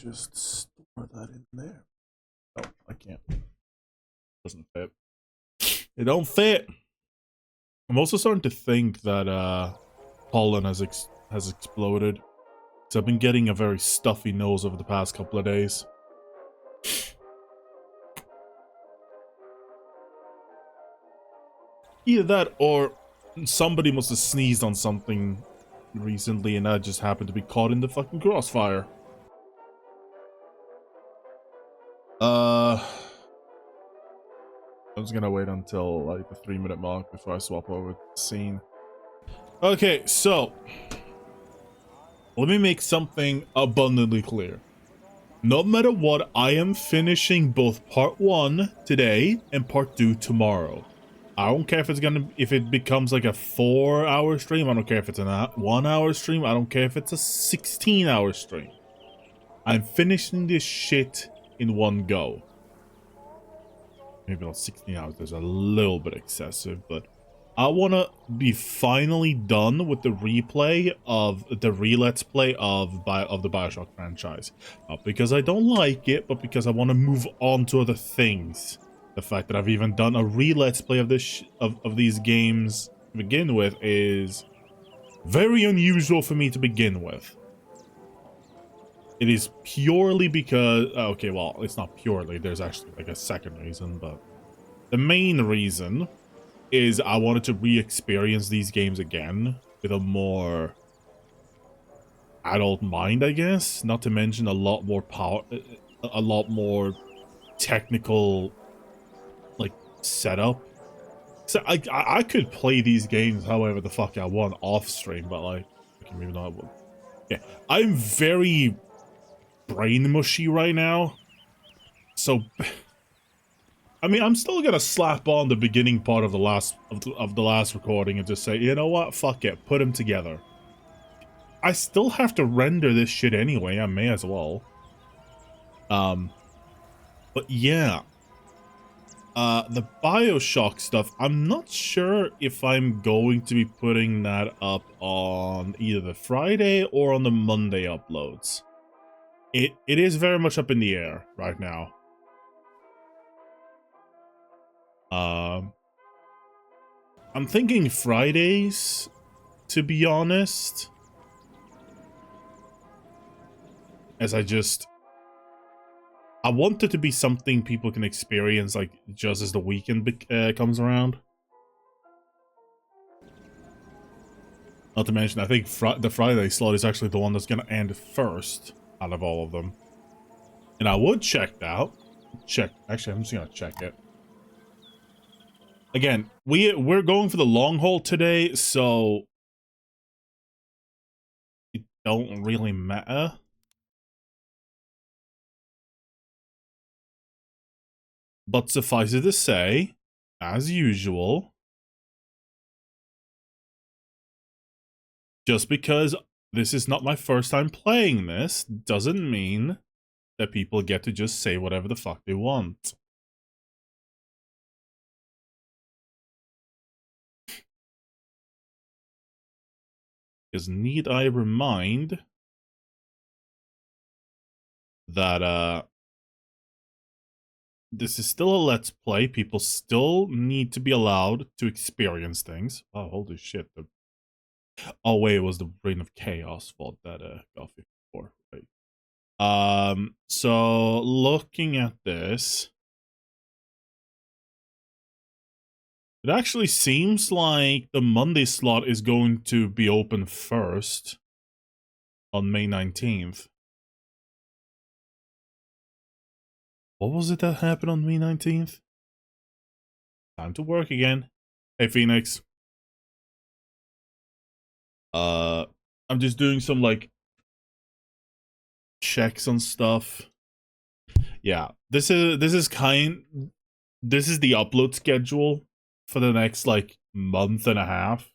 just store that in there. Oh, I can't. Doesn't fit. It don't fit. I'm also starting to think that pollen has exploded. So I've been getting a very stuffy nose over the past couple of days. Either that or somebody must have sneezed on something recently and I just happened to be caught in the fucking crossfire. I'm just gonna wait until like the 3-minute mark before I swap over to the scene. Okay, so let me make something abundantly clear. No matter what, I am finishing both part 1 today and part 2 tomorrow. I don't care if it becomes like a 4-hour stream. I don't care if it's a 1-hour stream. I don't care if it's a 16-hour stream. I'm finishing this shit in one go. Maybe not 16 hours. There's a little bit excessive, but I want to be finally done with the replay of the let's play of the Bioshock franchise. Not because I don't like it, but because I want to move on to other things. The fact that I've even done a let's play of this of these games to begin with is very unusual for me to begin with. It is purely because okay, well, it's not purely. There's actually like a second reason, but the main reason is I wanted to re-experience these games again with a more adult mind, I guess. Not to mention a lot more technical like setup. So I could play these games however the fuck I want off stream, but like maybe not. Yeah, I'm very brain mushy right now, so I mean, I'm still gonna slap on the beginning part of the last recording and just say, you know what, fuck it, put them together. I still have to render this shit anyway. I may as well. But yeah, the Bioshock stuff. I'm not sure if I'm going to be putting that up on either the Friday or on the Monday uploads. It is very much up in the air right now. I'm thinking Fridays, to be honest. As I want it to be something people can experience, like, just as the weekend comes around. Not to mention, I think the Friday slot is actually the one that's gonna end first out of all of them. And I would check that out. Actually, I'm just gonna check it. Again, we're going for the long haul today, so it don't really matter. But suffice it to say, as usual, just because this is not my first time playing this, doesn't mean that people get to just say whatever the fuck they want. Because need I remind that this is still a let's play. People still need to be allowed to experience things. Oh, holy shit. Oh wait, it was the Reign of Chaos fault that got 54, right? So looking at this, it actually seems like the Monday slot is going to be open first on May 19th. What was it that happened on May 19th? Time to work again. Hey, Phoenix. I'm just doing some, like, checks on stuff. Yeah, this is the upload schedule for the next, like, month and a half.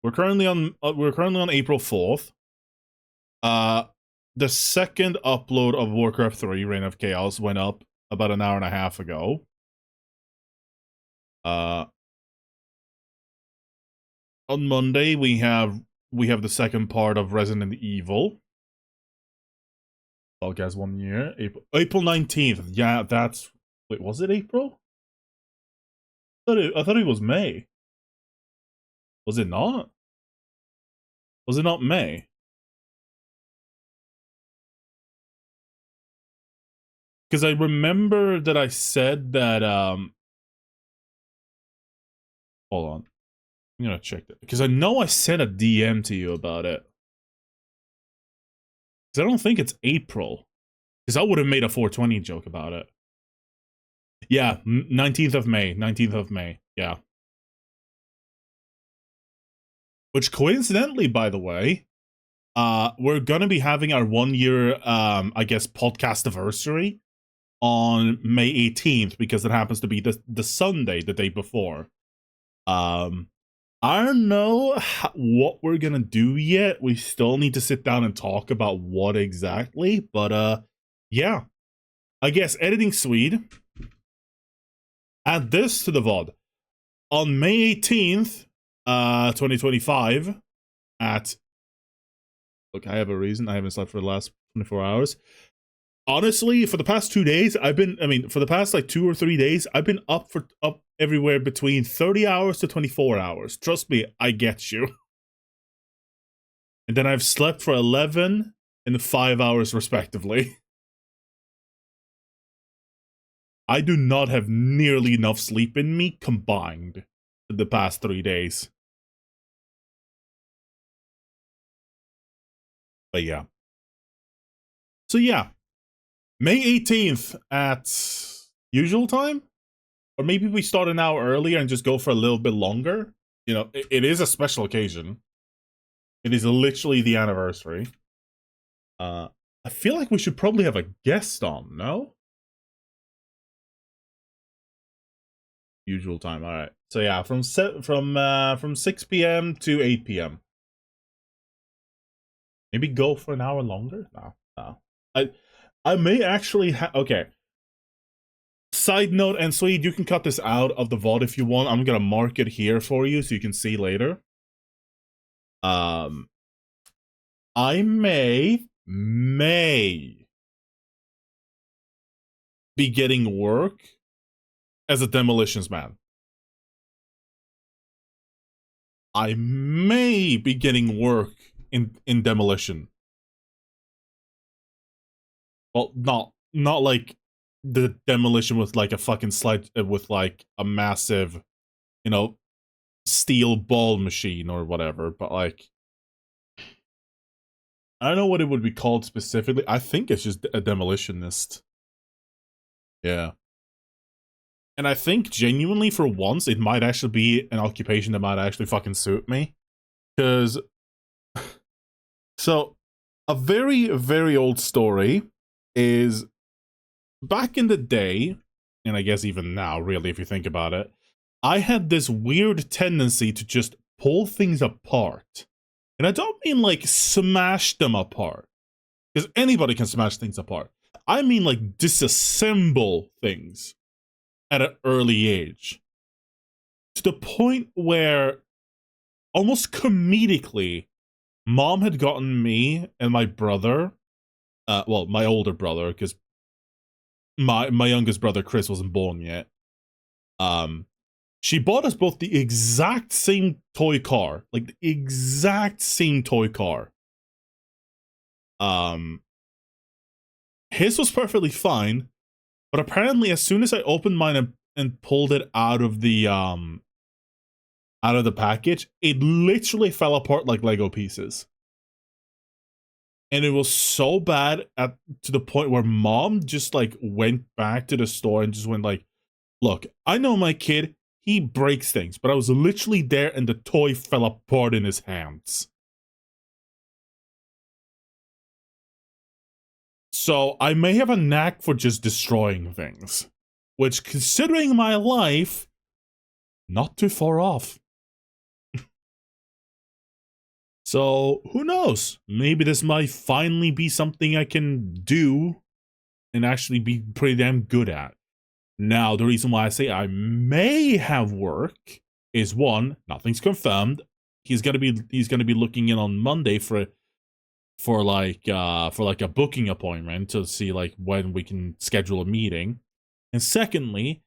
We're currently on April 4th. The second upload of Warcraft 3 Reign of Chaos went up about an hour and a half ago. On Monday we have the second part of Resident Evil. Podcast 1 year. April 19th. Yeah, that's... Wait, was it April? I thought it was May. Was it not? Was it not May? Because I remember that I said that, hold on. I'm gonna check that. Because I know I sent a DM to you about it. Because I don't think it's April. Because I would have made a 420 joke about it. Yeah, 19th of May. 19th of May. Yeah. Which coincidentally, by the way, we're gonna be having our 1 year, I guess, podcast anniversary on May 18th because it happens to be the Sunday, the day before. I don't know what we're gonna do yet. We still need to sit down and talk about what exactly, but yeah. I guess editing Swede. Add this to the VOD. On May 18th, 2025, at... Look, I have a reason. I haven't slept for the last 24 hours. Honestly, for the past 2 days, for the past like 2 or 3 days, I've been up everywhere between 30 hours to 24 hours. Trust me, I get you. And then I've slept for 11 and 5 hours respectively. I do not have nearly enough sleep in me combined for the past 3 days. But yeah. So yeah. May 18th at usual time? Or maybe we start an hour earlier and just go for a little bit longer. You know, it is a special occasion. It is literally the anniversary. I feel like we should probably have a guest on, no? Usual time, alright. So yeah, from 6 p.m. to 8 p.m. Maybe go for an hour longer? No. I may actually okay. Side note, and Swede, you can cut this out of the VOD if you want. I'm gonna mark it here for you so you can see later. I may be getting work as a demolitions man. I may be getting work in demolition. Well, not like the demolition with like a fucking slide with like a massive, you know, steel ball machine or whatever, but like I don't know what it would be called specifically. I think it's just a demolitionist. Yeah. And I think genuinely for once it might actually be an occupation that might actually fucking suit me. Because so a very, very old story is back in the day, and I guess even now, really, if you think about it, I had this weird tendency to just pull things apart. And I don't mean like smash them apart, because anybody can smash things apart. I mean like disassemble things at an early age. To the point where, almost comedically, Mom had gotten me and my brother, well, my older brother, because my youngest brother Chris wasn't born yet. She bought us both the exact same toy car, like the exact same toy car. His was perfectly fine, but apparently as soon as I opened mine and pulled it out of the package, it literally fell apart like Lego pieces. And it was so bad to the point where Mom just like went back to the store and just went like, look, I know my kid, he breaks things, but I was literally there and the toy fell apart in his hands. So I may have a knack for just destroying things, which, considering my life, not too far off. So who knows? Maybe this might finally be something I can do and actually be pretty damn good at. Now, the reason why I say I may have work is, one, nothing's confirmed. He's gonna be looking in on Monday for for like a booking appointment to see like when we can schedule a meeting. And secondly,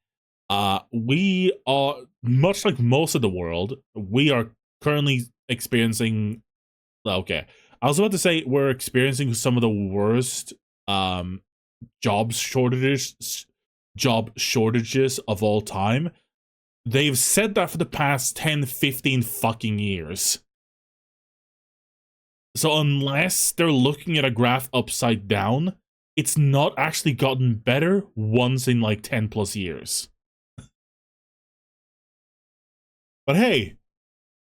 we are, much like most of the world, we are currently experiencing, okay, I was about to say we're experiencing some of the worst job shortages of all time. They've said that for the past 10, 15 fucking years. So unless they're looking at a graph upside down, it's not actually gotten better once in like 10 plus years. But hey,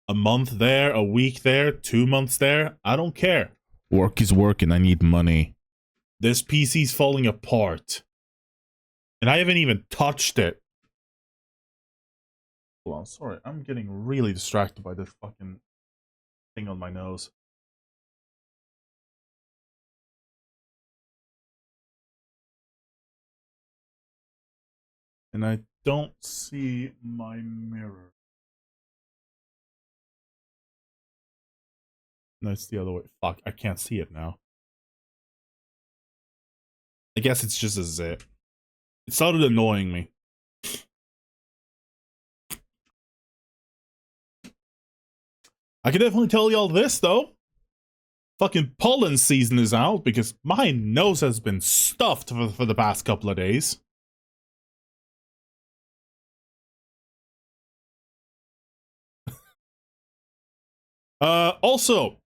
a month there, a week there, 2 months there, I don't care. Work is work and I need money. This PC's falling apart. And I haven't even touched it. Hold on, sorry, I'm getting really distracted by this fucking thing on my nose. And I don't see my mirror. No, it's the other way. Fuck, I can't see it now. I guess it's just a zit. It started annoying me. I can definitely tell y'all this, though. Fucking pollen season is out because my nose has been stuffed for the past couple of days. Also,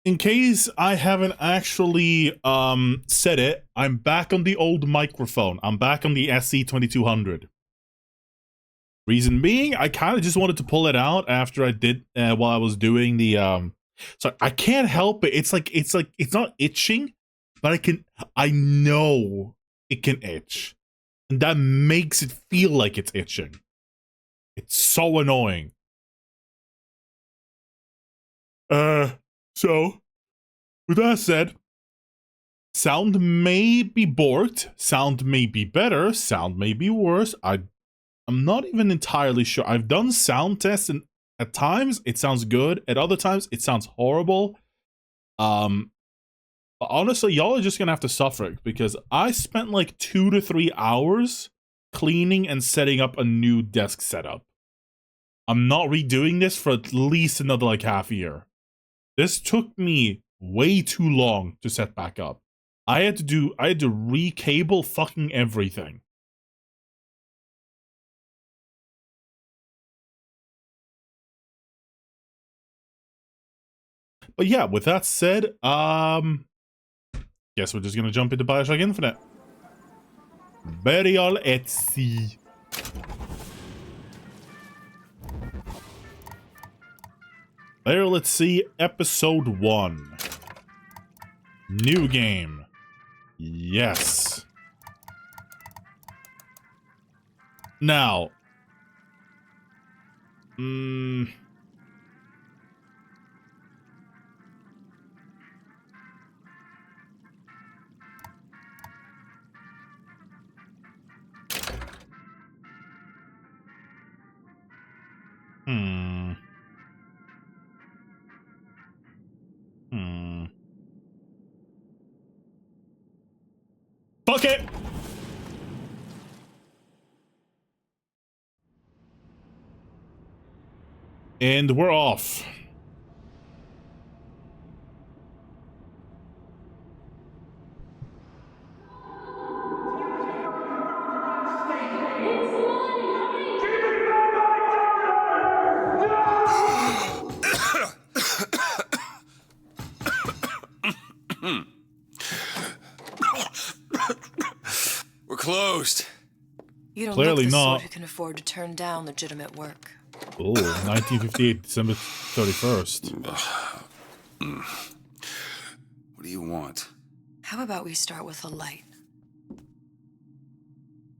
in case I haven't actually said it, I'm back on the old microphone. I'm back on the SC2200. Reason being, I kind of just wanted to pull it out after I did while I was doing the so I can't help it. It's not itching, but I know it can itch. And that makes it feel like it's itching. It's so annoying. So with that said, sound may be borked, sound may be better, sound may be worse. I'm not even entirely sure. I've done sound tests, and at times it sounds good, at other times it sounds horrible. But honestly, y'all are just gonna have to suffer it because I spent like 2 to 3 hours cleaning and setting up a new desk setup. I'm not redoing this for at least another like half a year. This took me way too long to set back up. I had to re-cable fucking everything. But yeah, with that said, guess we're just gonna jump into Bioshock Infinite. Burial at Sea. Burial at Sea, Episode 1. New game. Yes. Now. Fuck it! And we're off. We're closed. You don't Clearly look the not. sort who can afford to turn down legitimate work. Oh, 1958, December 31st. What do you want? How about we start with a light?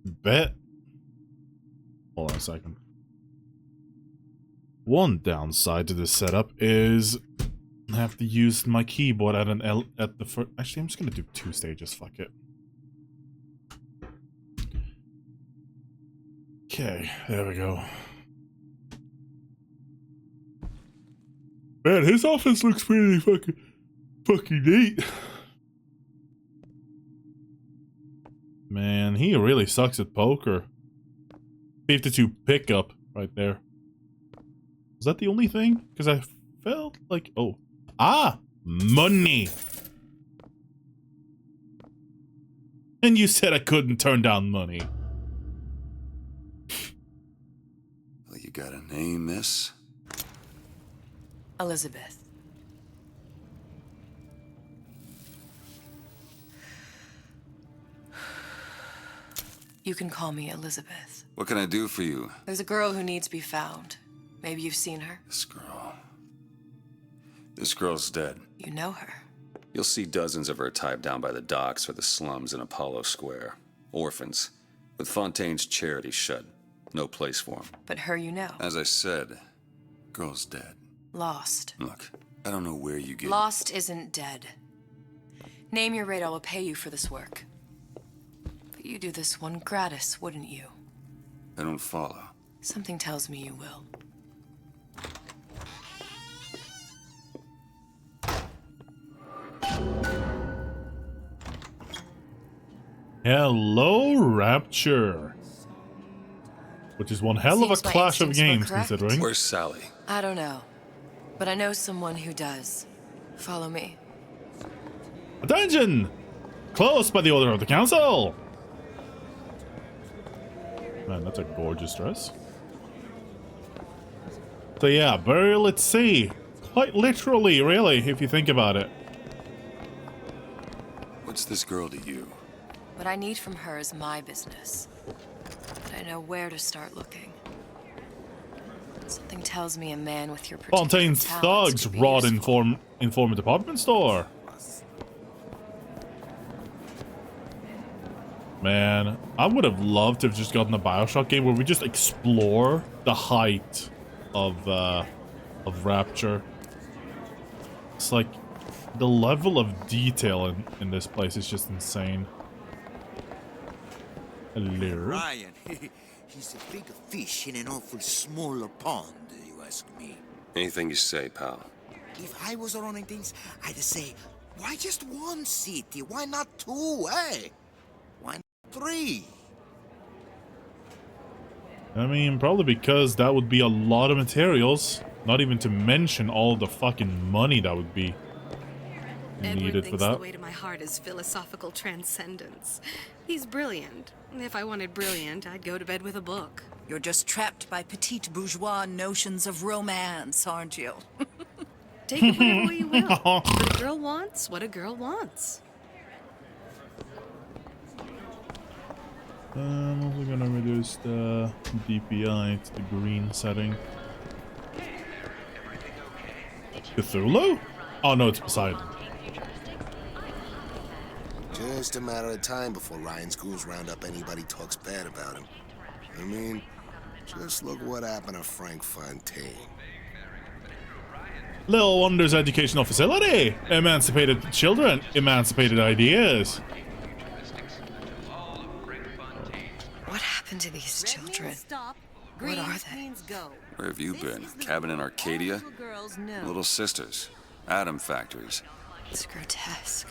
Bet. Hold on a second. One downside to this setup is I have to use my keyboard at an L at the first. Actually, I'm just gonna do 2 stages. Fuck it. Okay, there we go. Man, his office looks pretty fucking fucking neat. Man, he really sucks at poker. 52 pickup right there. Was that the only thing? Because I felt like... Oh. Ah! Money! And you said I couldn't turn down money. Well, you got a name, miss? Elizabeth. You can call me Elizabeth. What can I do for you? There's a girl who needs to be found. Maybe you've seen her. This girl. This girl's dead. You know her. You'll see dozens of her tied down by the docks or the slums in Apollo Square. Orphans. With Fontaine's charity shut. No place for them. But her you know. As I said, girl's dead. Lost. Look, I don't know where you get... Lost isn't dead. Name your rate, I will pay you for this work. But you do this one gratis, wouldn't you? I don't follow. Something tells me you will. Hello, Rapture. Which is one hell of a Seems my clash of instincts were games, correct. considering. Where's Sally? I don't know. But I know someone who does. Follow me. Attention! Closed by the order of the council! Man, that's a gorgeous dress. So yeah, burial at sea. Quite literally, really, if you think about it. What's this girl to you? What I need from her is my business. But I know where to start looking. Something tells me a man with your particular Fontaine's talents thugs could be robbed useful. inform a department store. Man, I would have loved to have just gotten a Bioshock game where we just explore the height of Rapture. It's like the level of detail in this place is just insane. Hello. Ryan, he's a big fish in an awful smaller pond, you ask me. Anything you say, pal. If I was running things, I'd say, why just one city? Why not two, eh? Why not three? I mean, probably because that would be a lot of materials. Not even to mention all the fucking money that would be needed for that. The way to my heart is philosophical transcendence. He's brilliant. If I wanted brilliant, I'd go to bed with a book. You're just trapped by petite bourgeois notions of romance, aren't you? Take it whatever way you will. What a girl wants, what a girl wants. I'm also gonna reduce the DPI to the green setting. Cthulhu? Oh no, it's Poseidon. Just a matter of time before Ryan's goons round up anybody talks bad about him. I mean, just look what happened to Frank Fontaine. Little Wonder's educational facility. Emancipated children, emancipated ideas. What happened to these children? What are they? Where have you been? Cabin in Arcadia? Little sisters. Atom factories. It's grotesque.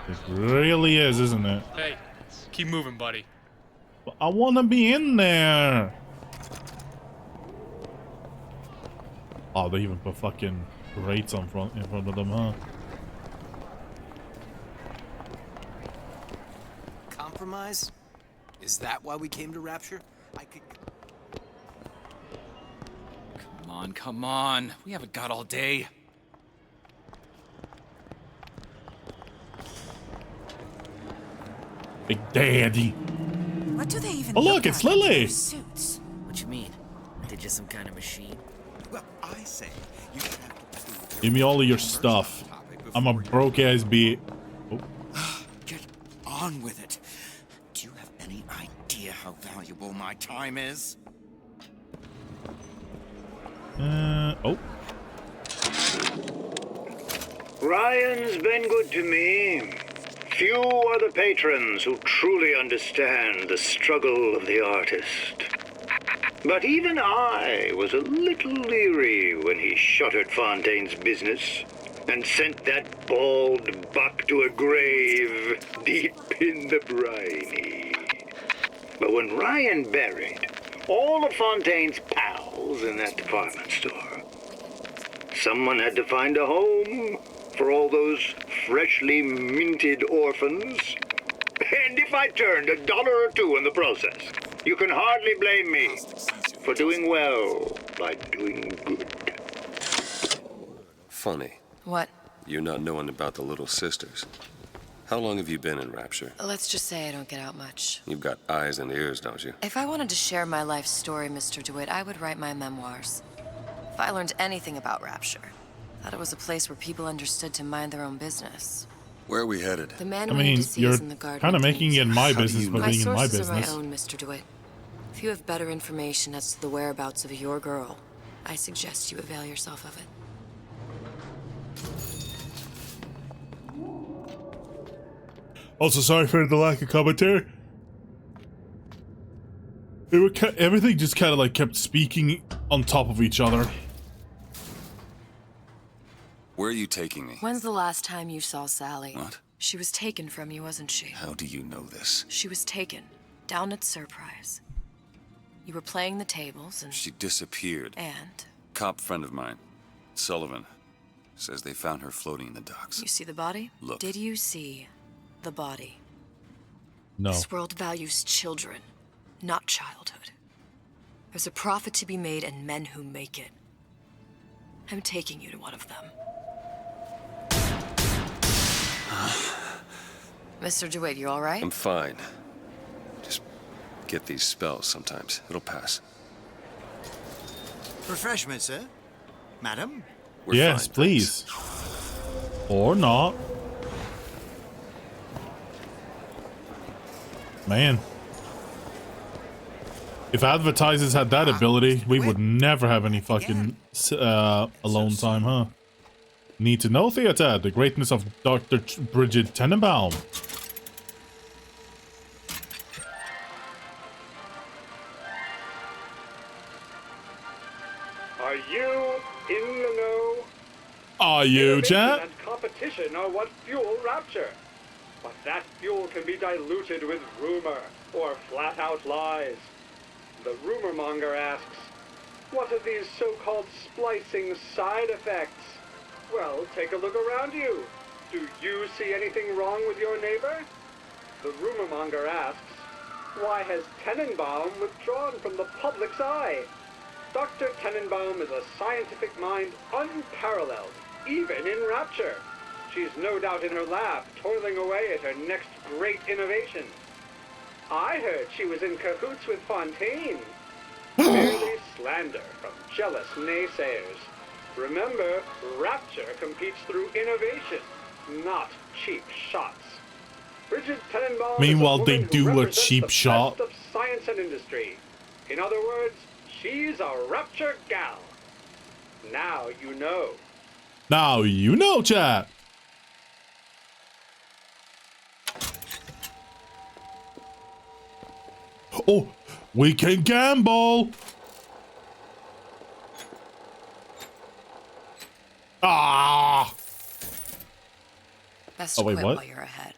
It really is, isn't it? Hey, keep moving, buddy. But I want to be in there. Oh, they even put fucking rates in front of them, huh? Compromise? Is that why we came to Rapture? I could... Come on. We haven't got all day. Big Daddy. What do they even Oh, look, it's like in Lily. their suits? What you mean? They're just some kind of machine? Well, I say you have to... Give me all of your stuff. I'm a broke ass beat. Oh. Get on with it. Do you have any idea how valuable my time is? Oh. Ryan's been good to me. Few are the patrons who truly understand the struggle of the artist. But even I was a little leery when he shuttered Fontaine's business. and sent that bald buck to a grave deep in the briny. But when Ryan buried all of Fontaine's pals in that department store, someone had to find a home for all those freshly minted orphans. And if I turned $1 or $2 in the process, you can hardly blame me for doing well by doing good. Funny. What? You not knowing about the Little Sisters. How long have you been in Rapture? Let's just say I don't get out much. You've got eyes and ears, don't you? If I wanted to share my life story, Mr. DeWitt, I would write my memoirs. If I learned anything about Rapture, I thought it was a place where people understood to mind their own business. Where are we headed? The man I we mean, need to see you're is in the garden. kind of making it my How do business you by know? being in my sources business. are my own, Mr. DeWitt. If you have better information as to the whereabouts of your girl, I suggest you avail yourself of it. Also, sorry for the lack of commentary. Everything just kind of like kept speaking on top of each other. Where are you taking me? When's the last time you saw Sally? What? She was taken from you, wasn't she? How do you know this? She was taken, down at Surprise. You were playing the tables and... She disappeared. And? Cop friend of mine, Sullivan, says they found her floating in the docks. You see the body? Look. Did you see the body? No. This world values children, not childhood. There's a profit to be made and men who make it. I'm taking you to one of them. Mr. DeWitt, you all right? I'm fine. Just get these spells sometimes. It'll pass. Refreshment, sir? Madam? We're Yes, fine, please. Or not. Man. If advertisers had that ability, we would never have any fucking alone time, huh? Need to know theater, the greatness of Dr. Bridget Tenenbaum. Are you in the know? Are you, Innovation chat? and competition are what fuel Rapture. But that fuel can be diluted with rumor or flat-out lies. The rumor monger asks, what are these so-called splicing side effects? Well, take a look around you. Do you see anything wrong with your neighbor? The rumor monger asks, why has Tenenbaum withdrawn from the public's eye? Dr. Tenenbaum is a scientific mind unparalleled, even in Rapture. She's no doubt in her lab, toiling away at her next great innovation. I heard she was in cahoots with Fontaine. Merely slander from jealous naysayers. Remember, Rapture competes through innovation, not cheap shots. Bridget Tenenbaum Meanwhile, is a they woman who do a represents cheap the shot. best of science and industry. In other words, she's a Rapture gal. Now you know. Now you know, chat. Oh, we can gamble. Ah. Best Oh, wait, quit what? while you're ahead.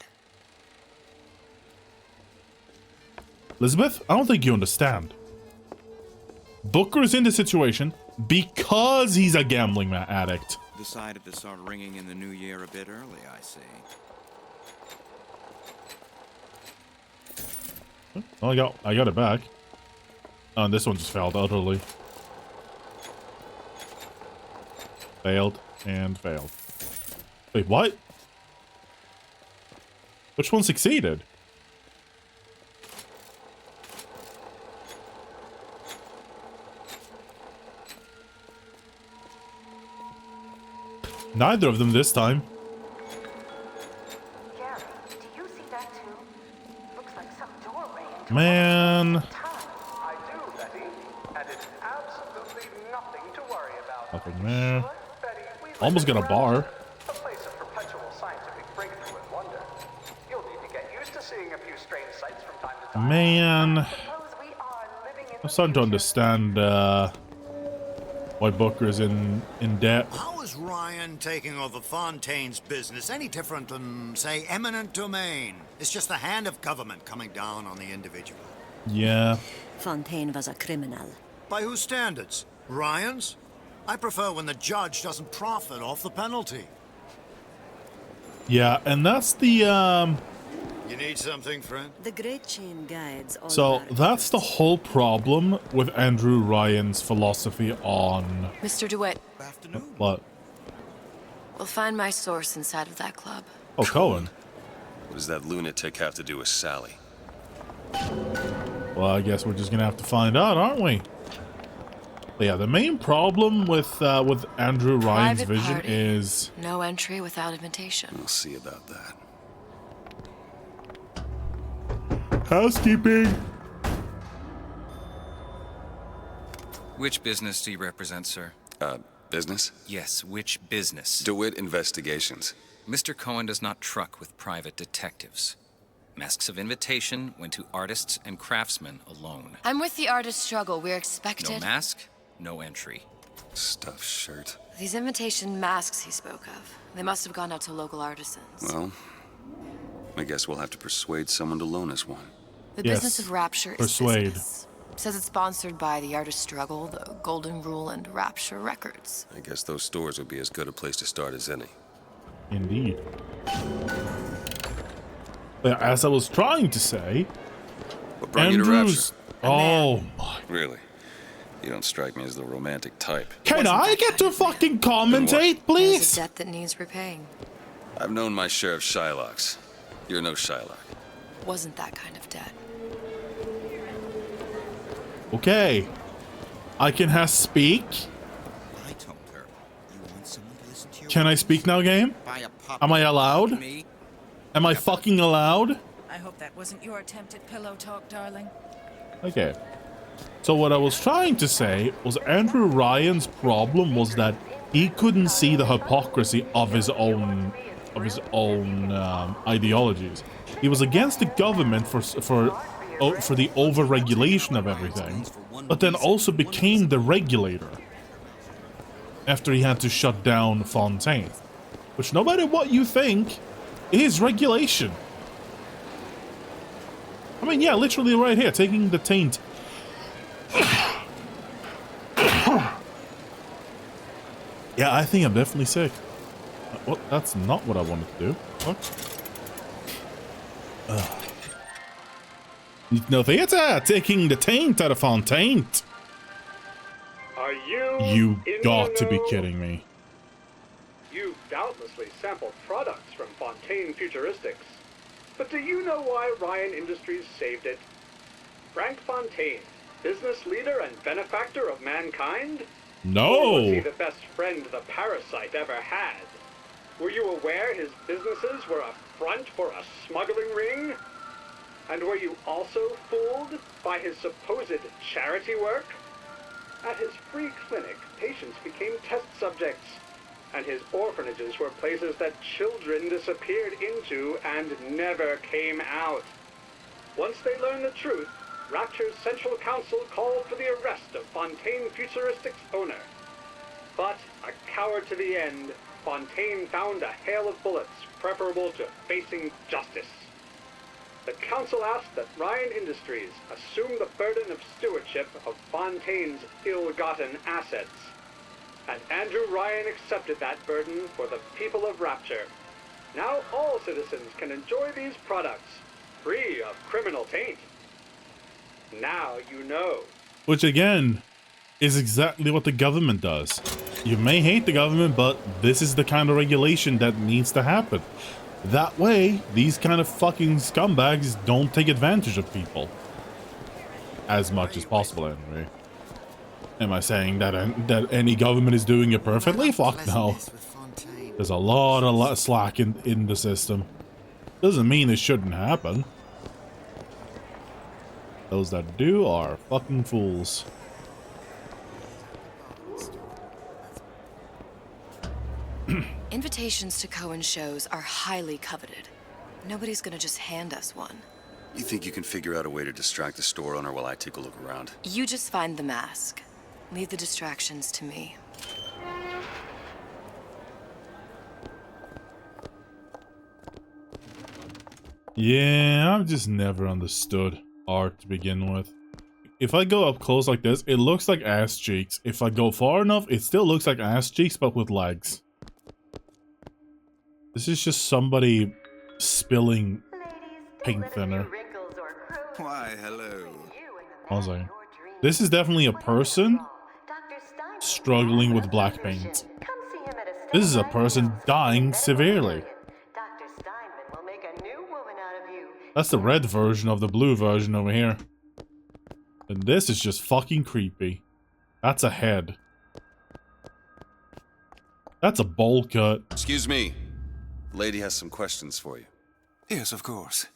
Elizabeth, I don't think you understand. Booker's in the situation because he's a gambling addict. Decided to start ringing in the new year a bit early, I see. Oh, I got it back. Oh, and this one just failed utterly. Failed and failed. Wait, what? Which one succeeded? Neither of them this time. Gary, do you see that too? Looks like some doorway into Man. I do, Betty, and it's absolutely nothing to worry about. Nothing there. Betty, we live Almost in got a bar. Rapture, a place of perpetual scientific breakthrough and wonder. You'll need to get used to seeing a few strange sights from time to time. Man. Suppose we are living in I'm starting to understand why Booker's in debt. How is Ryan taking over Fontaine's business any different than, say, eminent domain? It's just the hand of government coming down on the individual. Yeah. Fontaine was a criminal. By whose standards? Ryan's? I prefer when the judge doesn't profit off the penalty. Yeah, and that's the You need something, friend? The Great Chain guides all so that's the whole problem with Andrew Ryan's philosophy on Mr. DeWitt, what? we'll find my source inside of that club. Oh, Cohen. What does that lunatic have to do with Sally? Well, I guess we're just gonna have to find out, aren't we? But yeah, the main problem with Andrew Ryan's Private vision party. is No entry without invitation. We'll see about that. housekeeping. Which business do you represent, sir? Business? Yes, which business? DeWitt Investigations. Mr. Cohen does not truck with private detectives. Masks of invitation went to artists and craftsmen alone. I'm with the artist struggle. We're expected. No mask, no entry. Stuffed shirt. These invitation masks he spoke of. They must have gone out to local artisans. Well, I guess we'll have to persuade someone to loan us one. The Yes. business of Rapture is Persuade. business. Says it's sponsored by the Artist Struggle, the Golden Rule, and Rapture Records. I guess those stores would be as good a place to start as any. Indeed. But as I was trying to say, What brought you to Andrew's. Rapture? Oh my! Really? You don't strike me as the romantic type. Can I get to fucking commentate, There's a please? debt that needs repaying. I've known my share of Shylocks. You're no Shylock. Wasn't that kind of debt. Okay, I can speak. I told her you want someone to listen to your Can I speak now, game? Buy a pop. Am I allowed? Me? Am I fucking allowed? I hope that wasn't your attempt at pillow talk, darling. Okay. So what I was trying to say was Andrew Ryan's problem was that he couldn't see the hypocrisy of his own ideologies. He was against the government for the over-regulation of everything, but then also became the regulator after he had to shut down Fontaine, which no matter what you think is regulation. I mean, yeah, literally right here, taking the taint. Yeah, I think I'm definitely sick. What? That's not what I wanted to do. What? No theater! Taking the taint out of Fontaine. Are you? You in got the to be know? kidding me. You've doubtlessly sampled products from Fontaine Futuristics. But do you know why Ryan Industries saved it? Frank Fontaine, business leader and benefactor of mankind? Or was he No! the best friend the parasite ever had? Were you aware his businesses were a front for a smuggling ring? And were you also fooled by his supposed charity work? At his free clinic, patients became test subjects, and his orphanages were places that children disappeared into and never came out. Once they learned the truth, Rapture's Central Council called for the arrest of Fontaine Futuristics' owner. But, a coward to the end, Fontaine found a hail of bullets preferable to facing justice. The council asked that Ryan Industries assume the burden of stewardship of Fontaine's ill-gotten assets. And Andrew Ryan accepted that burden for the people of Rapture. Now all citizens can enjoy these products, free of criminal taint. Now you know. Which again, is exactly what the government does. You may hate the government, but this is the kind of regulation that needs to happen. That way, these kind of fucking scumbags don't take advantage of people. As much as possible, anyway. Am I saying that any government is doing it perfectly? Fuck no. There's a lot of slack in the system. Doesn't mean it shouldn't happen. Those that do are fucking fools. Invitations to Cohen shows are highly coveted. Nobody's gonna just hand us one. You think you can figure out a way to distract the store owner while I take a look around? You just find the mask. Leave the distractions to me. Yeah, I've just never understood art to begin with. If I go up close like this, it looks like ass cheeks. If I go far enough, it still looks like ass cheeks, but with legs. This is just somebody spilling paint thinner. Why, hello. One second. This is definitely a person struggling with black paint. This is a person dying severely. That's the red version of the blue version over here. And this is just fucking creepy. That's a head. That's a bowl cut. Excuse me. The lady has some questions for you. Yes, of course.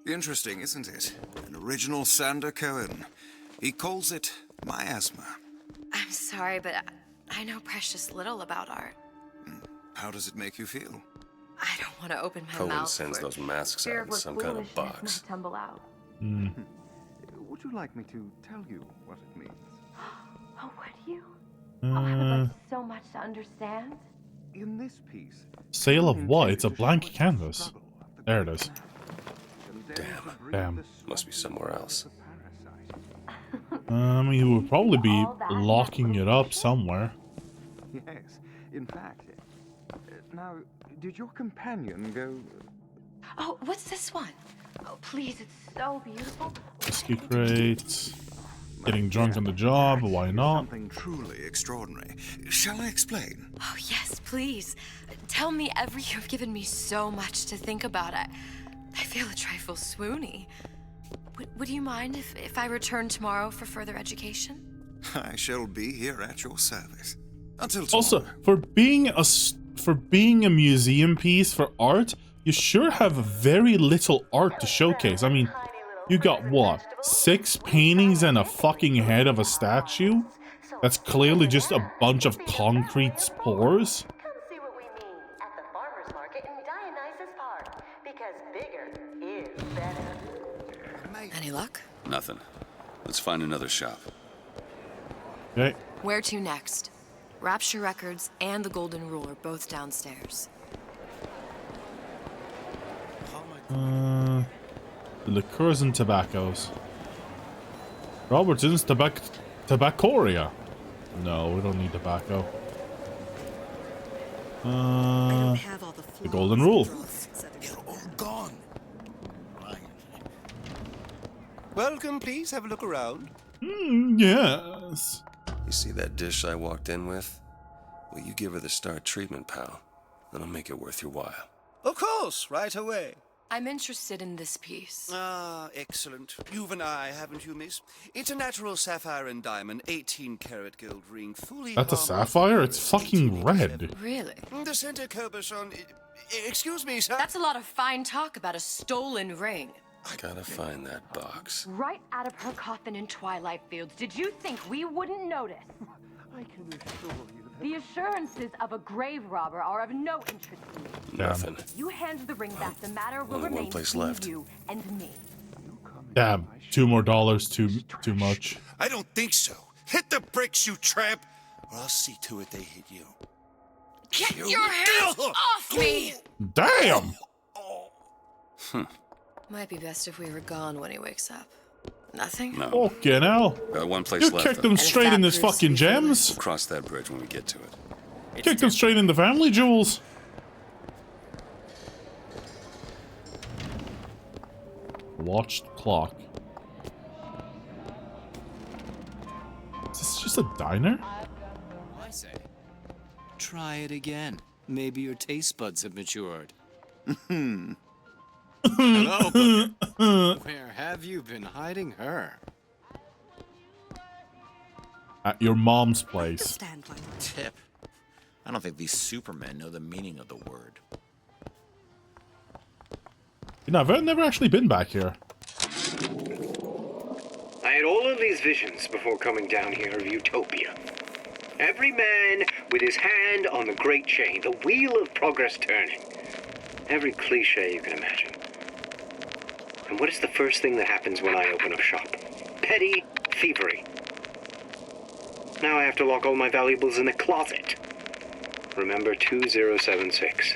Interesting, isn't it? An original Sander Cohen. He calls it miasma. I'm sorry, but I know precious little about art. How does it make you feel? I don't want to open my Cohen mouth. sends those masks out in some kind of box. Tumble out. Would you like me to tell you what it means? Oh, would you? Oh, I would like so much to understand. In this piece, Sale of what? It's a blank canvas. There it is. Damn. Must be somewhere else. I mean, he would probably be locking it up somewhere. Yes, in fact. Now, did your companion go... Oh, what's this one? Oh, please, it's so beautiful. Whiskey crate. Getting drunk on the job, why not? Something truly extraordinary. Shall I explain? Oh, yes, please. Tell me you've given me so much to think about. I feel a trifle swoony. Would you mind if I return tomorrow for further education? I shall be here at your service. Until tomorrow. Also, for being a museum piece for art, you sure have very little art to showcase. I mean, you got what? 6 paintings and a fucking head of a statue? That's clearly just a bunch of concrete spores. Any luck? Nothing. Let's find another shop. Okay. Where to next? Rapture Records and the Golden Rule are both downstairs. Liqueurs and tobaccos. Robertson's Tobaccoria. No, we don't need tobacco. The Golden Rule. They're all gone. Welcome, please have a look around. Yes. You see that dish I walked in with? Well, you give her the Star treatment, pal. Then I'll make it worth your while. Of course, right away. I'm interested in this piece. Ah, excellent. You've an eye, haven't you, miss? It's a natural sapphire and diamond, 18-karat gold ring, fully... That's a sapphire? It's fucking red. Really? The center cabochon... Excuse me, sir. That's a lot of fine talk about a stolen ring. I gotta find that box. Right out of her coffin in Twilight Fields. Did you think we wouldn't notice? I can assure you that... The assurances of a grave robber are of no interest to me. Nothing. You hand the ring back, the matter will Only one remain place between left. you and me. Damn, $2 more too much. I don't think so. Hit the bricks, you tramp, or I'll see to it they hit you. Get your hands off me! Damn! Might be best if we were gone when he wakes up. Nothing? No. Fucking hell. Got one place You left. kicked them straight in his fucking gems. We'll cross that bridge when we get to it. Kicked them straight in the family jewels. Watched clock. Is this just a diner? I say, try it again. Maybe your taste buds have matured. Hello, Booker. Where have you been hiding her? At your mom's place. Tip. I don't think these supermen know the meaning of the word. You know, I've never actually been back here. I had all of these visions before coming down here of utopia. Every man with his hand on the great chain, the wheel of progress turning. Every cliche you can imagine. And what is the first thing that happens when I open up shop? Petty, thievery. Now I have to lock all my valuables in the closet. Remember 2076.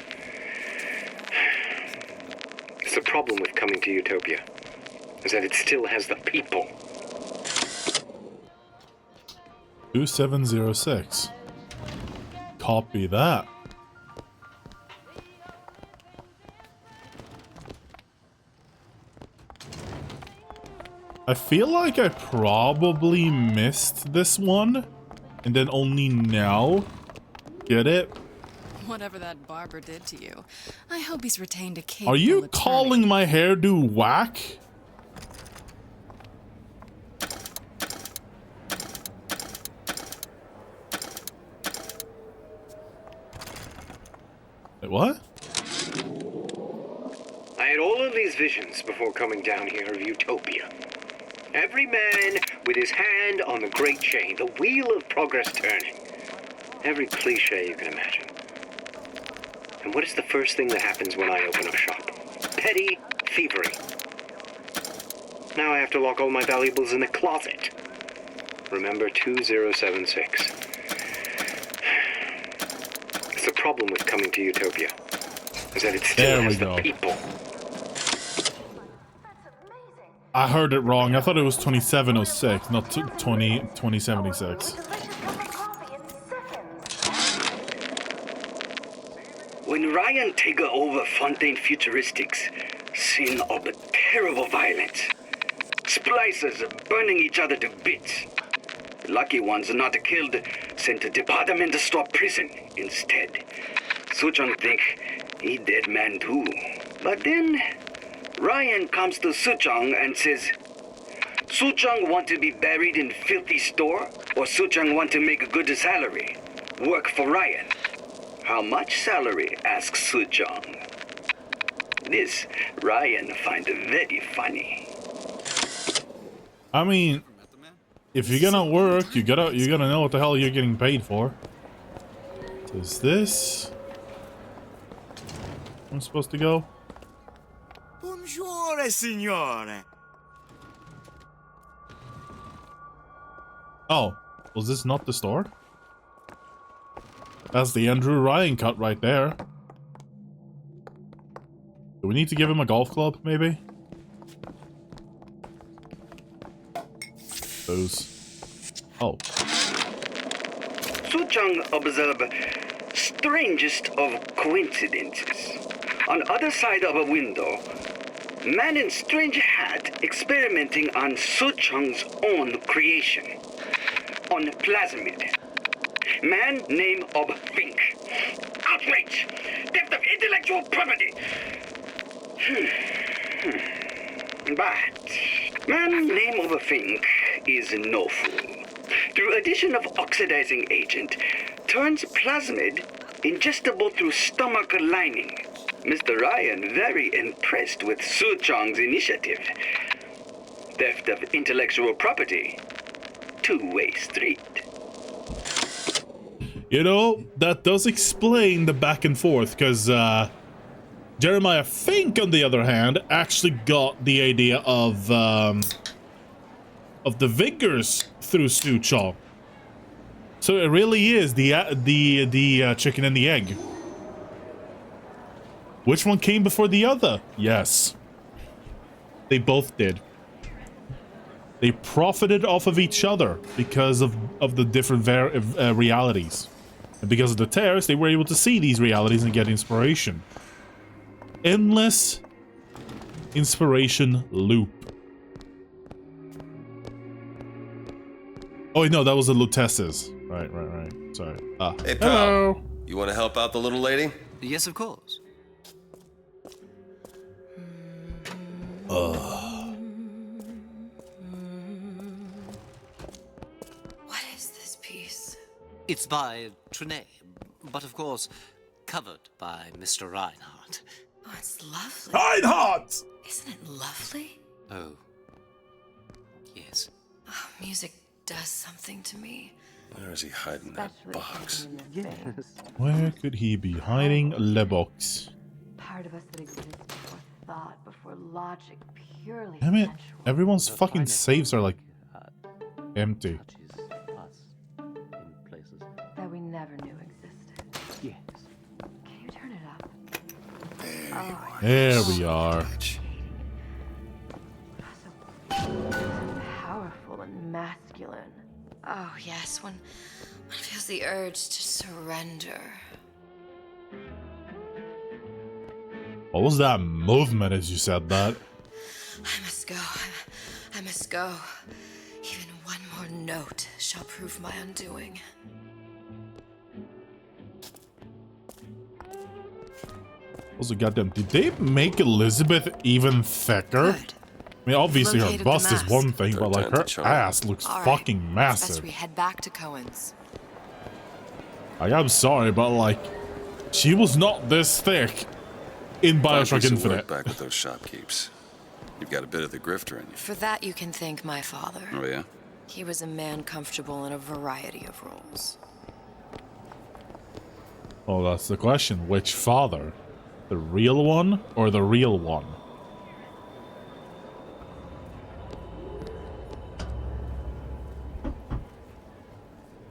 It's the problem with coming to Utopia, is that it still has the people. 2706. Copy that. I feel like I probably missed this one, and then only now get it. Whatever that barber did to you, I hope he's retained a capable Are you attorney. calling my hairdo whack? Wait, what? I had all of these visions before coming down here of Utopia. Every man with his hand on the great chain, the wheel of progress turning. Every cliche you can imagine. And what is the first thing that happens when I open up shop? Petty thievery. Now I have to lock all my valuables in the closet. Remember 2076. It's the problem with coming to Utopia, is that it still has the people. I heard it wrong. I thought it was 2706, not 2076. When Ryan take over Fontaine Futuristics, scene of a terrible violence. Splicers burning each other to bits. Lucky ones not killed, sent to department store prison instead. Suchong think he dead man too. But then Ryan comes to Suchong and says, Suchong want to be buried in filthy store, or Suchong want to make a good salary? Work for Ryan. How much salary? Asks Suchong. This Ryan find very funny. I mean, if you're gonna work, you gotta know what the hell you're getting paid for. Is this I'm supposed to go? Buongiorno, signore. Oh, was this not the store? That's the Andrew Ryan cut right there. Do we need to give him a golf club, maybe? Those. Oh. Suchong observe strangest of coincidences. On other side of a window, man in strange hat experimenting on Suchong's own creation. On plasmid. Man name of Fink. Outrage! Theft of intellectual property! But man name of Fink is no fool. Through addition of oxidizing agent, turns plasmid ingestible through stomach lining. Mr. Ryan very impressed with Suchong's initiative. Theft of intellectual property. Two-way street. You know, that does explain the back and forth, because Jeremiah Fink, on the other hand, actually got the idea of the Vigors through Suchong. So it really is the chicken and the egg. Which one came before the other? Yes. They both did. They profited off of each other because of the different realities. And because of the tears, they were able to see these realities and get inspiration. Endless inspiration loop. Oh, wait, no, that was the Lutesses. Right. Sorry. Ah. Hey, pal. Hello. You want to help out the little lady? Yes, of course. What is this piece? It's by Trenet, but of course, covered by Mr. Reinhardt. Oh, it's lovely. Reinhardt! Isn't it lovely? Oh. Yes. Oh, music does something to me. Where is he hiding that box? Where could he be hiding the box? Part of us that exists before thought, before logic, purely Damn it. sensual. Everyone's fucking saves are like empty. That we never knew existed. Yes. Can you turn it up? Oh, There we are. powerful and masculine. Oh, yes, when one feels the urge to surrender. What was that movement as you said that? I must go. I must go. Even one more note shall prove my undoing. Also, goddamn, did they make Elizabeth even thicker? I mean, obviously her Located the bust is mask. one thing, but like her charm. ass looks All right. fucking Best massive. we head back to Cohen's. Like, I'm sorry, but like, she was not this thick in Fine Bioshock piece of work Infinite. back with those shopkeeps. You've got a bit of the grifter in you. For that, you can thank my father. Oh, yeah? He was a man comfortable in a variety of roles. Oh, that's the question. Which father? The real one or the real one?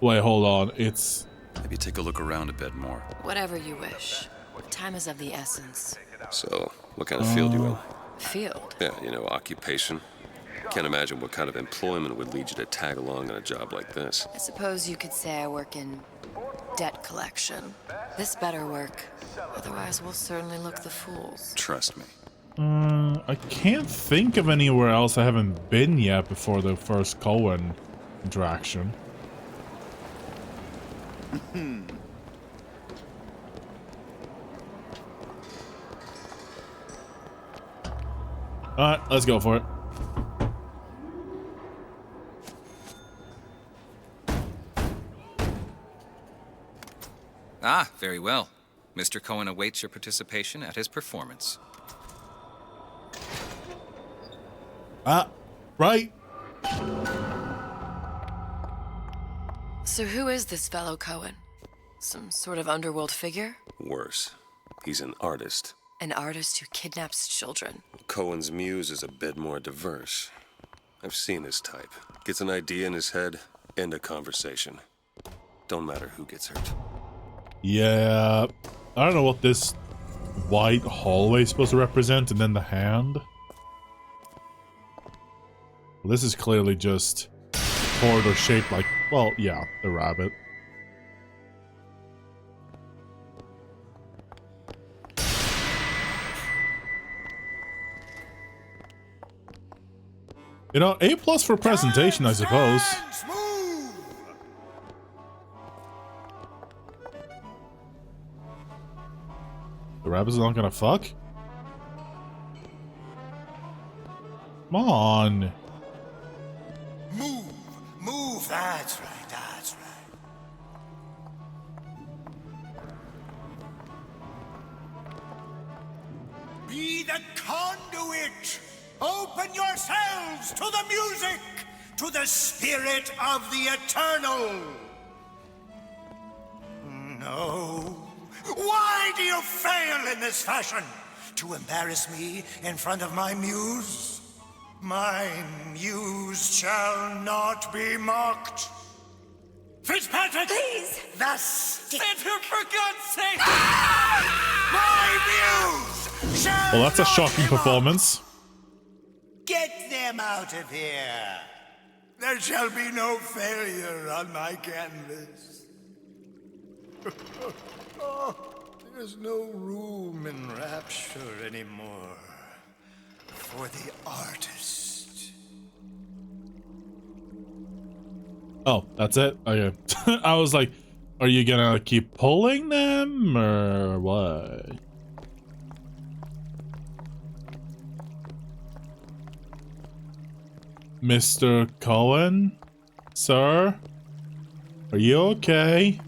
Wait, hold on. It's... Maybe take a look around a bit more. Whatever you wish. Time is of the essence. So, what kind of field you in? Field? Yeah, you know, occupation. Can't imagine what kind of employment would lead you to tag along in a job like this. I suppose you could say I work in debt collection. This better work. Otherwise, we'll certainly look the fools. Trust me. I can't think of anywhere else I haven't been yet before the first Cohen interaction. Alright, let's go for it. Ah, very well. Mr. Cohen awaits your participation at his performance. Right. So who is this fellow Cohen? Some sort of underworld figure? Worse. He's an artist. An artist who kidnaps children. Cohen's muse is a bit more diverse. I've seen his type. Gets an idea in his head, end a conversation. Don't matter who gets hurt. Yeah. I don't know what this white hallway is supposed to represent, and then the hand. Well, this is clearly just corridor shaped like, well, yeah, the rabbit. You know, A+ for presentation, I suppose. The rabbit's not gonna fuck? Come on. Move, that's right, that's right. Be the conduit! Open yourselves to the music, to the spirit of the eternal! No. Why do you fail in this fashion? To embarrass me in front of my muse? My muse shall not be mocked. Fitzpatrick! Please! The stick! For God's sake! My muse shall Well, that's a not shocking be mocked. performance. Get them out of here. There shall be no failure on my canvas. Oh, there's no room in rapture anymore for the artist. Oh, that's it? Okay. I was like, are you gonna keep pulling them, or what? Mr. Cohen? Sir? Are you okay?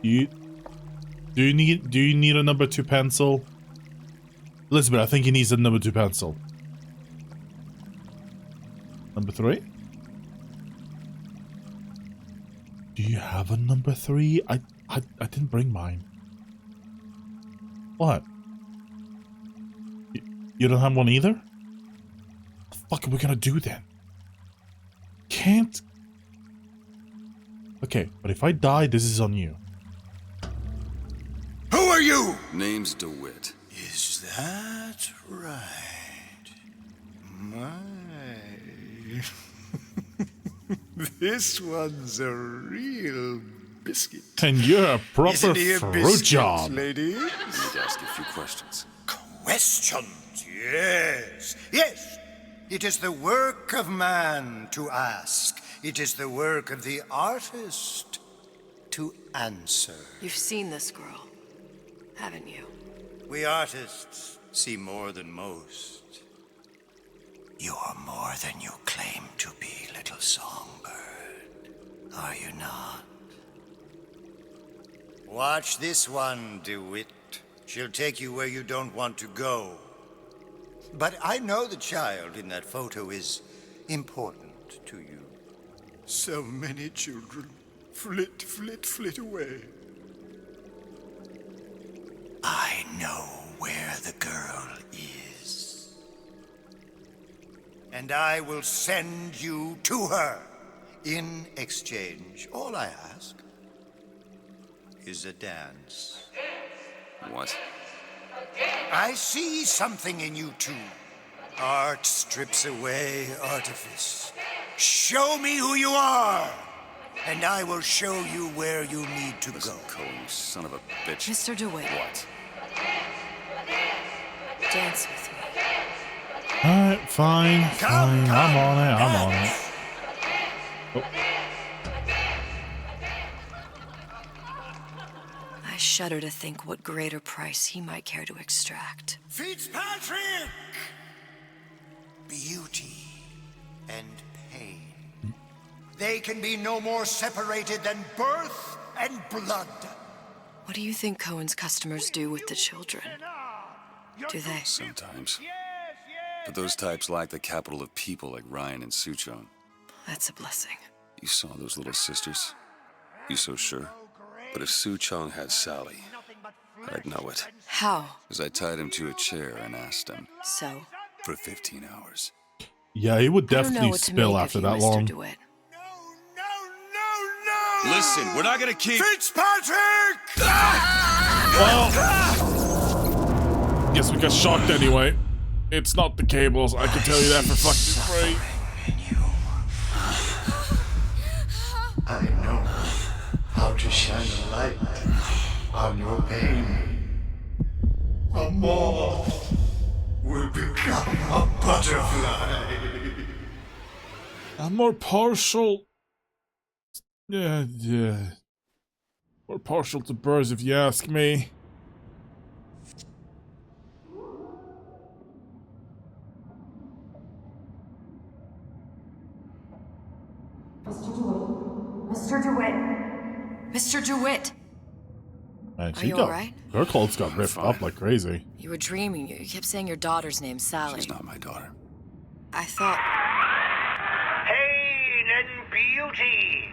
Do you need a number 2 pencil? Elizabeth, I think he needs a number 2 pencil. Number 3? Do you have a number 3? I didn't bring mine. What? You don't have one either? What the fuck are we gonna do then? can't... Okay, but if I die, this is on you. Who are you? Name's DeWitt. Is that right? My... This one's a real biscuit. And you're a proper Isn't he a fruit biscuit, job. ladies? I need to ask you a few questions. Questions, yes. Yes, it is the work of man to ask. It is the work of the artist to answer. You've seen this girl, haven't you? We artists see more than most. You are more than you claim to be, little songbird. Are you not? Watch this one, DeWitt. She'll take you where you don't want to go. But I know the child in that photo is important to you. So many children flit, flit, flit away. I know where the girl is. And I will send you to her. In exchange, all I ask is a dance. What? I see something in you two. Art strips away artifice. Show me who you are, and I will show you where you need to Listen, go. Cohen, you son of a bitch. Mr. DeWitt. What? Dance with me. Alright, fine. I'm on it. I'm on it. Oh. I shudder to think what greater price he might care to extract. Fitzpatrick! Beauty and pain. They can be no more separated than birth and blood. What do you think Cohen's customers do with the children? Do they? Sometimes. But those types lack the capital of people like Ryan and Suchong. That's a blessing. You saw those little sisters? You so sure? But if Suchong had Sally, I'd know it. How? Because I tied him to a chair and asked him. So? For 15 hours. Yeah, he would I don't know definitely what to spill make after of you, that Mr. long. DeWitt. Listen, we're not gonna keep... Fitzpatrick! Well, guess we got shocked anyway. It's not the cables, I can tell you that for fucking free. I know how to shine a light on your pain. A moth will become a butterfly. I'm more partial. Yeah. More partial to birds, if you ask me. Mr. DeWitt. Mr. DeWitt! Man, Are you alright? Her clothes got ripped up like crazy. You were dreaming. You kept saying your daughter's name, Sally. She's not my daughter. I thought... Pain and beauty.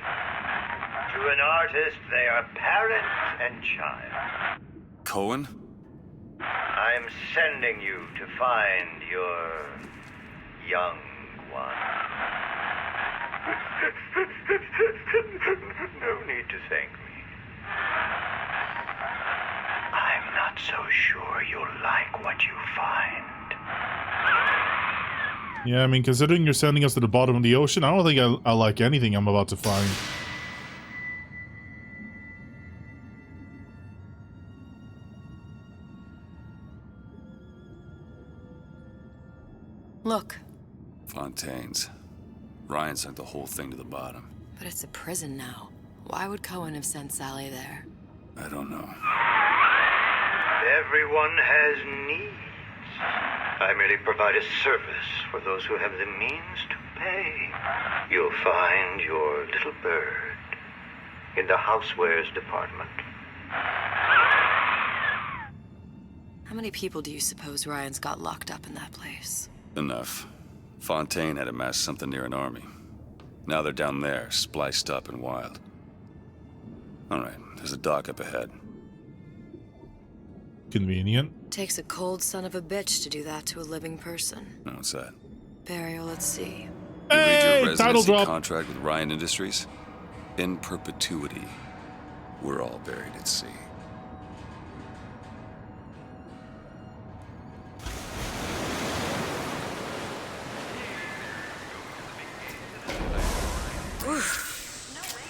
To an artist, they are parent and child. Cohen? I'm sending you to find your young one. No need to thank me. I'm not so sure you'll like what you find. Yeah, I mean, considering you're sending us to the bottom of the ocean, I don't think I like anything I'm about to find. Look. Fontaine's. Ryan sent the whole thing to the bottom. But it's a prison now. Why would Cohen have sent Sally there? I don't know. Everyone has needs. I merely provide a service for those who have the means to pay. You'll find your little bird in the housewares department. How many people do you suppose Ryan's got locked up in that place? Enough. Fontaine had amassed something near an army. Now they're down there, spliced up and wild. Alright, there's a dock up ahead. Convenient. Takes a cold son of a bitch to do that to a living person. No, what's that? Burial at sea. You read Hey, your title residency drop. contract with Ryan Industries? In perpetuity, we're all buried at sea.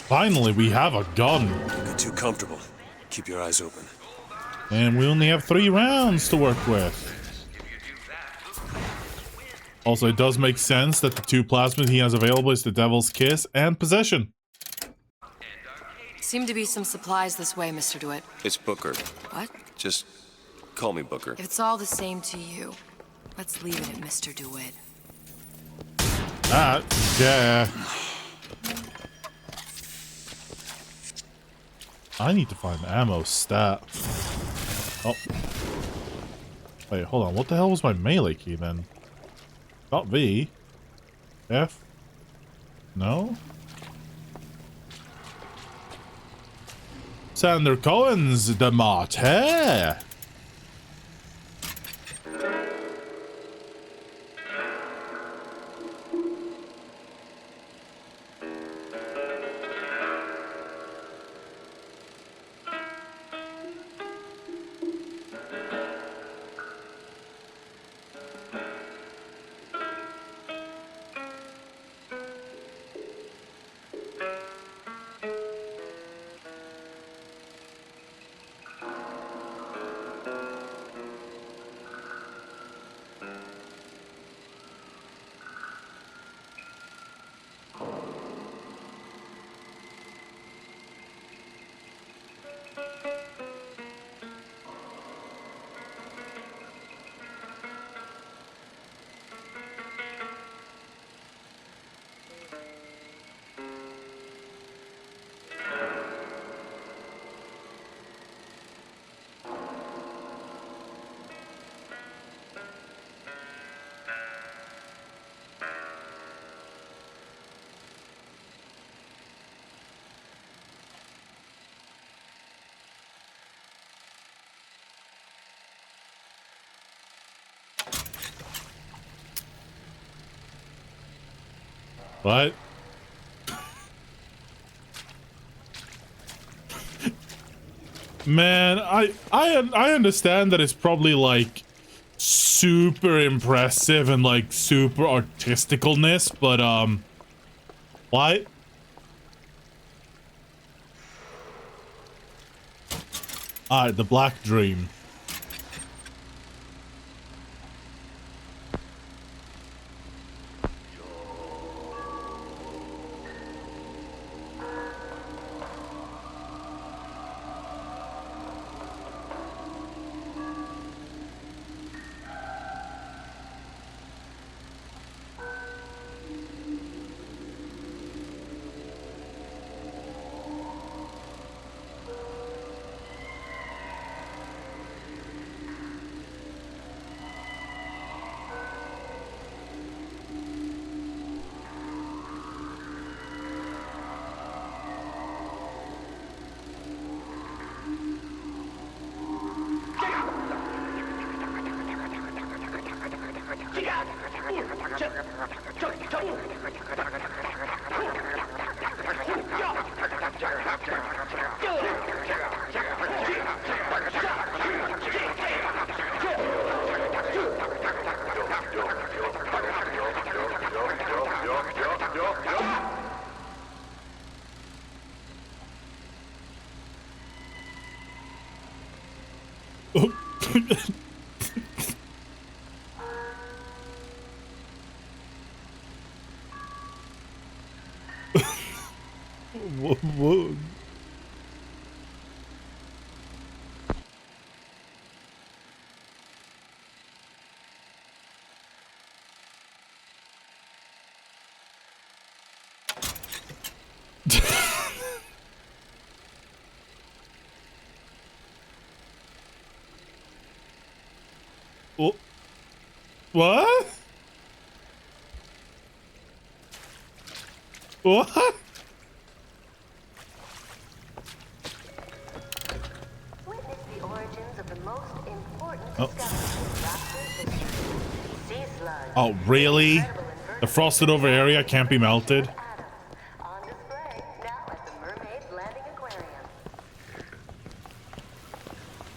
Finally, we have a gun. Don't get too comfortable. Keep your eyes open. And we only have 3 rounds to work with. Also, it does make sense that the 2 plasmids he has available is the Devil's Kiss and Possession. Seem to be some supplies this way, Mr. DeWitt. It's Booker. What? Just call me Booker. If it's all the same to you, let's leave it at Mr. DeWitt. Yeah. I need to find ammo stat. Oh. Wait, hold on. What the hell was my melee key then? Not V. F. No? Sander Cohen's the Mate. What? Man, I understand that it's probably like super impressive and like super artisticalness, but what? Alright, the Black Dream. Whoa. Oh. What? What? Witness the origins of the most important Oh. discovery in Raptor's history. Sea slugs. Oh, really? The frosted over area can't be melted.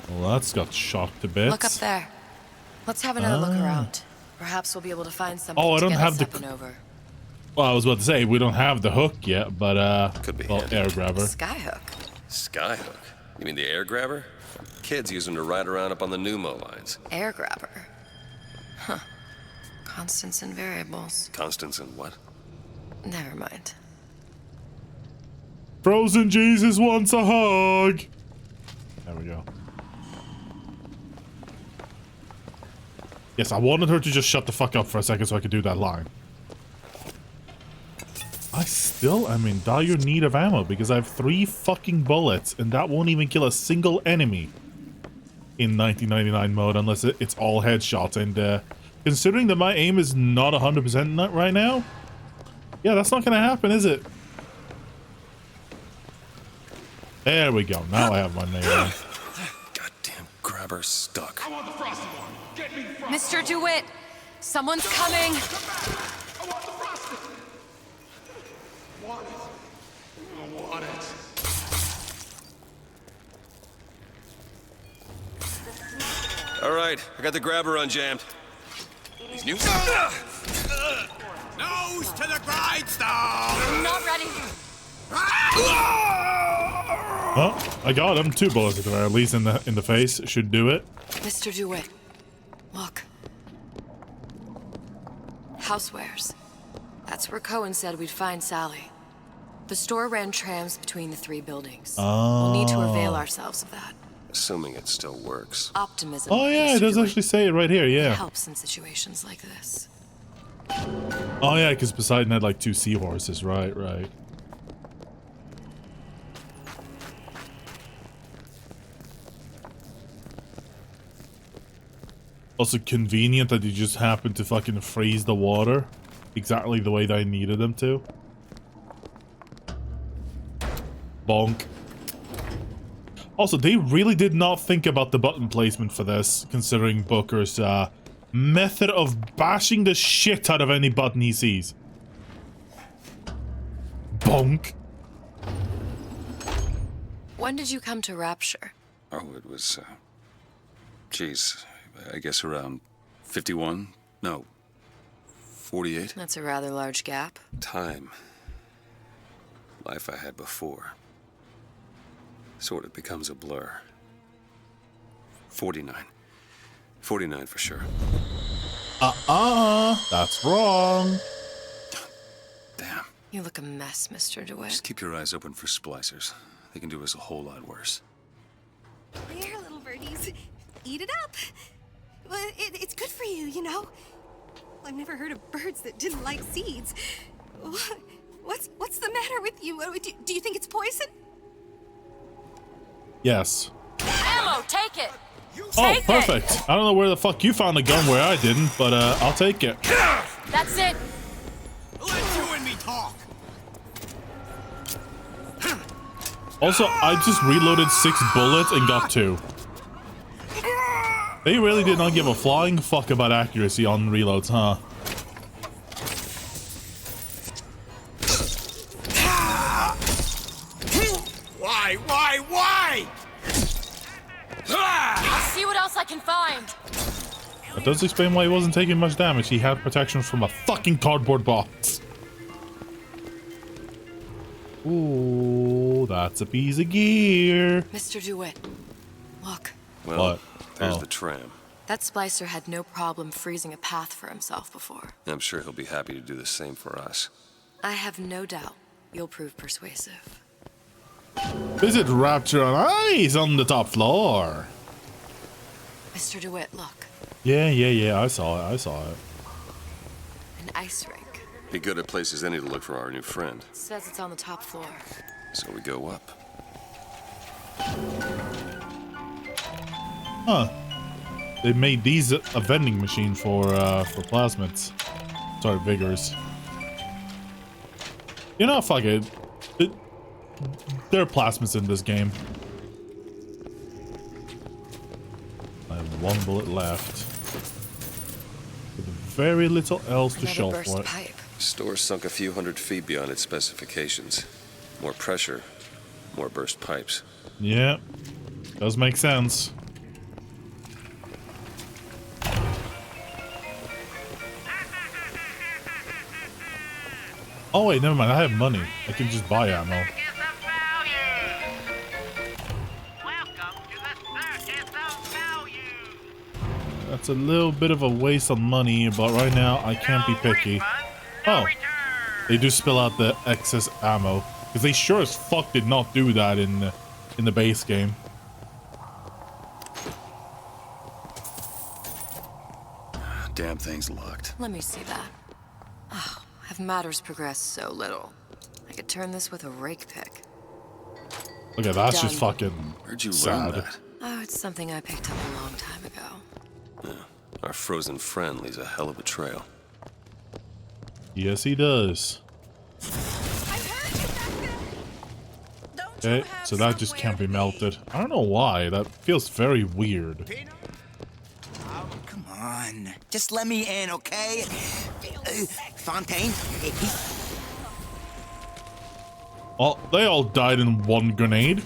Well, that's got shocked to bits. Look up there. Let's have another look around. Perhaps we'll be able to find something Oh, I to don't get have us the... up and over. Well, I was about to say, we don't have the hook yet, but, Could be well, handy. air grabber. Skyhook. Skyhook? You mean the air grabber? Kids use them to ride around up on the pneumo lines. Air grabber. Huh. Constants and variables. Constants and what? Never mind. Frozen Jesus wants a hug! There we go. Yes, I wanted her to just shut the fuck up for a second so I could do that line. I still am in dire need of ammo because I have 3 fucking bullets and that won't even kill a single enemy in 1999 mode unless it's all headshots. And considering that my aim is not 100% right now, yeah, that's not gonna happen, is it? There we go. Now I have my name. Goddamn grabber stuck. I want the frosted one. Get me the frosted. Mr. DeWitt, someone's coming. I want the frosted. Want it. I want it. All right, I got the grabber unjammed. These new... Nose to the grindstone! I'm not ready. Oh, I got him. 2 bullets at the very least in the face. Should do it. Mr. DeWitt, look. Housewares. That's where Cohen said we'd find Sally. The store ran trams between the 3 buildings. Oh. We'll need to avail ourselves of that. Assuming it still works. Optimism. Oh yeah, it Mr. does DeWitt. actually say it right here, yeah. It helps in situations like this. Oh yeah, because Poseidon had like 2 seahorses, right. Also convenient that you just happened to fucking freeze the water exactly the way that I needed them to. Bonk. Also, they really did not think about the button placement for this, considering Booker's method of bashing the shit out of any button he sees. Bonk. When did you come to Rapture? Oh, it was, geez, I guess around 51? No, 48? That's a rather large gap. Time. Life I had before. Sort of becomes a blur. 49. 49 for sure. That's wrong. Damn. You look a mess, Mr. DeWitt. Just keep your eyes open for splicers. They can do us a whole lot worse. Here, little birdies. Eat it up. Well, it's good for you, you know. I've never heard of birds that didn't like seeds. What's the matter with you? Do you think it's poison? Yes. Ammo, take it! Oh, perfect. I don't know where the fuck you found a gun where I didn't, but I'll take it. That's it! Let you and me talk! Also, I just reloaded 6 bullets and got 2. They really did not give a flying fuck about accuracy on reloads, huh? Why? I'll see what else I can find. That does explain why he wasn't taking much damage. He had protection from a fucking cardboard box. Ooh, that's a piece of gear. Mr. DeWitt, look. Well, what? There's the tram. That splicer had no problem freezing a path for himself before. I'm sure he'll be happy to do the same for us. I have no doubt you'll prove persuasive. Visit Rapture on Ice on the top floor. Mr. DeWitt, look. Yeah, I saw it. An ice rink. Be good at places any to look for our new friend. It says it's on the top floor. So we go up. Huh. They made these a vending machine for plasmids. Sorry, vigors. You know, fuck it. There are plasmids in this game. I have 1 bullet left. For the very little else to show Another for burst it. pipe. Store sunk a few hundred feet beyond its specifications. More pressure, more burst pipes. Yeah, does make sense. Oh wait, never mind. I have money. I can just buy ammo. That's a little bit of a waste of money, but right now I can't be picky. Oh, they do spill out the excess ammo because they sure as fuck did not do that in the base game. Damn thing's locked. Let me see that. Oh, have matters progressed so little? I could turn this with a rake pick. Okay, that's Done. just fucking Where'd you sad. learn that? Oh, it's something I picked up a long time ago. Our frozen friend leaves a hell of a trail. Yes, he does. Okay, so that just can't be melted. I don't know why. That feels very weird. Come on. Just let me in, okay? Fontaine? Oh, they all died in one grenade.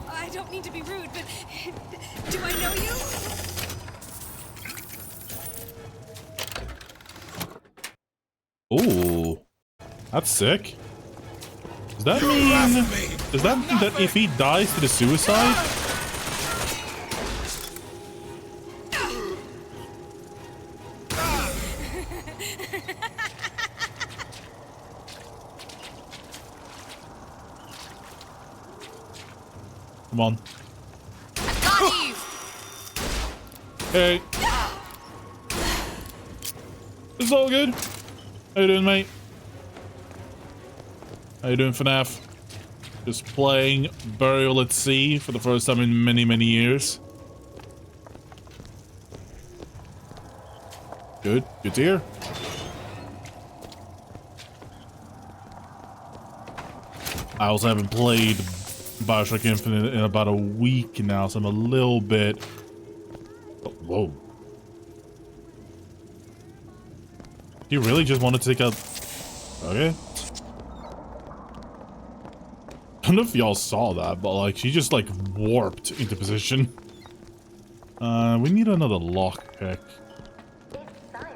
I don't mean to be rude, but do I know you? Ooh, that's sick. Does that mean that if he dies to the suicide? Come on. Got you! Hey. It's all good. How you doing, mate? How you doing, FNAF? Just playing Burial at Sea for the first time in many, many years. Good. Good to hear. I also haven't played Bioshock Infinite in about a week now, so I'm a little bit... Oh, whoa. Do you really just want to take a... Okay. I don't know if y'all saw that, but like, she just like warped into position. We need another lockpick.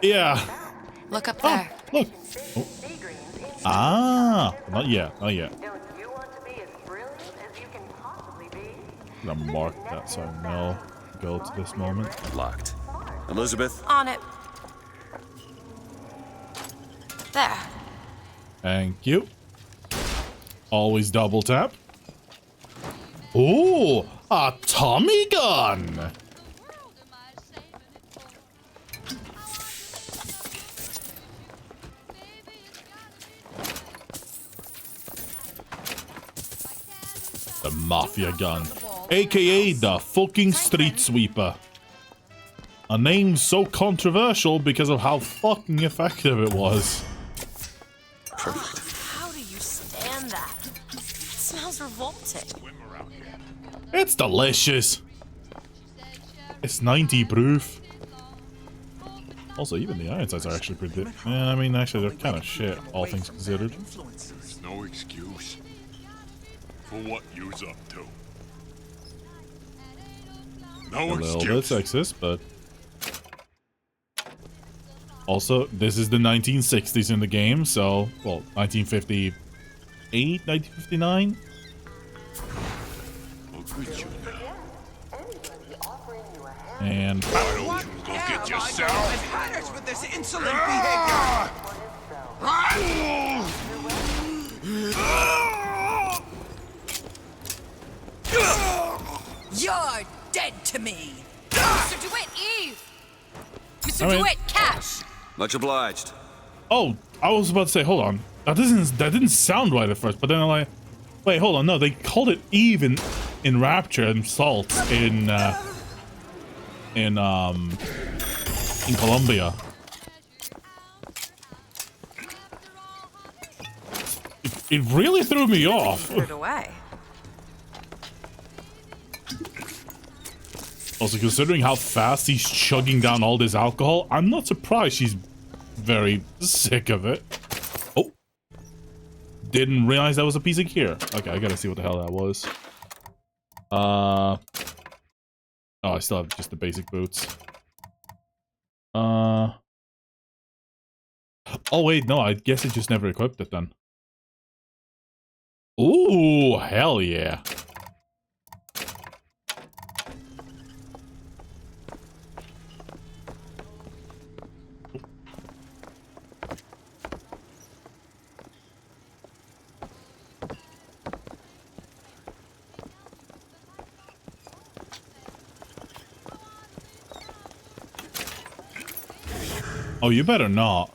Yeah. Look up there. Look. Oh. Ah, not yet, not yet. I'm gonna mark that so I know. Go to this moment. Locked. Elizabeth? On it. There. Thank you. Always double tap. Ooh, a Tommy gun. The Mafia gun, aka the fucking Street Sweeper. A name so controversial because of how fucking effective it was. How do you stand that? It smells revolting. It's delicious. It's 90 proof. Also, even the iron sights are actually pretty good. Yeah, I mean, actually, they're kind of shit, all things considered. There's no excuse for what you's up to. A No little bit excuse. sexist, but... Also, this is the 1960s in the game, so... Well, 1958? 1959? Look at you now. And... Why don't you go get yourself? Hunters with this insolent behavior! You're dead to me! Mr. DeWitt, Eve! Mr. I mean- DeWitt, cash! Much obliged. Oh, I was about to say, hold on. That didn't sound right at first, but then I'm like... Wait, hold on, no, they called it Eve in Rapture and Salt in Colombia. It really threw me off. Put it away. Also, considering how fast he's chugging down all this alcohol, I'm not surprised she's very sick of it. Oh. Didn't realize that was a piece of gear. Okay, I gotta see what the hell that was. Oh, I still have just the basic boots. Oh, wait, no, I guess it just never equipped it then. Ooh, hell yeah. Oh, you better not.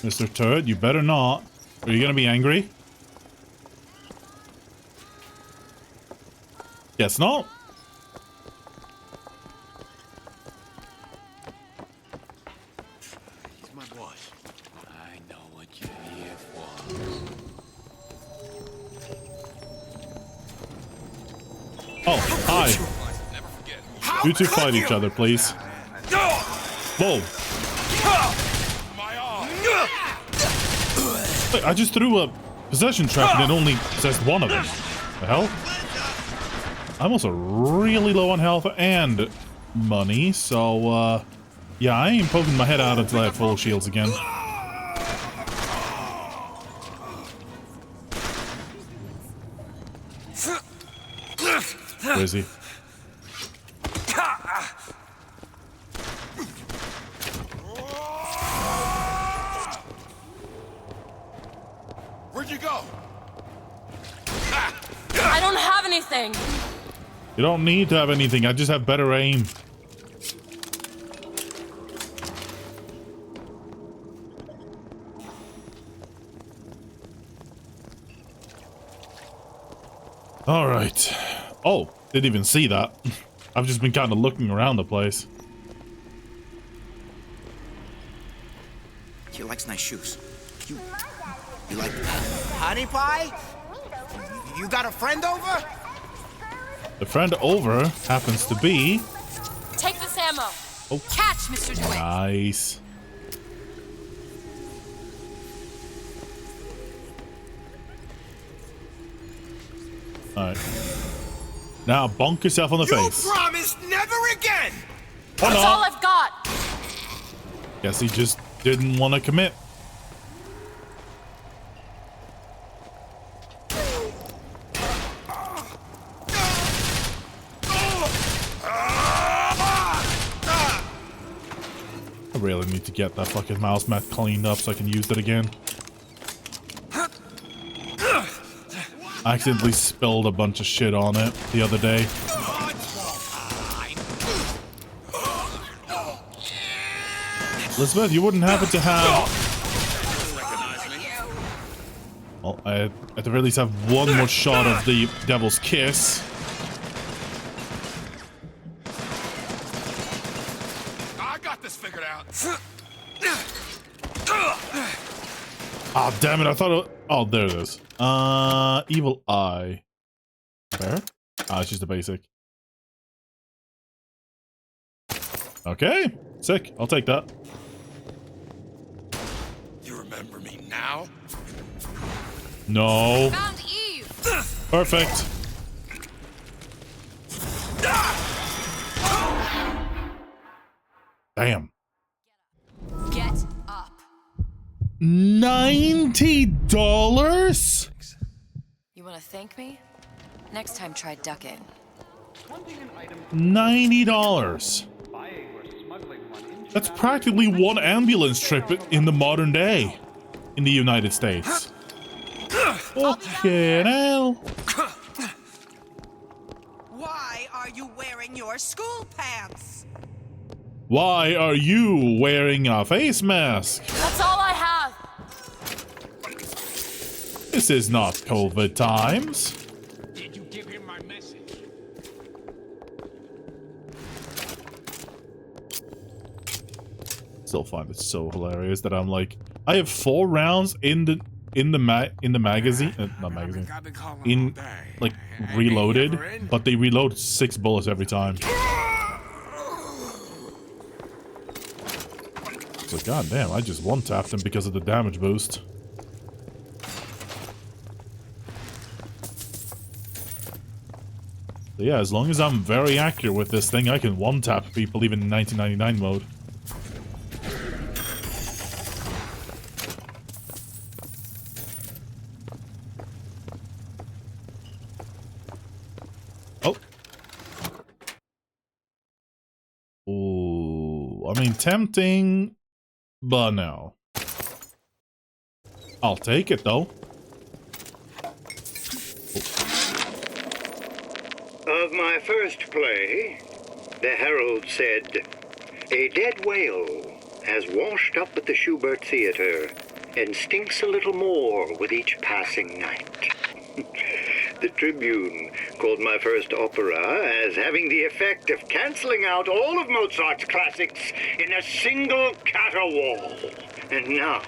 Mr. Turret, you better not. Are you gonna be angry? Guess not. He's my boss. I know what you're here for. Oh, hi. You two fight each other, please. Whoa. Wait, I just threw a possession trap and it only possessed one of them. The hell? I'm also really low on health and money, so, yeah, I ain't poking my head out until I have full shields again. Where is he? Where'd you go? I don't have anything. You don't need to have anything, I just have better aim. Alright. Oh, didn't even see that. I've just been kind of looking around the place. He likes nice shoes. You like honey pie? You got a friend over? The friend over happens to be... Take this ammo. Oh. Catch, Mr. DeWitt. Nice. Alright. Now, bonk yourself on the face. You promised never again! Oh, That's no. all I've got. Guess he just didn't want to commit. I really need to get that fucking mouse mat cleaned up so I can use it again. I accidentally spilled a bunch of shit on it the other day. Elizabeth, you wouldn't happen to have... Well, I at the very least have one more shot of the Devil's Kiss. I got this figured out. Ah, oh, damn it, I thought it... Oh, there it is. Evil Eye. Where? Ah, it's just a basic. Okay, sick. I'll take that. You remember me now? No. Found Eve. Perfect. Damn. Get up. $90? You want to thank me? Next time, try ducking. $90. That's practically one ambulance trip in the modern day in the United States. Okay, now. Why are you wearing your school pants? Why are you wearing a face mask? That's all I have. This is not COVID times. Did you give him my message? Still find it so hilarious that I'm like, I have 4 rounds in in the magazine, not magazine, in like Reloaded, but they reload 6 bullets every time. So goddamn, I just one-tapped him because of the damage boost. So yeah, as long as I'm very accurate with this thing, I can one-tap people even in 1999 mode. Ooh, I mean, tempting, but no. I'll take it, though. Of my first play, the herald said, "A dead whale has washed up at the Schubert Theater and stinks a little more with each passing night." The Tribune called my first opera as having the effect of canceling out all of Mozart's classics in a single caterwaul. And now,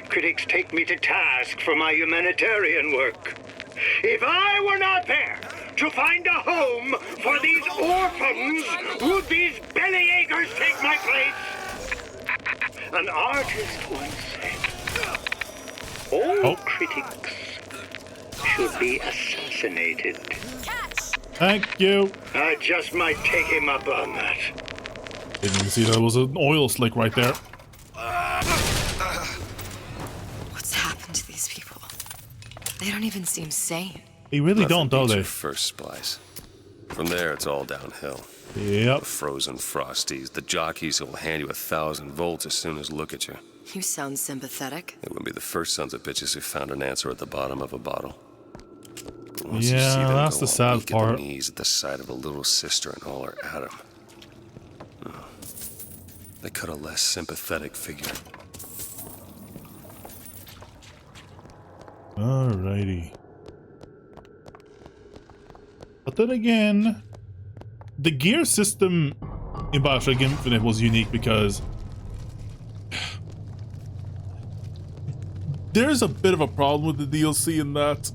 critics take me to task for my humanitarian work. If I were not there to find a home for these orphans, would these bellyachers take my place? An artist once said, all critics should be assassinated. Thank you. I just might take him up on that. Didn't even see that was an oil slick right there. What's happened to these people? They don't even seem sane. They really don't, though, they? First splice. From there, it's all downhill. Yep. The frozen frosties, the jockeys who'll hand you 1,000 volts as soon as look at you. You sound sympathetic. They wouldn't be the first sons of bitches who found an answer at the bottom of a bottle. But once you see Yeah, them that's go the all sad weak part. at the knees at the sight of a little sister and all her Adam. Oh, they cut a less sympathetic figure. Alrighty. But then again, the gear system in Bioshock Infinite was unique because there's a bit of a problem with the DLC in that,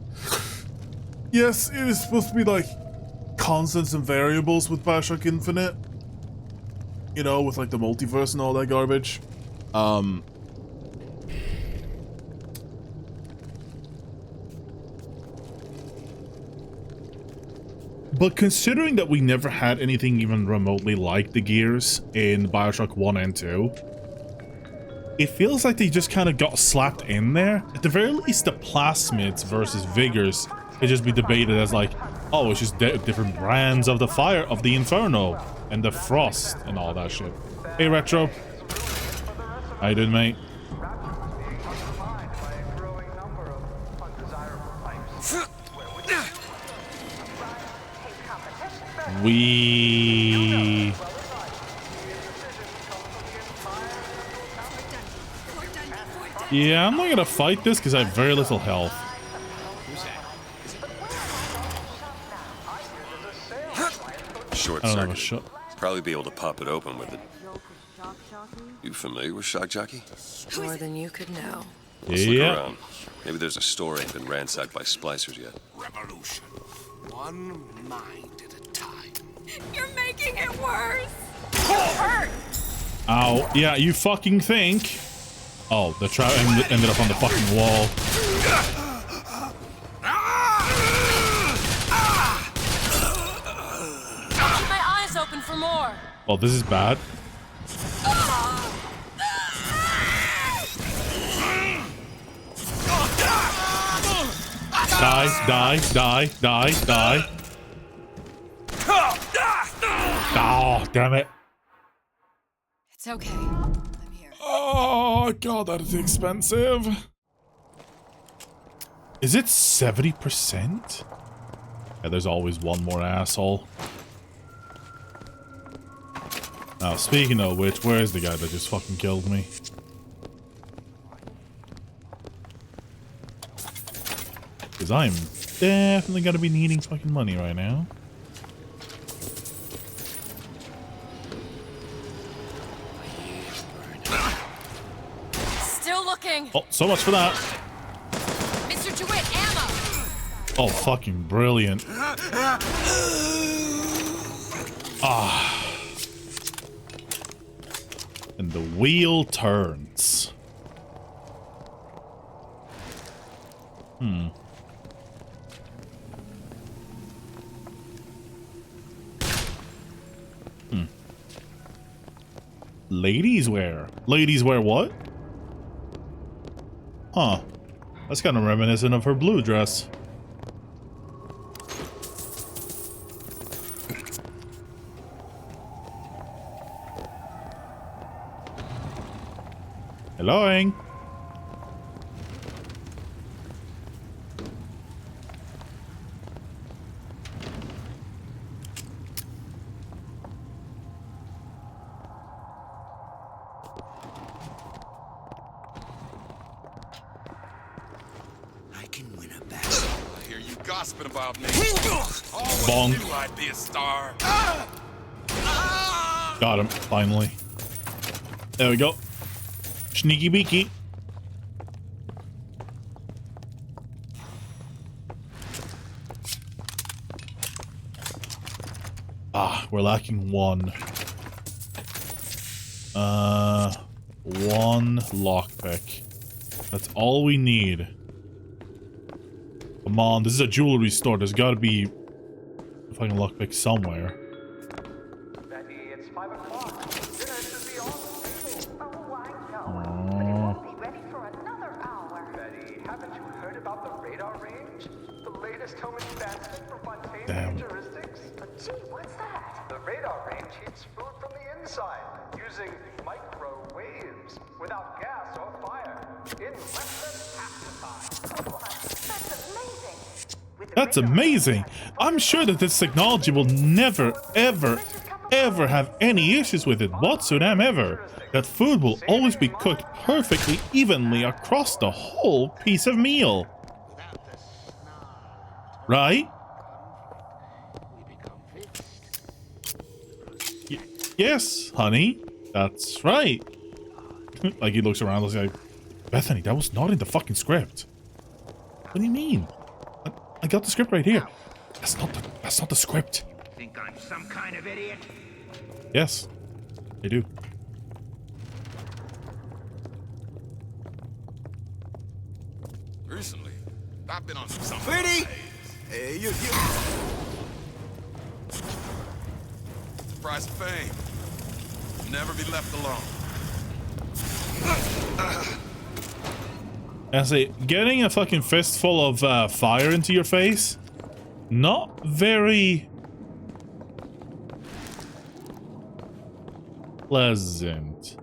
yes, it is supposed to be like constants and variables with Bioshock Infinite, you know, with like the multiverse and all that garbage. But considering that we never had anything even remotely like the gears in Bioshock 1 and 2, it feels like they just kind of got slapped in there. At the very least, the plasmids versus vigors could just be debated as like, oh, it's just different brands of the fire, of the inferno, and the frost, and all that shit. Hey, Retro. How you doing, mate? Yeah, I'm not gonna fight this because I have very little health. Short I don't have a circuit. Probably be able to pop it open with it. You familiar with Shock Jockey? More than you could know. Let's look around. Maybe there's a store ain't been ransacked by splicers yet. Revolution. One mind at a time. You're making it worse. Hurt. Ow. Yeah, you fucking think. Oh, the trap ended up on the fucking wall. I'll keep my eyes open for more. Oh, this is bad. Die, die, die, die, die. Oh, damn it. It's okay. Oh, God, that is expensive. Is it 70%? Yeah, there's always one more asshole. Now, speaking of which, where is the guy that just fucking killed me? Because I'm definitely gonna be needing fucking money right now. Still looking. Oh, so much for that. Oh, fucking brilliant. Ah. And the wheel turns. Hmm. Ladies wear. Ladies wear what? Huh. That's kind of reminiscent of her blue dress. Hello, Ing. I can win a battle. I hear you gossiping about me. Bonk. Always knew I'd be a star. Got him, finally. There we go. Sneaky beaky. Ah, we're lacking one. One lockpick. That's all we need. Come on, this is a jewelry store. There's gotta be a fucking lockpick somewhere. Betty, it's 5 o'clock. Dinner should be on the table. Oh, I know. But it won't be ready for another hour. Betty, haven't you heard about the radar range? The latest home advancement for Fontaine Damn. futuristics? Gee, what's that? The radar range heats food from the inside using microwaves without gas or fire in less than half the time. Oh, that's amazing. With the That's radar amazing. I'm sure that this technology will never, ever, ever have any issues with it whatsoever. That food will always be cooked perfectly evenly across the whole piece of meal. Right? Yes, honey. That's right. Like he looks around and like, Bethany, that was not in the fucking script. What do you mean? I got the script right here. That's not the script. Think I'm some kind of idiot? Yes, I do. Recently, I've been on some. Pretty! Hey, you. The price of fame. Never be left alone. I say, getting a fucking fistful of fire into your face, not very pleasant.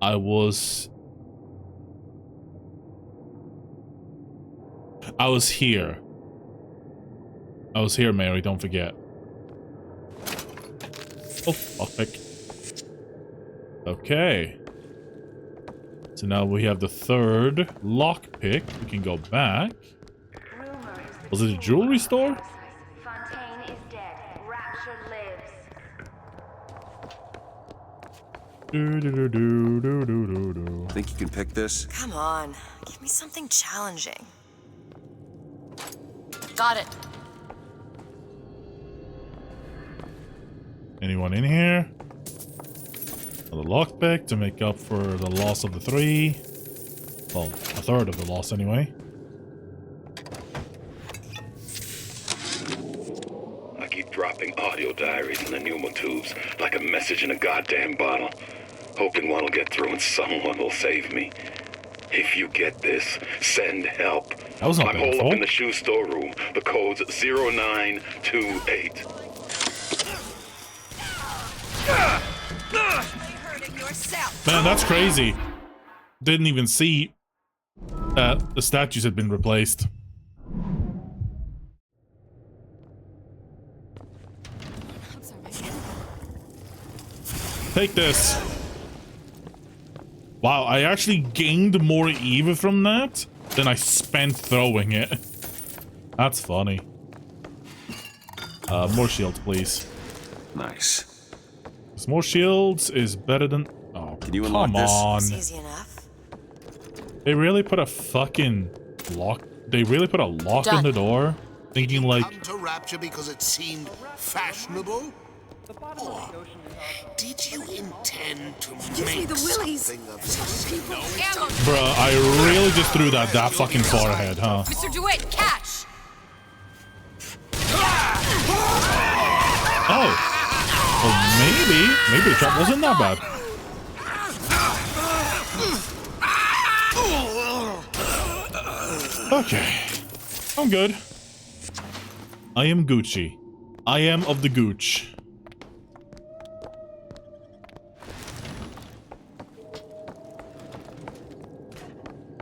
I was here. I was here, Mary, don't forget. Oh, lockpick. Okay. So now we have the third lockpick. We can go back. Was it a jewelry store? Fontaine is dead. Rapture lives. Think you can pick this? Come on, give me something challenging. Got it. Anyone in here? Another lockpick to make up for the loss of the 3. Well, a third of the loss anyway. I keep dropping audio diaries in the pneumo tubes like a message in a goddamn bottle, hoping one will get through and someone will save me. If you get this, send help. That was not I'm holed painful. up in the shoe storeroom. The code's 0928. Man, that's crazy. Didn't even see that the statues had been replaced. Take this. Wow, I actually gained more EVA from that than I spent throwing it. That's funny. More shields, please. Nice. More shields is better than... Oh, can you unlock come this? on. It's easy enough. They really put a fucking They really put a lock on the door? Thinking like... Come to Rapture because it seemed fashionable? Or did you intend to make something of this? Bruh, I really just threw that fucking far ahead, huh? Mr. DeWitt, catch! Oh. Well, maybe the trap wasn't that bad. Okay. I'm good. I am Gucci. I am of the Gooch.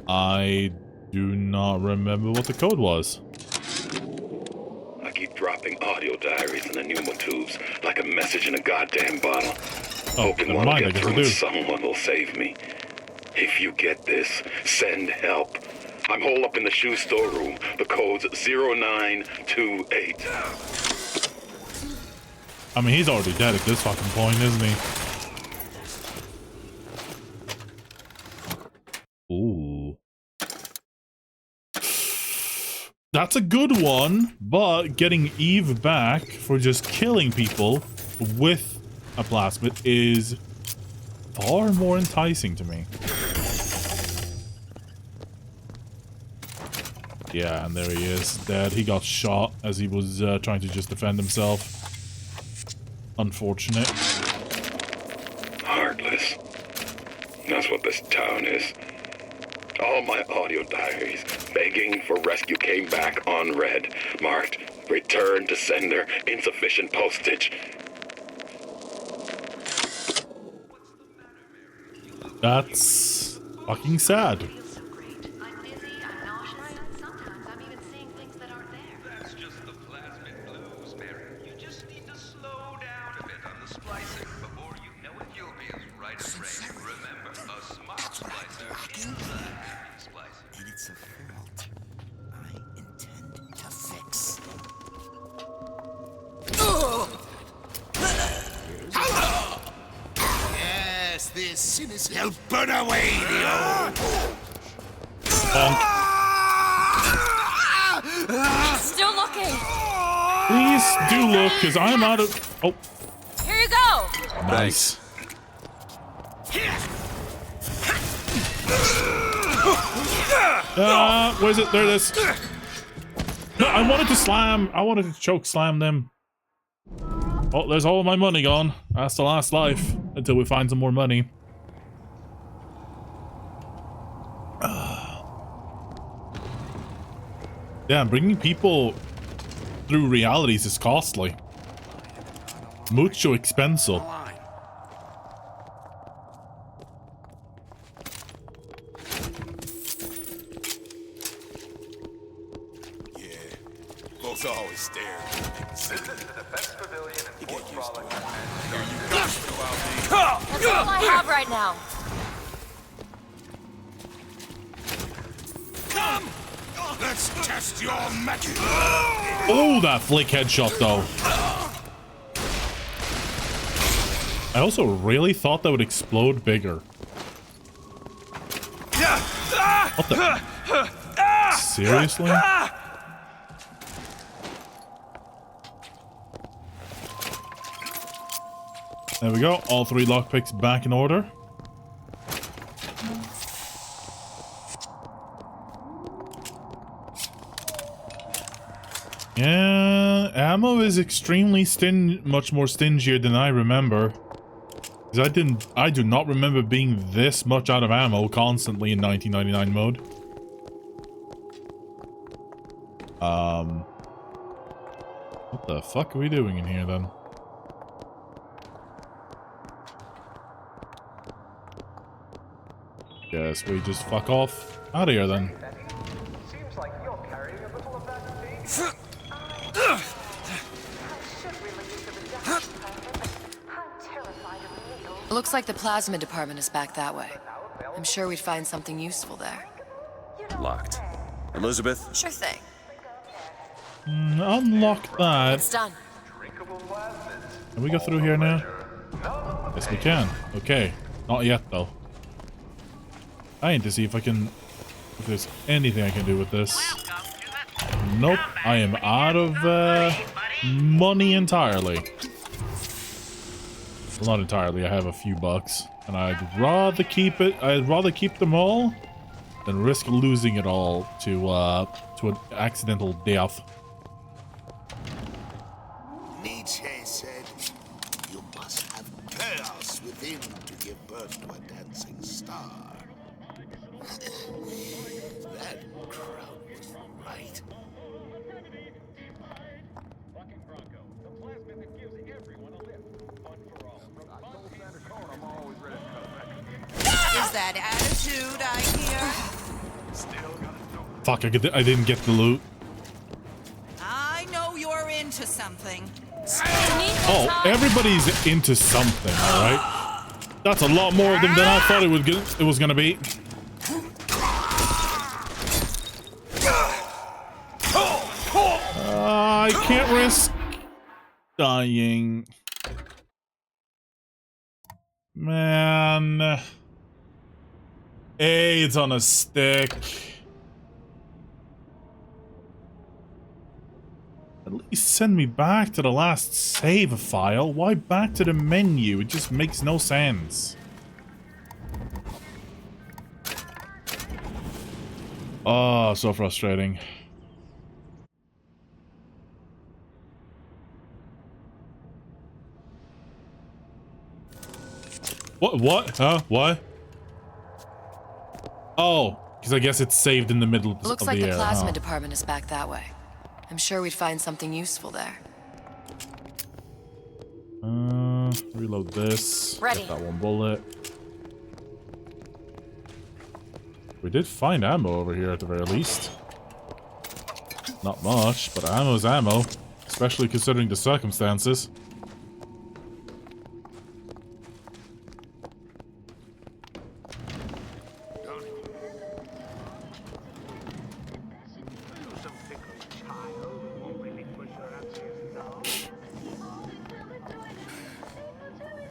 I do not remember what the code was. I keep dropping audio diaries in the pneumo tubes like a message in a goddamn bottle. Hoping one will get through and someone will save me. If you get this, send help. I'm holed up in the shoe store room. The code's 0928. I mean, he's already dead at this fucking point, isn't he? Ooh. That's a good one, but getting Eve back for just killing people with a plasmid is far more enticing to me. Yeah, and there he is, dead. He got shot as he was trying to just defend himself. Unfortunate. Heartless. That's what this town is. All my audio diaries begging for rescue came back unread, marked return to sender, insufficient postage. That's fucking sad. They'll burn away the old. Still looking. Please do look, because I'm out of... Oh. Here you go. Nice. Where's it? There it is. No, I wanted to slam. I wanted to choke slam them. Oh, there's all of my money gone. That's the last life until we find some more money. Yeah, bringing people through realities is costly. Mucho expensive. Folks always stare. This is the defense pavilion in Fort Frolic. That's all I have right now. Come! Let's test your magic! Oh, that flick headshot, though. I also really thought that would explode bigger. What the? Seriously? There we go. All 3 lockpicks back in order. Yeah, ammo is extremely much more stingier than I remember. Because I do not remember being this much out of ammo constantly in 1999 mode. What the fuck are we doing in here then? Guess we just fuck off out of here then. Seems like you're carrying a little of that thing. It looks like the plasmid department is back that way. I'm sure we'd find something useful there. Locked. Elizabeth? Sure thing. Unlock that. It's done. Can we go through here now? Yes, we can. Okay. Not yet, though. I need to see if I can... if there's anything I can do with this. Nope, I am out of money entirely. Well, not entirely. I have a few bucks, and I'd rather keep it. I'd rather keep them all than risk losing it all to an accidental death. Nietzsche said, "You must have chaos within to give birth to a dancing star." That crowd was right. Is that attitude I hear? Fuck! I didn't get the loot. I know you're into something. Oh, everybody's into something, all right? That's a lot more of them than I thought it was gonna be. I can't risk dying. Man. AIDS on a stick. At least send me back to the last save file. Why back to the menu? It just makes no sense. Oh, so frustrating. What? Huh? What? Oh, because I guess it's saved in the middle of the Looks like the air, plasma huh? department is back that way. I'm sure we'd find something useful there. Reload this. Ready. Get that one bullet. We did find ammo over here at the very least. Not much, but ammo's ammo. Especially considering the circumstances.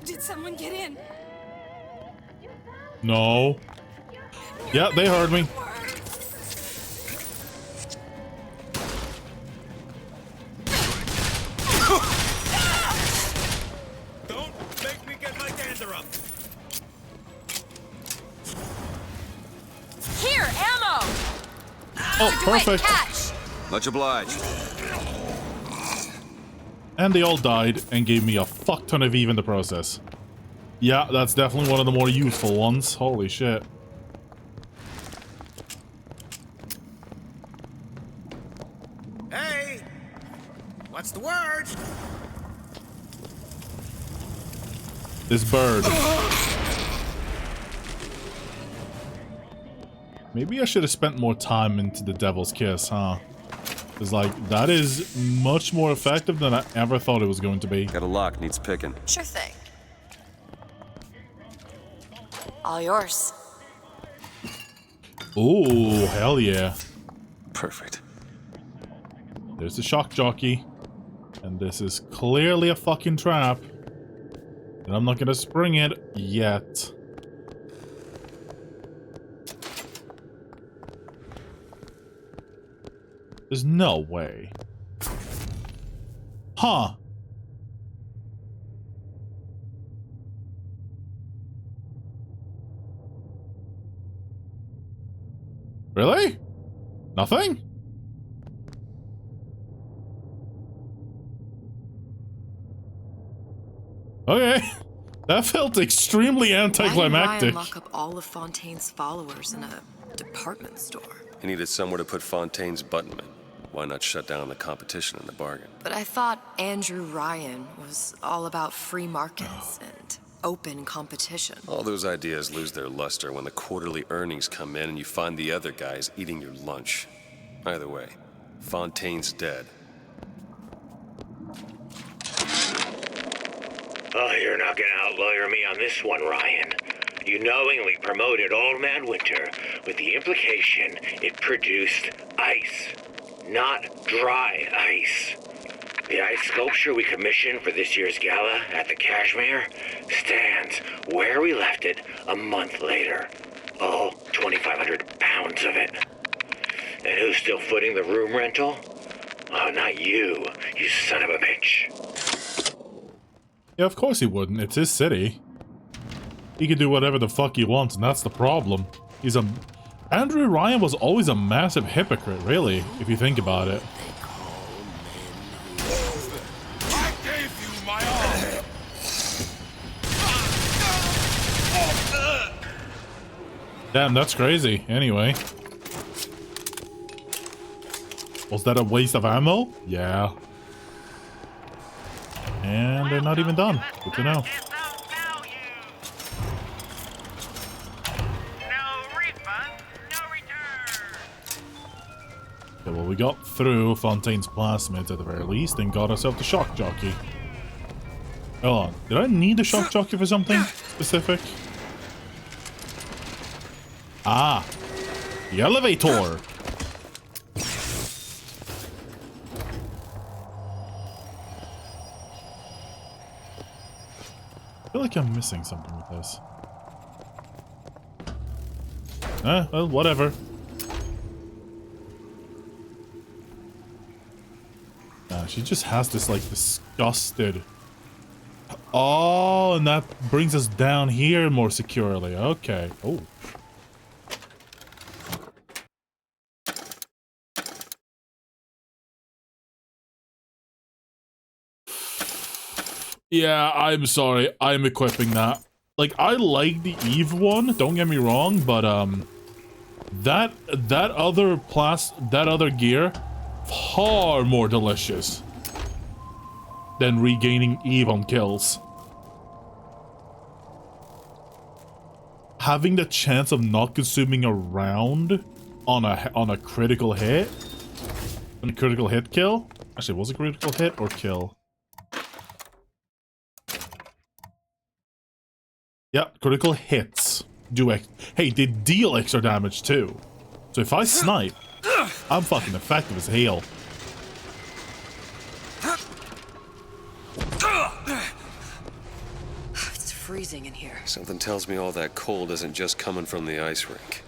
Did someone get in? No. Yeah, they heard me. Don't make me get my dander up. Here, ammo! Oh, perfect. Catch! Much obliged. And they all died and gave me a fuck ton of EVE in the process. Yeah, that's definitely one of the more useful ones. Holy shit. Hey! What's the word? This bird. Maybe I should have spent more time into the Devil's Kiss, huh? Because, like, that is much more effective than I ever thought it was going to be. Got a lock, needs picking. Sure thing. All yours. Ooh, hell yeah. Perfect. There's the shock jockey. And this is clearly a fucking trap. And I'm not gonna spring it yet. There's no way. Huh. Really? Nothing? Okay. That felt extremely anticlimactic. Why did Ryan lock up all of Fontaine's followers in a department store? He needed somewhere to put Fontaine's buttonmen. Why not shut down the competition in the bargain? But I thought Andrew Ryan was all about free markets and open competition. All those ideas lose their luster when the quarterly earnings come in and you find the other guys eating your lunch. Either way, Fontaine's dead. Oh, you're not gonna outlawyer me on this one, Ryan. You knowingly promoted Old Man Winter with the implication it produced ice, not dry ice. The ice sculpture we commissioned for this year's gala at the Kashmir stands where we left it a month later. All 2,500 pounds of it. And who's still footing the room rental? Oh, not you, you son of a bitch. Yeah, of course he wouldn't. It's his city. He can do whatever the fuck he wants, and that's the problem. Andrew Ryan was always a massive hypocrite, really, if you think about it. I gave you my arm. Damn, that's crazy. Anyway. Was that a waste of ammo? Yeah. And they're not even done. Good to know. Okay, well, we got through Fontaine's plasmids at the very least and got ourselves the shock jockey. Hold on. Did I need the shock jockey for something specific? Ah. The elevator. I feel like I'm missing something with this. Well, whatever. She just has this, like, disgusted... Oh, and that brings us down here more securely. Okay. Oh. Yeah, I'm sorry. I'm equipping that. Like, I like the Eve one, don't get me wrong, but that other gear, far more delicious than regaining Eve on kills. Having the chance of not consuming a round on a critical hit, on a critical hit kill. Actually, was it critical hit or kill? Yeah, critical hits do hey, they deal extra damage too. So if I snipe, I'm fucking effective as hell. It's freezing in here. Something tells me all that cold isn't just coming from the ice rink.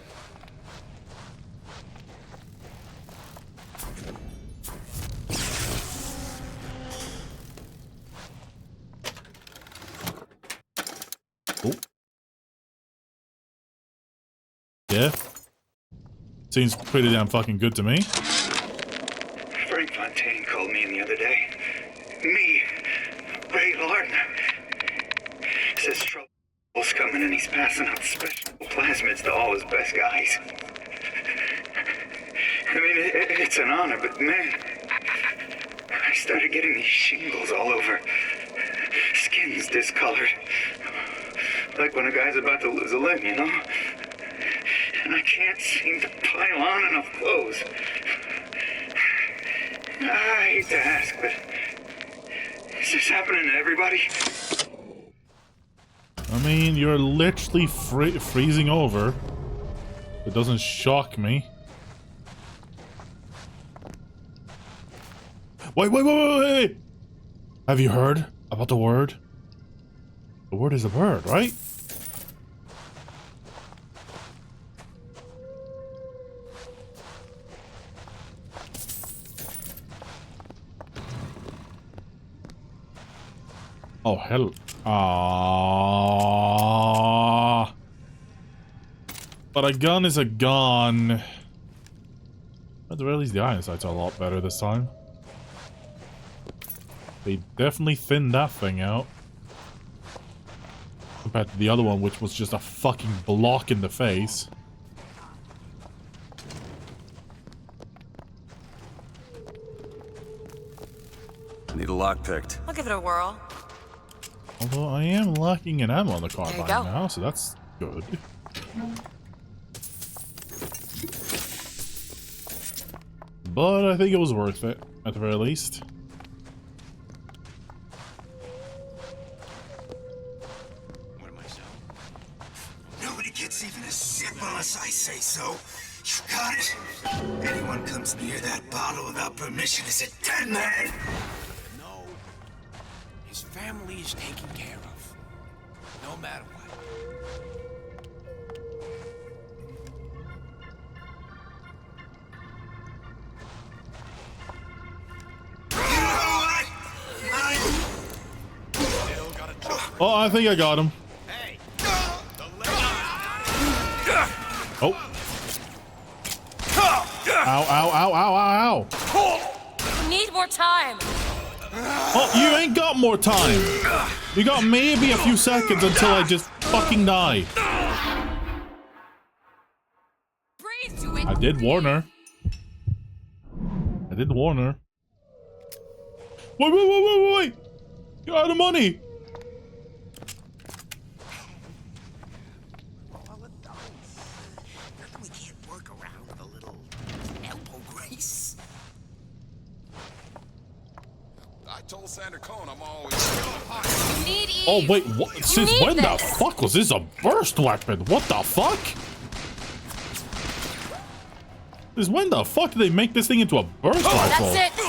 Oh. Yeah. Seems pretty damn fucking good to me. Frank Fontaine called me in the other day. Me, Ray Lorton. Says trouble's coming and he's passing out special plasmids to all his best guys. I mean, it's an honor, but man, I started getting these shingles all over. Skin's discolored. Like when a guy's about to lose a limb, you know? And I can't seem to pile on enough clothes. I hate to ask, but is this happening to everybody? I mean, you're literally freezing over. It doesn't shock me. Wait. Have you heard about the word? The word is a bird, right? Oh, hell. Ah. But a gun is a gun. At the very least, the iron sights are a lot better this time. They definitely thinned that thing out. Compared to the other one, which was just a fucking block in the face. I need a lock picked. I'll give it a whirl. Although I am lacking an ammo on the carbine go. now, so that's good. But I think it was worth it, at the very least. Nobody gets even as simple as I say so. You got it? Anyone comes near that bottle without permission is a dead man. No. His family is taken care of. No matter what. Oh, I think I got him. Oh. Ow, ow, ow, ow, ow, ow. You need more time. Oh, you ain't got more time. You got maybe a few seconds until I just fucking die. I did warn her. I did warn her. Wait, wait, wait, wait, wait. You're out of money. We can't work around with a little elbow grease. I told Sandra Cone I'm always Oh, wait, what? Since when the fuck was this a burst weapon? What the fuck? Since when the fuck did they make this thing into a burst rifle? That's it.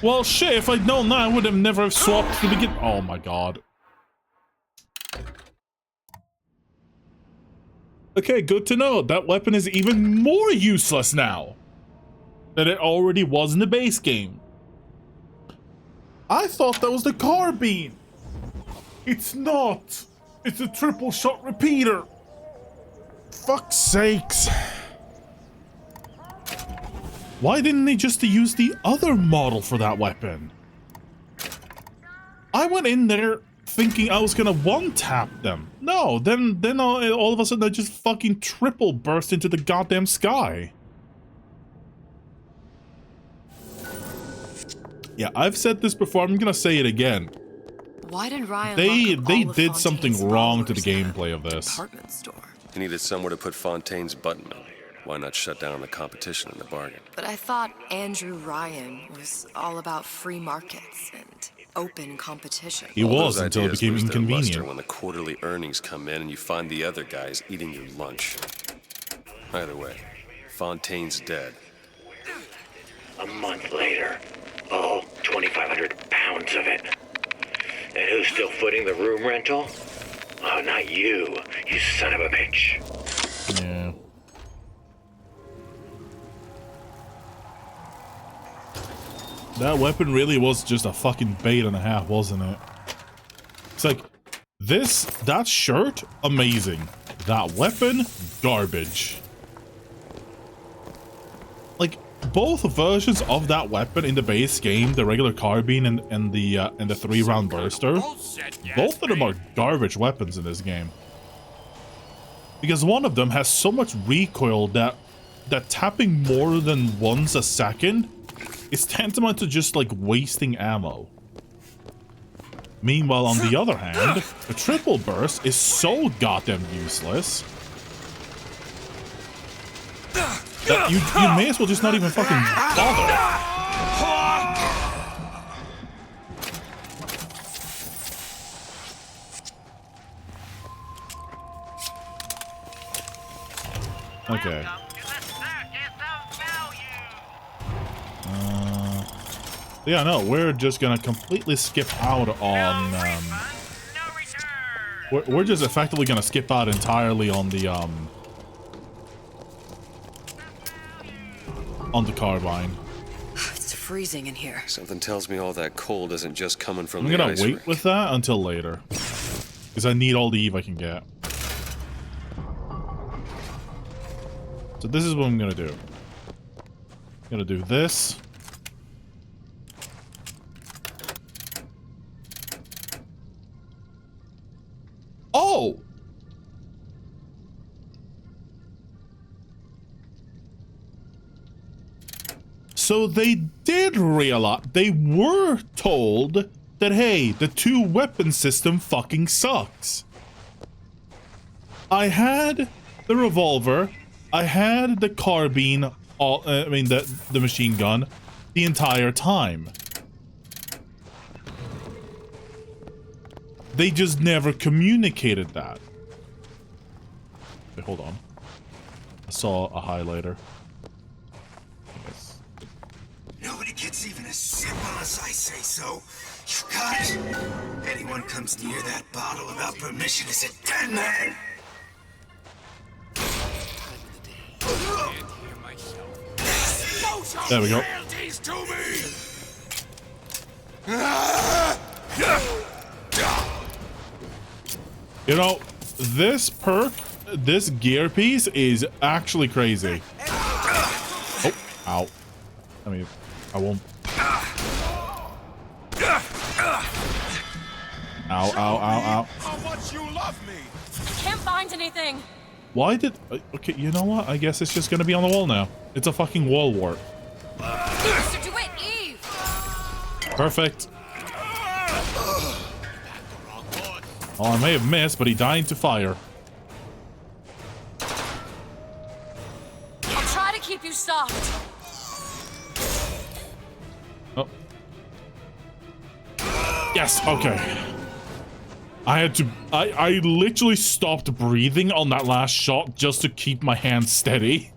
Well, shit, if I'd known that, I would have never swapped to begin. Oh my god. Okay, good to know. That weapon is even more useless now than it already was in the base game. I thought that was the carbine. It's not. It's a triple shot repeater. Fuck's sakes. Why didn't they just use the other model for that weapon? I went in there thinking I was gonna one-tap them. No, then all of a sudden I just fucking triple burst into the goddamn sky. Yeah, I've said this before, I'm gonna say it again. Why did Ryan They did something wrong to the gameplay of this. department store? You needed somewhere to put Fontaine's button on. Why not shut down the competition in the bargain? But I thought Andrew Ryan was all about free markets and open competition. He was until it became inconvenient. When the quarterly earnings come in and you find the other guys eating your lunch. Either way, Fontaine's dead. A month later, all 2,500 pounds of it. And who's still footing the room rental? Oh, not you, you son of a bitch. Yeah. That weapon really was just a fucking bait and a half, wasn't it? It's like, that shirt, amazing. That weapon, garbage. Like, both versions of that weapon in the base game, the regular carbine and the 3-round burster, both of them are garbage weapons in this game. Because one of them has so much recoil that tapping more than once a second is tantamount to just like wasting ammo. Meanwhile, on the other hand, the triple burst is so goddamn useless that you may as well just not even fucking bother. Okay. Yeah, no, we're just gonna completely skip out on, we're just effectively gonna skip out entirely on the carbine. It's freezing in here. Something tells me all that cold isn't just coming from I'm the gonna ice wait rink. with that until later. Because I need all the Eve I can get. So this is what I'm gonna do. I'm gonna do this. Oh! So they did realize, they were told that, hey, the 2-weapon system fucking sucks. I had the revolver, I had the carbine, the machine gun, the entire time. They just never communicated that. Wait, hold on. I saw a highlighter. Nobody gets even as simple as I say so. You got it. Anyone comes near that bottle without permission is a dead man. There we go. You know, this perk, this gear piece is actually crazy. Oh, ow. I mean, I won't. Ow, ow, ow, ow. How much you love me? Can't find anything. Why did... Okay, you know what? I guess it's just gonna be on the wall now. It's a fucking wall warp. Mr. DeWitt, Eve! Perfect. Oh, I may have missed, but he died to fire. I'll try to keep you soft. Oh. Yes, okay. I had to... I literally stopped breathing on that last shot just to keep my hand steady.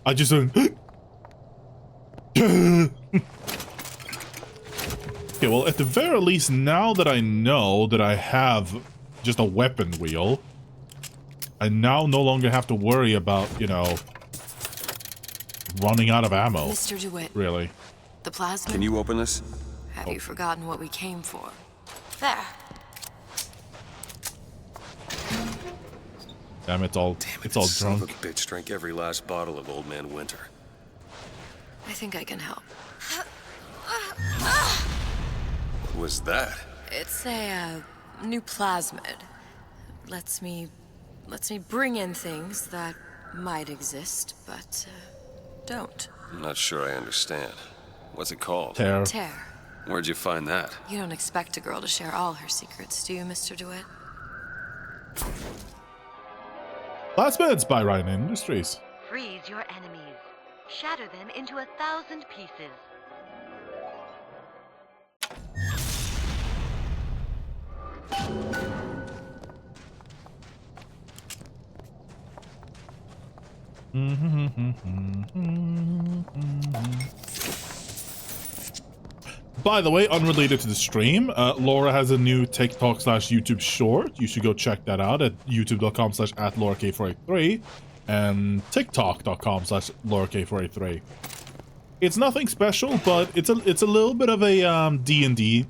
I just... Okay, well, at the very least, now that I know that I have just a weapon wheel, I now no longer have to worry about, you know, running out of ammo. Mr. DeWitt. Really. The plasma? Can you open this? Have you forgotten what we came for? There. Damn, it's all Son drunk. of a bitch drank every last bottle of Old Man Winter. I think I can help. What was that? It's a new plasmid. Lets me bring in things that might exist, but don't. I'm not sure I understand. What's it called? Tear. Tear. Where'd you find that? You don't expect a girl to share all her secrets, do you, Mr. DeWitt? Plasmids by Ryan Industries. Freeze your enemies. Shatter them into 1,000 pieces. By the way, unrelated to the stream, Laura has a new TikTok/YouTube short. You should go check that out at youtube.com/@LauraK483 and TikTok.com/LauraK483. It's nothing special, but it's a little bit of a D&D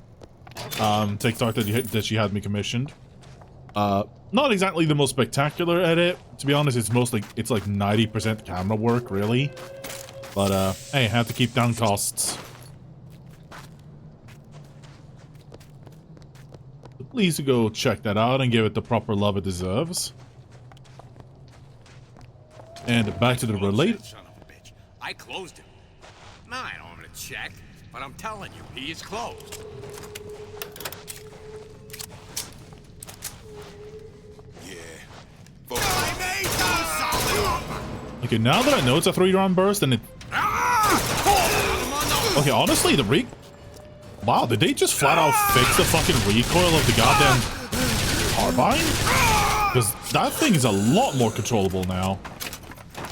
TikTok that she had me commissioned. Not exactly the most spectacular edit. To be honest, it's like 90% camera work, really. But hey, have to keep down costs. Please go check that out and give it the proper love it deserves. And back to the related. Son of a bitch. I closed him. Nah, I don't want to check, but I'm telling you, he is closed. Okay, now that I know it's a 3-round burst and it... Okay, honestly, wow, did they just flat out fix the fucking recoil of the goddamn carbine? Because that thing is a lot more controllable now.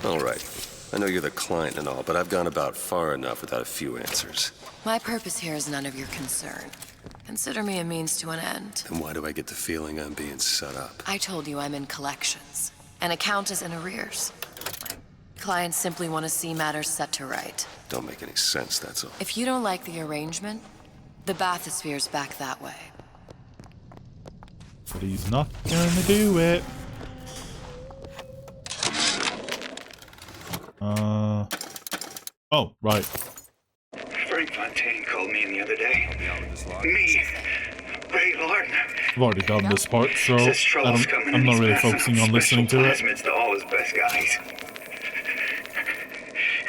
Alright. I know you're the client and all, but I've gone about far enough without a few answers. My purpose here is none of your concern. Consider me a means to an end. Then why do I get the feeling I'm being set up? I told you I'm in collections. An account is in arrears. Clients simply want to see matters set to right. Don't make any sense, that's all. If you don't like the arrangement, the bathysphere's back that way. But he's not gonna do it. Oh, right. Frank Fontaine called me in the other day. Me, Ray Lardner. I've already done this part, so Says trouble's coming I'm not and really he's passing focusing out on listening to it. special plasmids to all his best guys.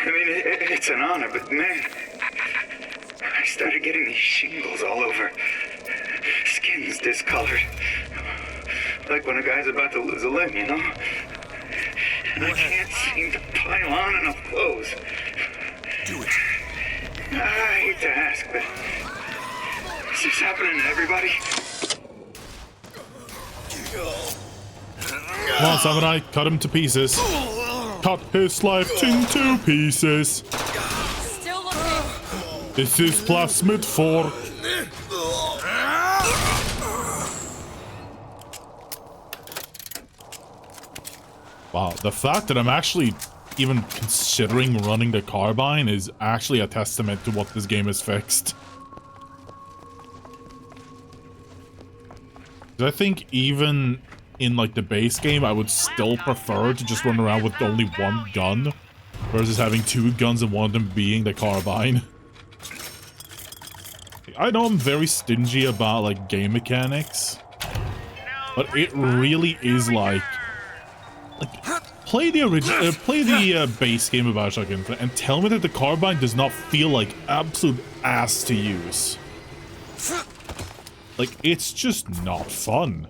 I mean, it's an honor, but man, I started getting these shingles all over. Skin's discolored. Like when a guy's about to lose a limb, you know? And I can't seem to pile on enough clothes. Do it. I hate to ask, but is this happening to everybody? Come on, Samurai, cut him to pieces. Cut his life into pieces. Still looking. This is Plasmid 4. Wow, the fact that I'm actually even considering running the carbine is actually a testament to what this game has fixed. I think even in like the base game, I would still prefer to just run around with only one gun versus having two guns and one of them being the carbine. I know I'm very stingy about like game mechanics, but it really is like play the original, play the base game of Bioshock Infinite and tell me that the carbine does not feel like absolute ass to use. Like, it's just not fun.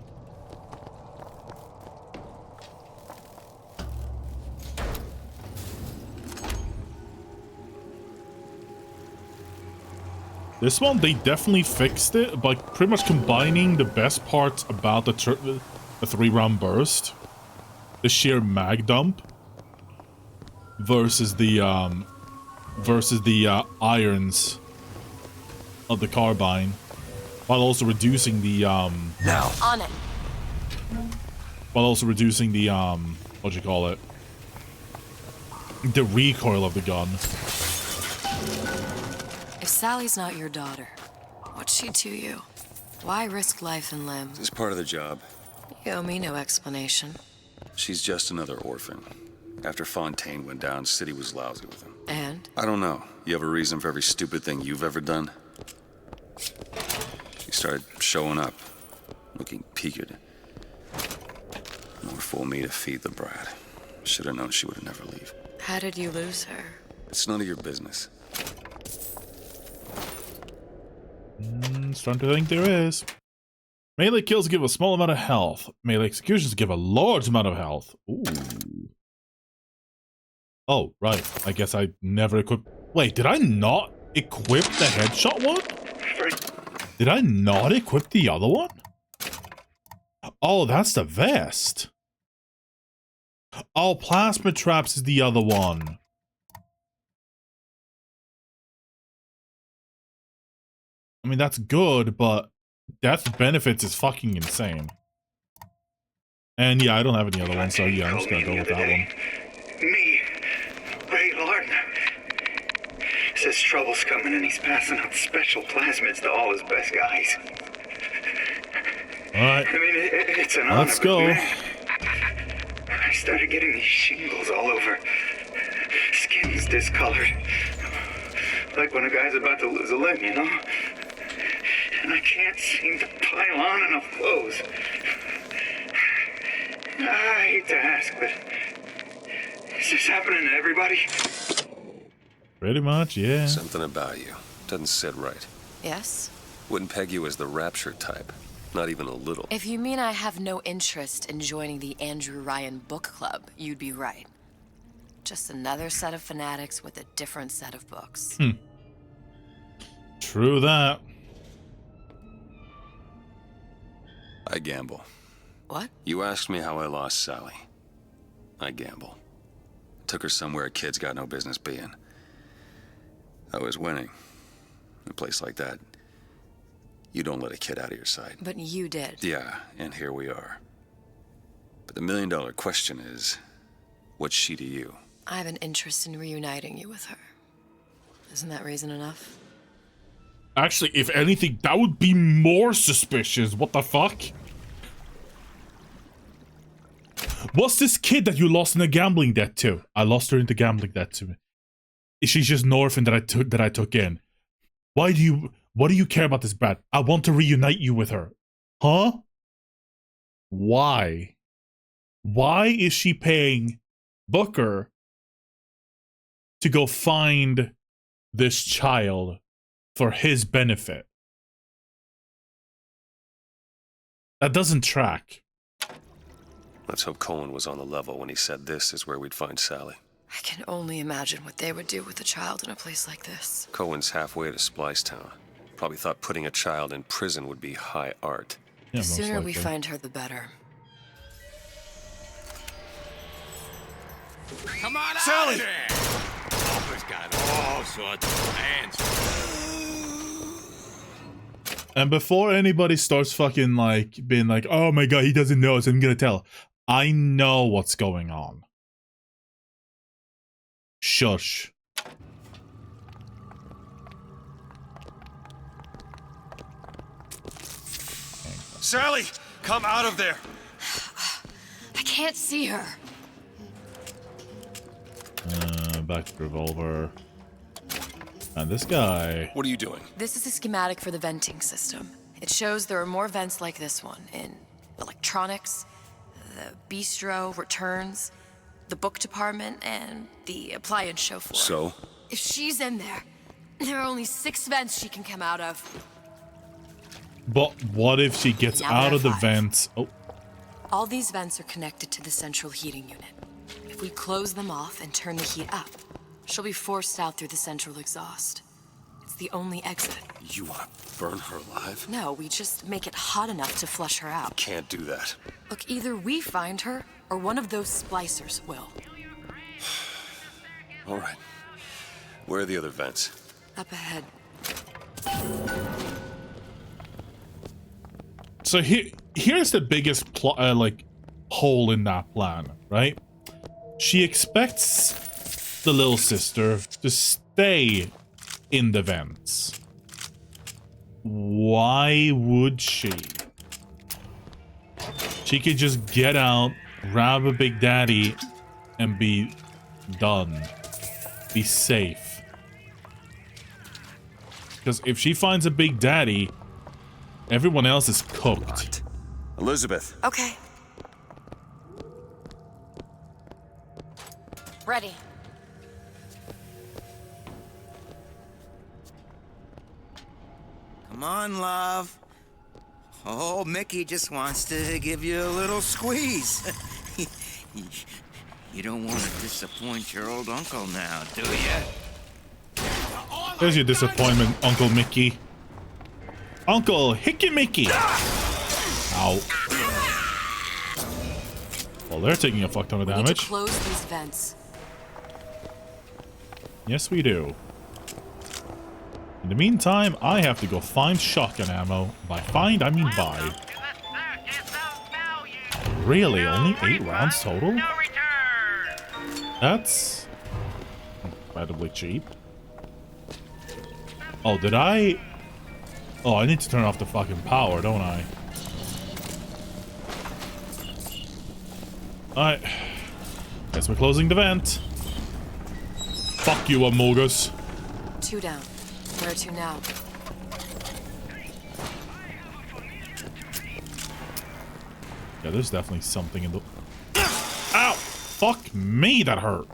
This one, they definitely fixed it by pretty much combining the best parts about the 3-round burst, the sheer mag dump, versus the irons of the carbine. While also reducing the Now on it. While also reducing the what do you call it? The recoil of the gun. If Sally's not your daughter, what's she to you? Why risk life and limbs? It's part of the job. You owe me no explanation. She's just another orphan. After Fontaine went down, City was lousy with him. And? I don't know. You have a reason for every stupid thing you've ever done? She started showing up, looking peaked. More fool me to feed the brat. Should have known she would never leave. How did you lose her? It's none of your business. Starting to think there is. Melee kills give a small amount of health. Melee executions give a large amount of health. Ooh. Oh, right. I guess I never equipped... Wait, did I not equip the headshot one? Did I not equip the other one? Oh, that's the vest. Oh, plasma traps is the other one. I mean, that's good, but death benefits is fucking insane. And yeah, I don't have any other ones, so yeah, I'm just gonna go with that one. Me, Ray Lorton. Says trouble's coming and he's passing out special plasmids to all his best guys. Alright. I mean, it's an honor. Let's go. Man, I started getting these shingles all over. Skin's discolored. Like when a guy's about to lose a limb, you know? And I can't seem to pile on enough clothes. I hate to ask, but is this happening to everybody? Pretty much, yeah. Something about you doesn't sit right. Yes? Wouldn't peg you as the rapture type. Not even a little. If you mean I have no interest in joining the Andrew Ryan book club, you'd be right. Just another set of fanatics with a different set of books. True that. I gamble. What? You asked me how I lost Sally. I gamble. Took her somewhere kids got no business being. I was winning. In a place like that, you don't let a kid out of your sight. But you did. Yeah, and here we are. But the million-dollar question is, what's she to you? I have an interest in reuniting you with her. Isn't that reason enough? Actually, if anything, that would be more suspicious. What the fuck? What's this kid that you lost in a gambling debt to? I lost her in the gambling debt to. She's just an orphan that I took in. What do you care about this brat? I want to reunite you with her. Huh? Why? Why is she paying Booker to go find this child for his benefit? That doesn't track. Let's hope Cohen was on the level when he said this is where we'd find Sally. I can only imagine what they would do with a child in a place like this. Cohen's halfway to Splicetown. Probably thought putting a child in prison would be high art. The sooner we find her, the better. Come on Sally! out of there! Papa's got all sorts of plans. And before anybody starts fucking like being like, oh my god, he doesn't know, so I'm gonna tell. I know what's going on. Shush. Sally, come out of there. I can't see her. Back to revolver. And this guy. What are you doing? This is a schematic for the venting system. It shows there are more vents like this one in electronics, the bistro, returns, the book department, and the appliance show floor. So? If she's in there, there are only 6 vents she can come out of. But what if she gets Now out there of the are 5. vents? Oh. All these vents are connected to the central heating unit. If we close them off and turn the heat up, she'll be forced out through the central exhaust. It's the only exit. You want to burn her alive? No, we just make it hot enough to flush her out. Can't do that. Look, either we find her, or one of those splicers will. All right. Where are the other vents? Up ahead. So here's the biggest hole in that plan, right? She expects the little sister to stay in the vents. Why would she? She could just get out, grab a Big Daddy, and be done. Be safe. Because if she finds a Big Daddy, everyone else is cooked. Right. Elizabeth. Okay. Ready. Come on, love. Oh, Mickey just wants to give you a little squeeze. You don't want to disappoint your old uncle now, do you? There's your disappointment, Uncle Mickey. Uncle Hickey Mickey! Ow. Well, they're taking a fuck ton of We need to damage. close these vents. Yes, we do. In the meantime, I have to go find shotgun ammo. By find, I mean buy. Really? Only 8 rounds total? That's incredibly cheap. Oh, did I? Oh, I need to turn off the fucking power, don't I? Alright. Guess we're closing the vent. Fuck you, Amogus. 2 down. Where to now? Yeah, there's definitely something in the... Ow! Fuck me, that hurt.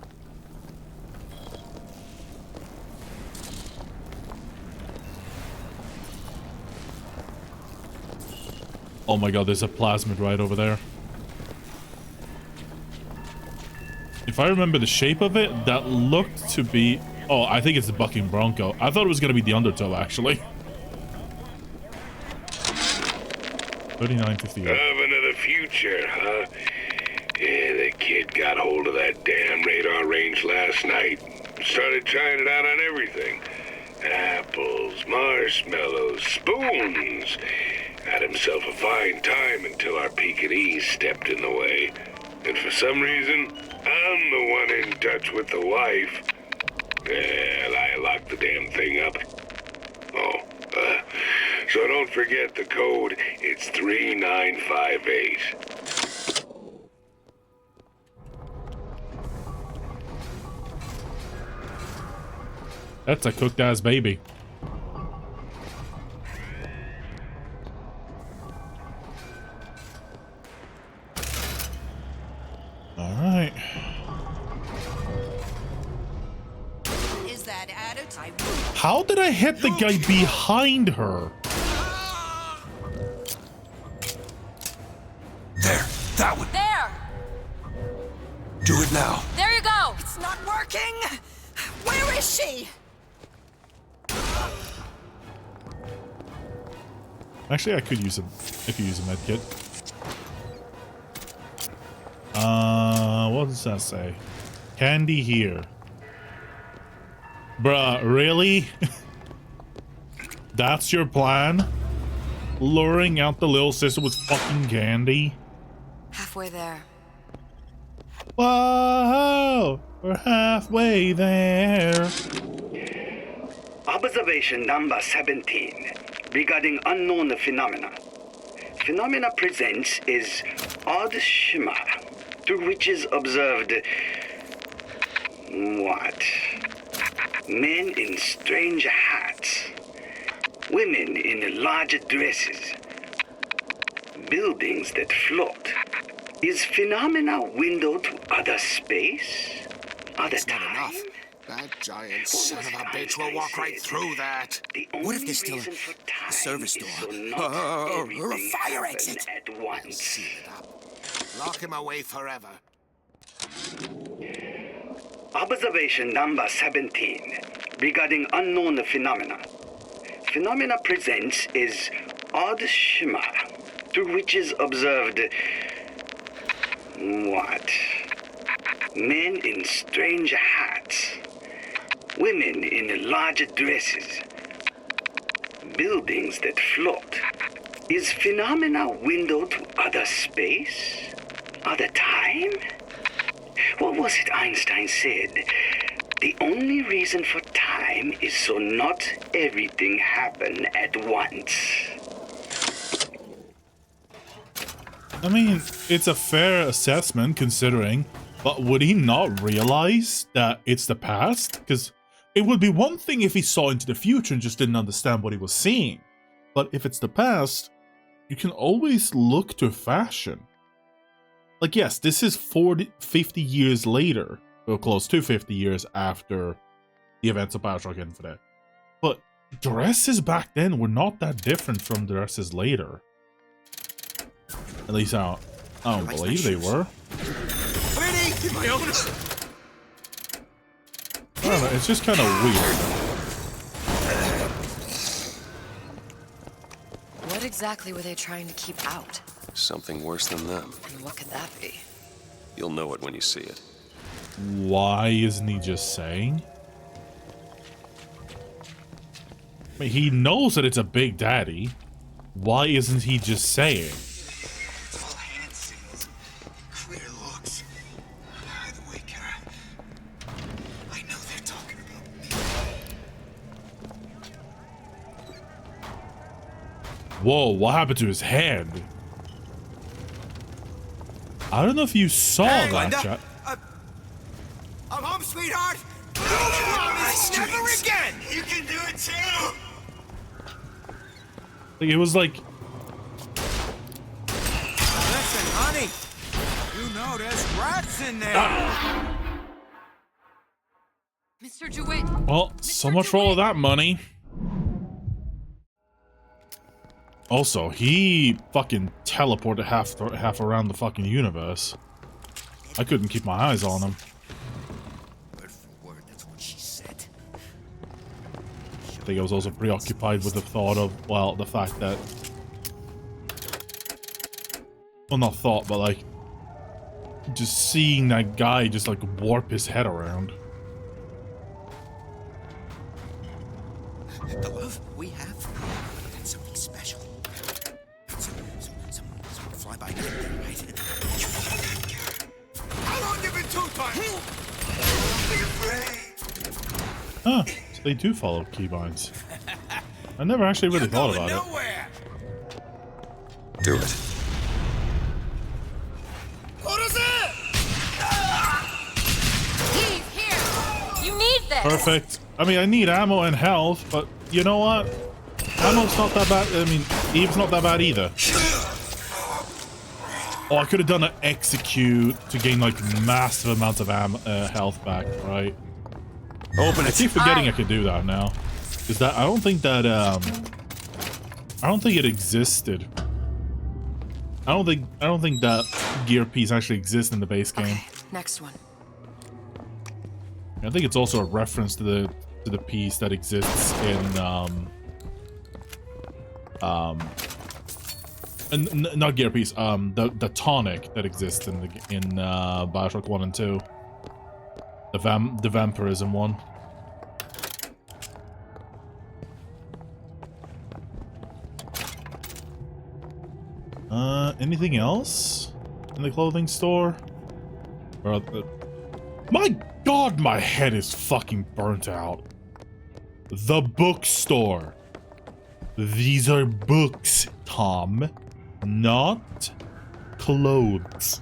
Oh my god, there's a plasmid right over there. If I remember the shape of it, that looked to be... Oh, I think it's the bucking bronco. I thought it was going to be the undertow, actually. 39.58. Of another future, huh? Yeah, that kid got hold of that damn radar range last night. Started trying it out on everything. Apples, marshmallows, spoons. Had himself a fine time until our Pekingese stepped in the way. And for some reason, I'm the one in touch with the wife. Well, I locked the damn thing up. Oh, so don't forget the code. It's 3958. That's a cooked ass baby. Alright. Is that attitude? How did I hit the guy behind her? There, that one. There! Do it now. There you go! It's not working! Where is she? Actually, I could use a med kit. What does that say? Candy here. Bruh, really? That's your plan? Luring out the little sister with fucking candy? Halfway there. Whoa! We're halfway there. Observation number 17 regarding unknown phenomena. Phenomena presents is odd shimmer through which is observed what? Men in strange hats, women in large dresses, buildings that float. Is phenomena window to other space? Other time? That giant son of a bitch will walk right through that. What if there's still a service door? Or a fire exit? At once. Seal it up. Lock him away forever. Observation number 17 regarding unknown phenomena. Phenomena presents is odd shimmer through which is observed what? Men in strange hats, women in large dresses, buildings that float. Is phenomena window to other space? Other time? What was it Einstein said? The only reason for time is so not everything happen at once. I mean, it's a fair assessment considering, but would he not realize that it's the past? Because it would be one thing if he saw into the future and just didn't understand what he was seeing. But if it's the past, you can always look to fashion. Like, yes, this is 50 years later, or close to 50 years after the events of Bioshock Infinite. But dresses back then were not that different from dresses later. At least I don't believe they were. My own. I don't know, it's just kind of weird. What exactly were they trying to keep out? Something worse than them. And what could that be? You'll know it when you see it. Why isn't he just saying? I mean, he knows that it's a Big Daddy. Why isn't he just saying? Whoa, what happened to his hand? I don't know if you saw that, chat. I'm home, sweetheart. Promise never again. You can do it too. Like, it was like... Listen, honey. You know there's rats in there. Mr. DeWitt. Well, so much for all of that money. Also, he fucking teleported half around the fucking universe. I couldn't keep my eyes on him. Word for word, that's what she said. I think I was also preoccupied with the thought of, well, the fact that... Well, not thought, but like... Just seeing that guy just like warp his head around. The love we have, that's something special. Some fly by night, right? How long you been two-time? Be afraid. Huh, so they do follow keybinds. I never actually really thought about it. Do it. What is it? Steve, here! You need this! Perfect. I mean, I need ammo and health, but you know what? Ammo's not that bad. I mean, Eve's not that bad either. Oh, I could have done an execute to gain like massive amounts of health back, right? Open it. I keep forgetting I could do that now. Is that I don't think that I don't think it existed. I don't think that gear piece actually exists in the base game. Okay, next one. I think it's also a reference to the piece that exists in not gear piece, the tonic that exists in Bioshock 1 and 2. The vampirism one. Anything else in the clothing store? Bro, my god, my head is fucking burnt out. The bookstore. These are books, Tom, not clothes.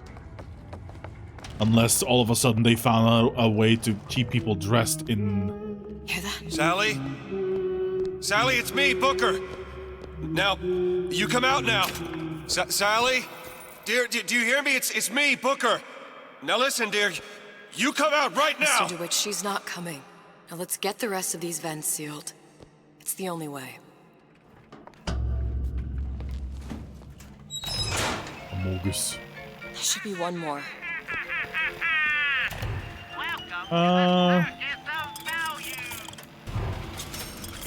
Unless all of a sudden they found out a way to keep people dressed in... Hear that? Sally? Sally, it's me, Booker. Now, you come out now. Sally? Dear, do you hear me? It's me, Booker. Now listen, dear. You come out right now! Mr. DeWitt, she's not coming. Now let's get the rest of these vents sealed. It's the only way. Amogus. There should be one more. Yeah,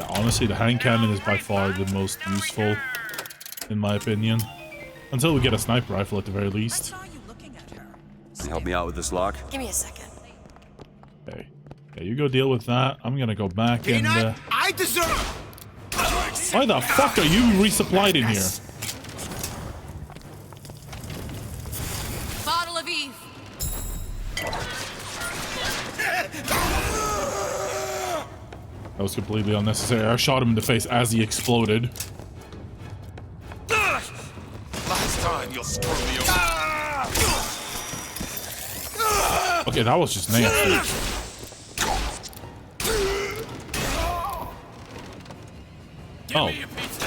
honestly, the hand cannon is by far the most useful, in my opinion. Until we get a sniper rifle at the very least. Can you help me out with this lock? Give me a second. Okay. Yeah, you go deal with that. I'm gonna go back and I deserve. why the fuck are you resupplied in here? Bottle of Eve. That was completely unnecessary. I shot him in the face as he exploded. Last time you'll screw me over. Okay, that was just nasty. Oh.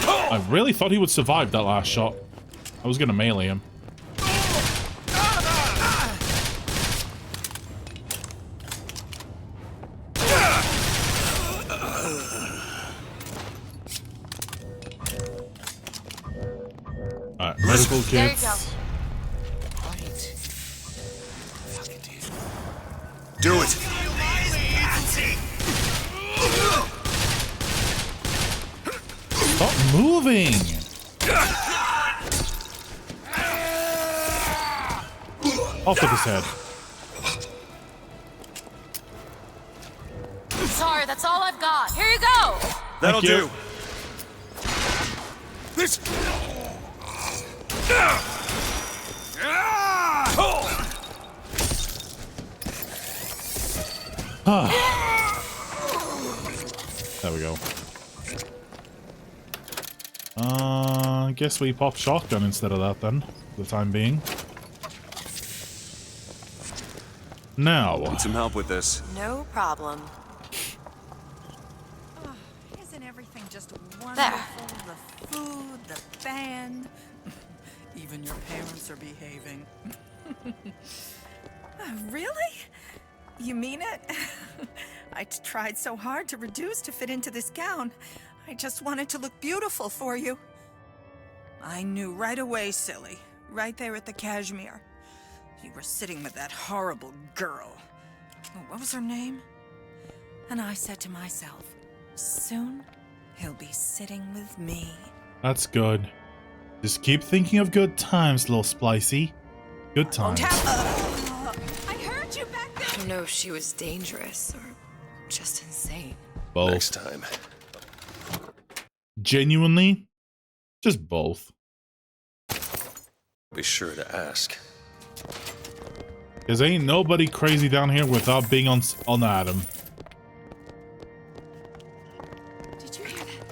I really thought he would survive that last shot. I was gonna melee him. Alright, medical kits. There you go. Do it! Stop moving! Off with his head. Sorry, that's all I've got. Here you go. That'll do. This. There we go. I guess we pop shotgun instead of that then, for the time being. Now. Need some help with this. No problem. Oh, isn't everything just wonderful? There. The food, the band. Even your parents are behaving. Really? You mean it? I tried so hard to reduce to fit into this gown. I just wanted to look beautiful for you. I knew right away, silly. Right there at the cashmere. You were sitting with that horrible girl. What was her name? And I said to myself, soon he'll be sitting with me. That's good. Just keep thinking of good times, little Splicey. Good times. I heard you back there. I don't know if she was dangerous or just insane. Both. Next time. Genuinely, just both. Be sure to ask. Cause ain't nobody crazy down here without being on Adam. Did you hear that?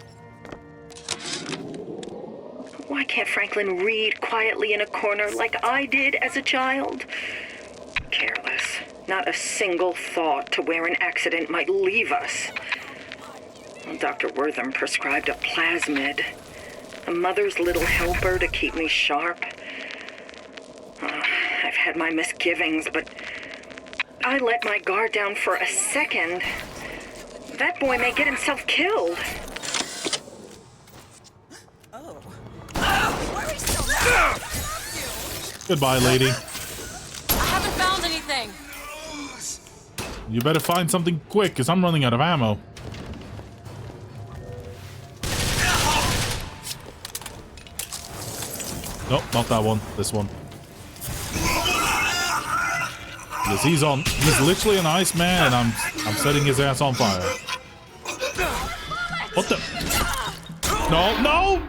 Why can't Franklin read quietly in a corner like I did as a child? Careless. Not a single thought to where an accident might leave us. Dr. Wortham prescribed a plasmid. A mother's little helper to keep me sharp. I've had my misgivings, but I let my guard down for a second. That boy may get himself killed. Goodbye, lady. I haven't found anything. You better find something quick, cause I'm running out of ammo. Nope, not that one. This one. Because he's literally an ice man, and I'm setting his ass on fire. What the? No, no!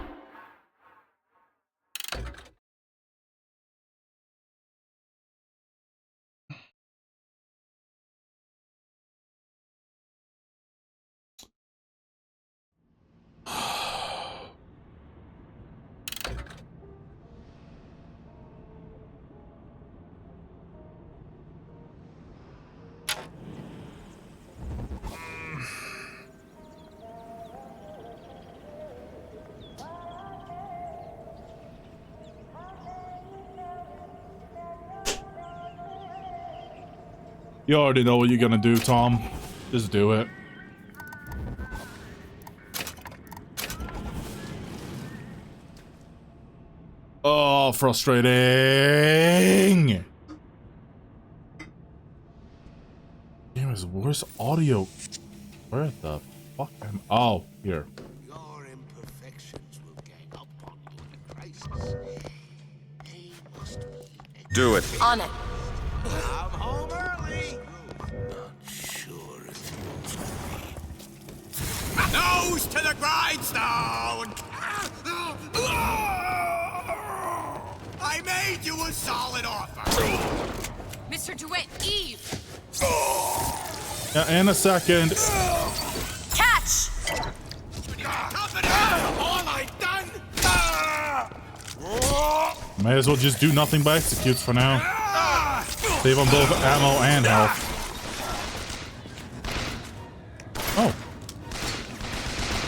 You already know what you're gonna do, Tom. Just do it. Oh, frustrating. Game is worse audio. Where the fuck am? Oh, here. Your imperfections will gang up on you in a crisis. They must be. Do it. On it. I'm home early. Not sure if Nose to the grindstone! I made you a solid offer. Mr. DeWitt, Eve! Yeah, in a second. Catch! All I done? May as well just do nothing but executes for now. Save on both ammo and health. Oh.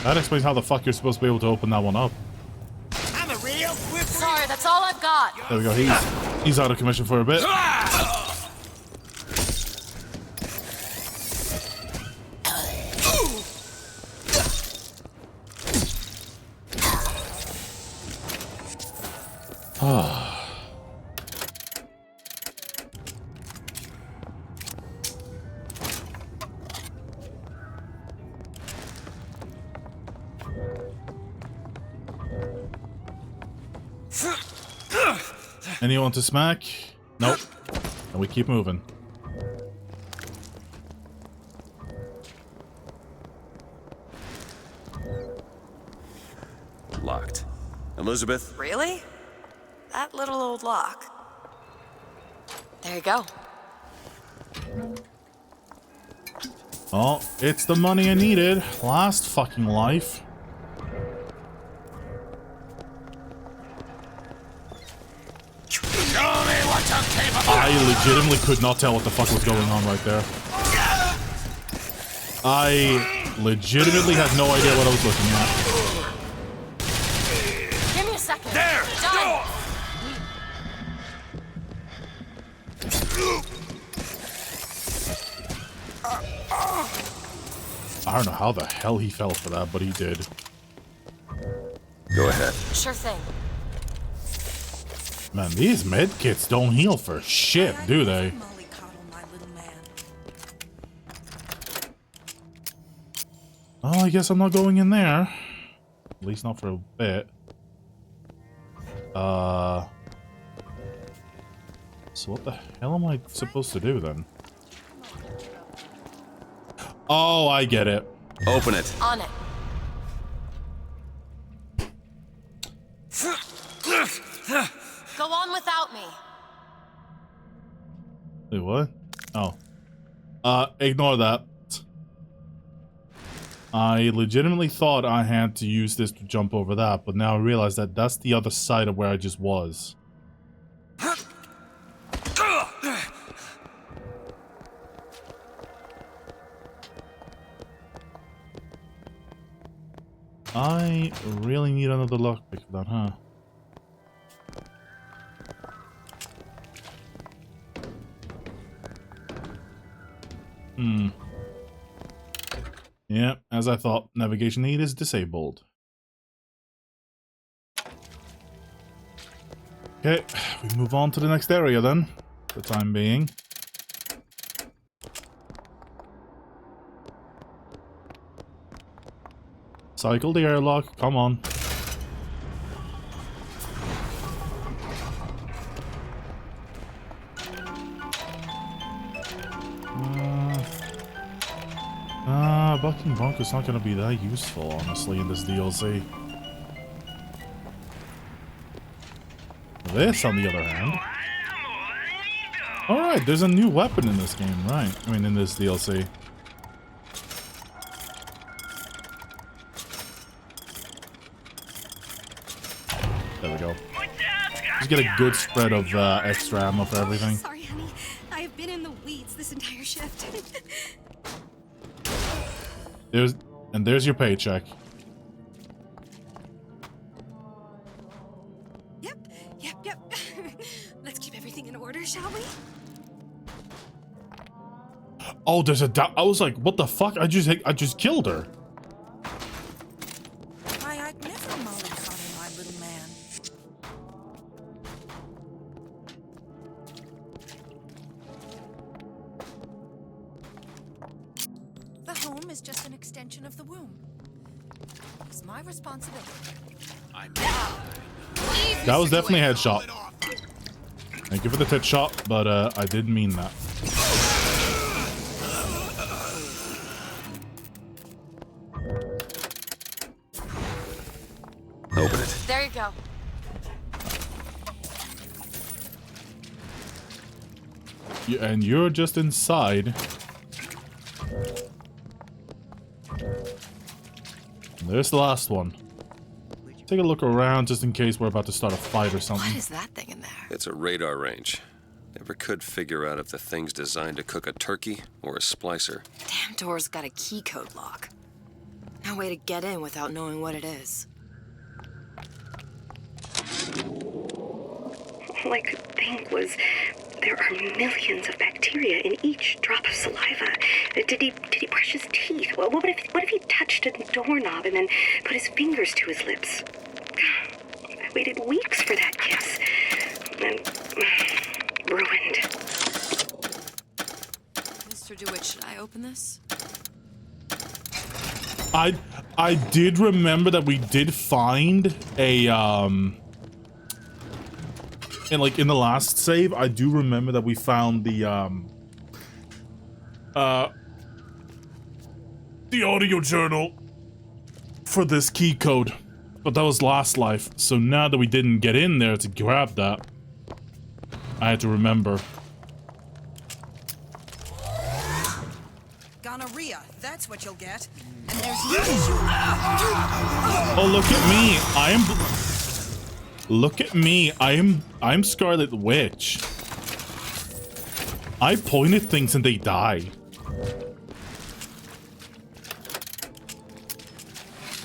That explains how the fuck you're supposed to be able to open that one up. I'm a real whip. Sorry, that's all I've got. There we go. He's out of commission for a bit. Anyone to smack? Nope. And we keep moving. Locked. Elizabeth? Really? That little old lock. There you go. Oh, it's the money I needed last fucking life. I legitimately could not tell what the fuck was going on right there. I legitimately had no idea what I was looking at. Give me a second. There! Done. I don't know how the hell he fell for that, but he did. Go ahead. Sure thing. Man, these med kits don't heal for shit, do they? Oh, I guess I'm not going in there. At least not for a bit. So what the hell am I supposed to do then? Oh, I get it. Open it. On it. Go on without me. Wait, what? Oh. Ignore that. I legitimately thought I had to use this to jump over that, but now I realize that that's the other side of where I just was. I really need another lockpick for that, huh? Yeah, as I thought, navigation aid is disabled. Okay, we move on to the next area then, for the time being. Cycle the airlock, come on. Bucking Bunk is not going to be that useful, honestly, in this DLC. This, on the other hand... Alright, there's a new weapon in this game, right? I mean, in this DLC. There we go. Just get a good spread of extra ammo for everything. Sorry, honey. I have been in the weeds this entire shift. There's your paycheck. Yep. Let's keep everything in order, shall we? Oh, there's a I was like, what the fuck? I just killed her. I'd never mollycoddle my little man. The home is just an extension of the womb. It's my responsibility. That was definitely a headshot. Thank you for the tit shot, but I didn't mean that. Open it. There you go. And you're just inside. There's the last one. Take a look around just in case we're about to start a fight or something. What is that thing in there? It's a radar range. Never could figure out if the thing's designed to cook a turkey or a splicer. Damn door's got a key code lock. No way to get in without knowing what it is. All I could think was, there are millions of bacteria in each drop of saliva. Did he brush his teeth? Well, what if he touched a doorknob and then put his fingers to his lips? I waited weeks for that kiss. And ruined. Mr. DeWitt, should I open this? I did remember that we did find a and like in the last save, I do remember that we found the audio journal for this key code, but that was last life. So now that we didn't get in there to grab that, I had to remember. Gonorrhea, that's what you'll get. And there's Oh, look at me! Look at me! I'm Scarlet Witch. I pointed things and they die.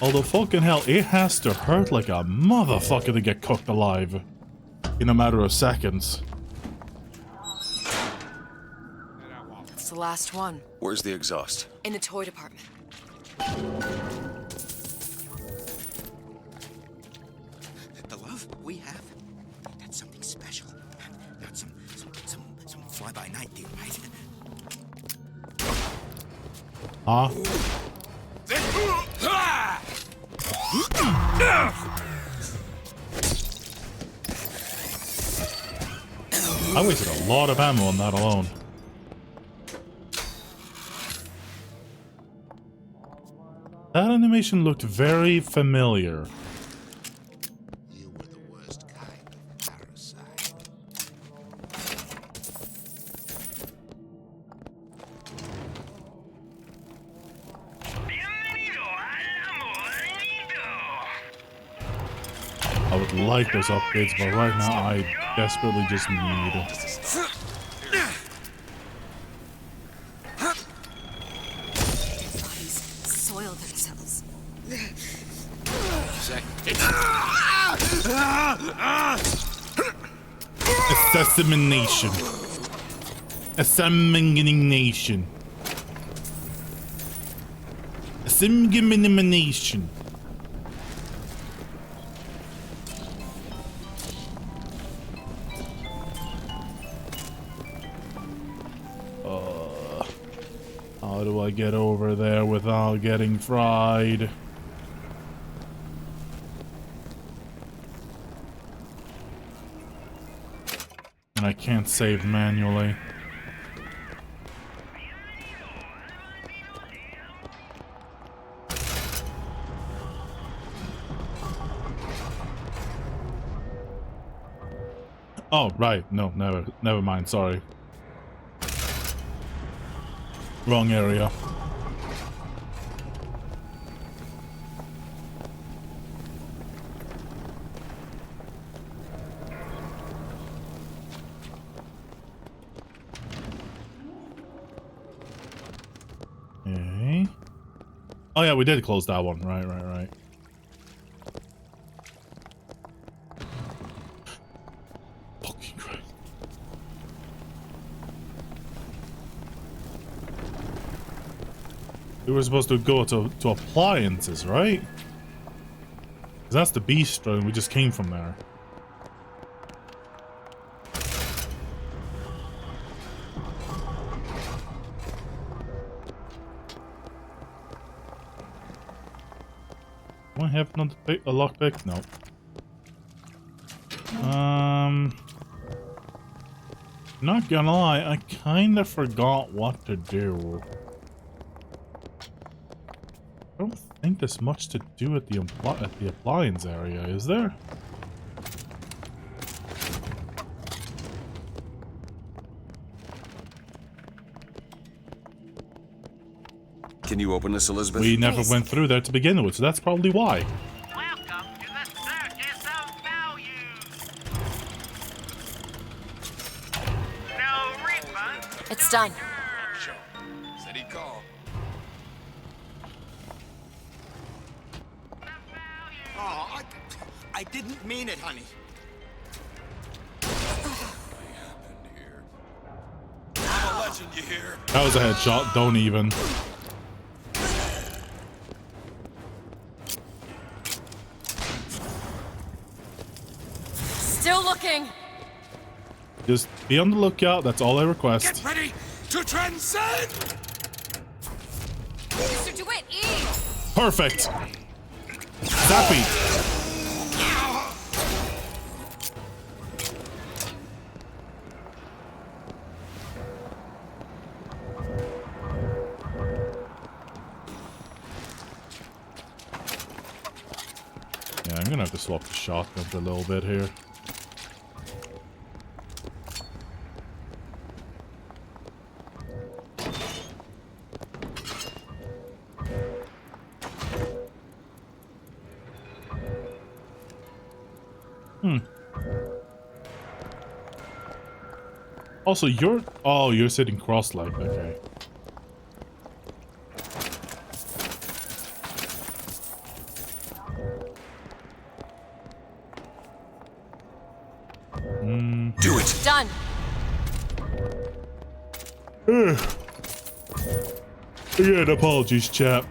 Although fucking hell, it has to hurt like a motherfucker to get cooked alive in a matter of seconds. That's the last one. Where's the exhaust? In the toy department. The love we have, that's something special. Not some fly-by-night thing, right? Huh? I wasted a lot of ammo on that alone. That animation looked very familiar. You were the worst kind of parasite. I would like those upgrades, but right now I desperately just need. Bodies soil themselves. Assassination. Assassination. Assassination. How do I get over there without getting fried? And I can't save manually. Oh, right. No, never mind. Sorry. Wrong area. Okay. Oh yeah, we did close that one. Right. Fucking Christ. We were supposed to go to appliances, right? 'Cause that's the bistro, and we just came from there. Do I have not a lockpick? No. Not gonna lie, I kinda forgot what to do. I don't think there's much to do at the appliance area, is there? Can you open this, Elizabeth? We never went through there to begin with, so that's probably why. It's done. Said he'd call. Oh, I didn't mean it, honey. I'm a legend, you hear? That was a headshot, don't even. Still looking. Just be on the lookout, that's all I request. Get ready to transcend! Mr. DeWitt, E! Perfect! Zappy! Yeah, I'm gonna have to swap the shotgun for a little bit here. Also, you're sitting cross-legged, okay. Do it! Done! Again, apologies, chap.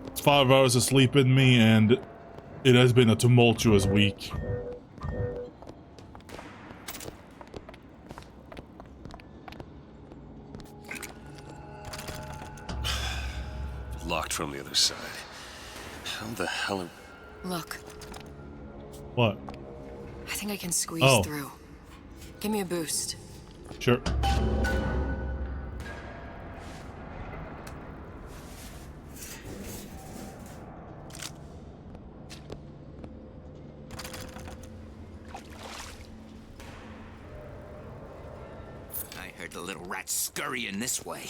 It's 5 hours of sleep in me, and it has been a tumultuous week. Locked from the other side. How the hell are... Look, What? I think I can squeeze Oh. through. Give me a boost. Sure. I heard the little rat scurrying this way.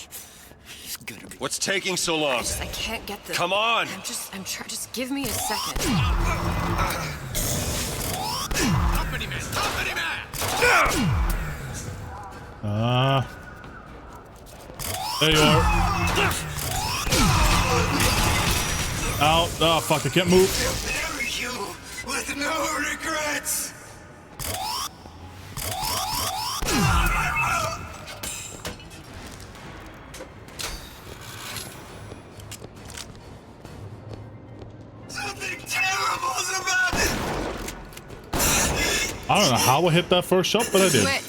He's gonna be... What's taking so long? I can't get the... Come on! Just give me a second. Company man! Company man! There you are. Out. Oh, fuck, I can't move. Bury you with no regrets. Something terrible's about it. I don't know how I hit that first shot, but I did. Quit.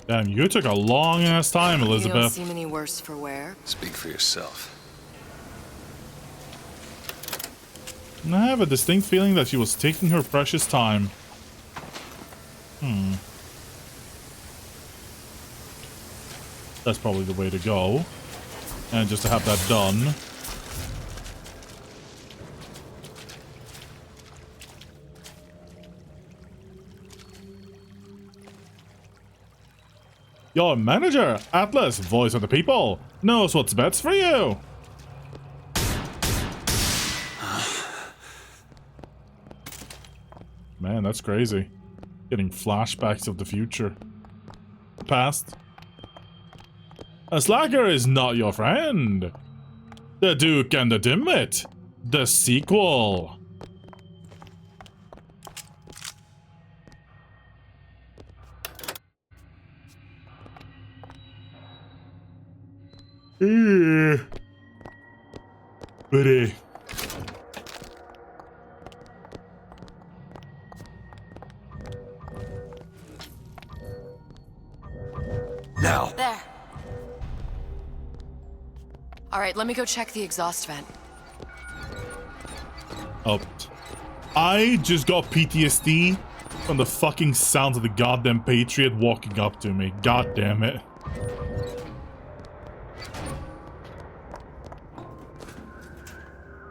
Damn, you took a long ass time, You don't Elizabeth. seem any worse for wear. Speak for yourself. And I have a distinct feeling that she was taking her precious time. That's probably the way to go. And just to have that done. Your manager, Atlas, voice of the people, knows what's best for you. Man, that's crazy. Getting flashbacks of the future. Past. A slacker is not your friend. The Duke and the Dimwit. The sequel. Pretty. Now. There. All right, let me go check the exhaust vent. Oh. I just got PTSD from the fucking sounds of the goddamn Patriot walking up to me. God damn it.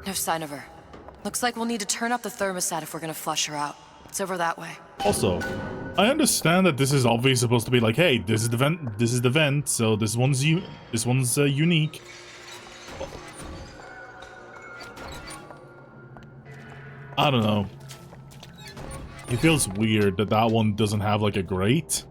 No sign of her. Looks like we'll need to turn up the thermostat if we're gonna flush her out. It's over that way. Also, I understand that this is obviously supposed to be like, hey, this is the vent, so this one's unique. I don't know. It feels weird that that one doesn't have like a grate.